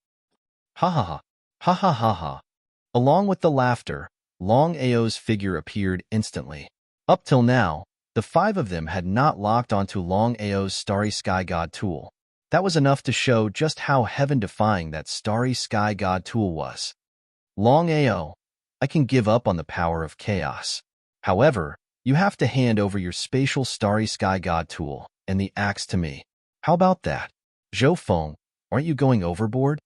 Ha ha ha. Ha ha ha ha. Along with the laughter, Longao's figure appeared instantly. Up till now, the five of them had not locked onto Longao's Starry Sky God tool. That was enough to show just how heaven-defying that Starry Sky God tool was. Longao, I can give up on the power of chaos. However, you have to hand over your spatial Starry Sky God tool and the axe to me. How about that? Zhou Feng, aren't you going overboard?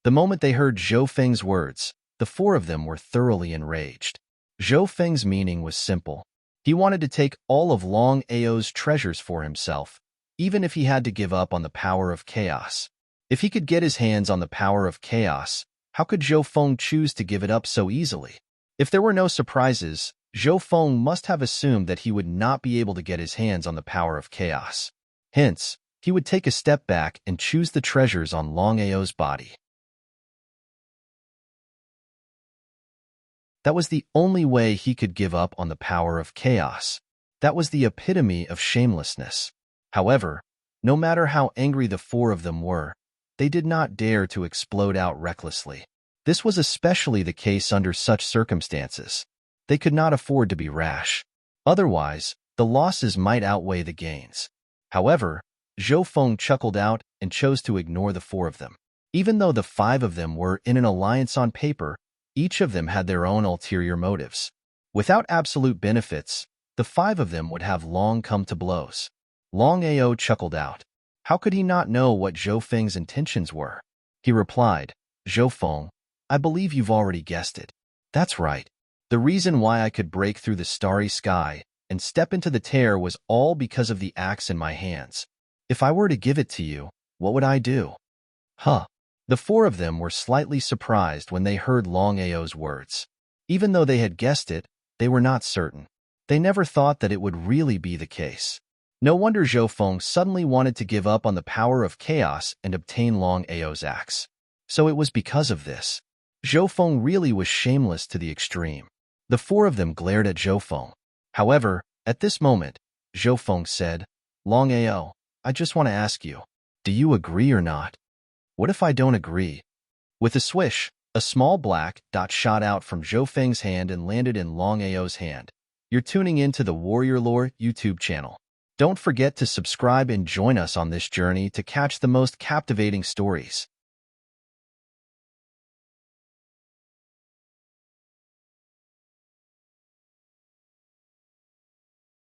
The moment they heard Zhou Feng's words, the four of them were thoroughly enraged. Zhou Feng's meaning was simple. He wanted to take all of Longao's treasures for himself, even if he had to give up on the power of chaos. If he could get his hands on the power of chaos, how could Zhou Feng choose to give it up so easily? If there were no surprises, Zhou Feng must have assumed that he would not be able to get his hands on the power of chaos. Hence, he would take a step back and choose the treasures on Longao's body. That was the only way he could give up on the power of chaos. That was the epitome of shamelessness. However, no matter how angry the four of them were, they did not dare to explode out recklessly. This was especially the case under such circumstances. They could not afford to be rash. Otherwise, the losses might outweigh the gains. However, Zhou Feng chuckled out and chose to ignore the four of them. Even though the five of them were in an alliance on paper, each of them had their own ulterior motives. Without absolute benefits, the five of them would have long come to blows. Longao chuckled out. How could he not know what Zhou Feng's intentions were? He replied, Zhou Feng, I believe you've already guessed it. That's right. The reason why I could break through the starry sky and step into the tear was all because of the axe in my hands. If I were to give it to you, what would I do? Huh. The four of them were slightly surprised when they heard Longao's words. Even though they had guessed it, they were not certain. They never thought that it would really be the case. No wonder Zhou Feng suddenly wanted to give up on the power of chaos and obtain Longao's axe. So it was because of this. Zhou Feng really was shameless to the extreme. The four of them glared at Zhou Feng. However, at this moment, Zhou Feng said, Longao, I just want to ask you, do you agree or not? What if I don't agree? With a swish, a small black dot shot out from Zhou Feng's hand and landed in Longao's hand. You're tuning in to the Warrior Lore YouTube channel. Don't forget to subscribe and join us on this journey to catch the most captivating stories.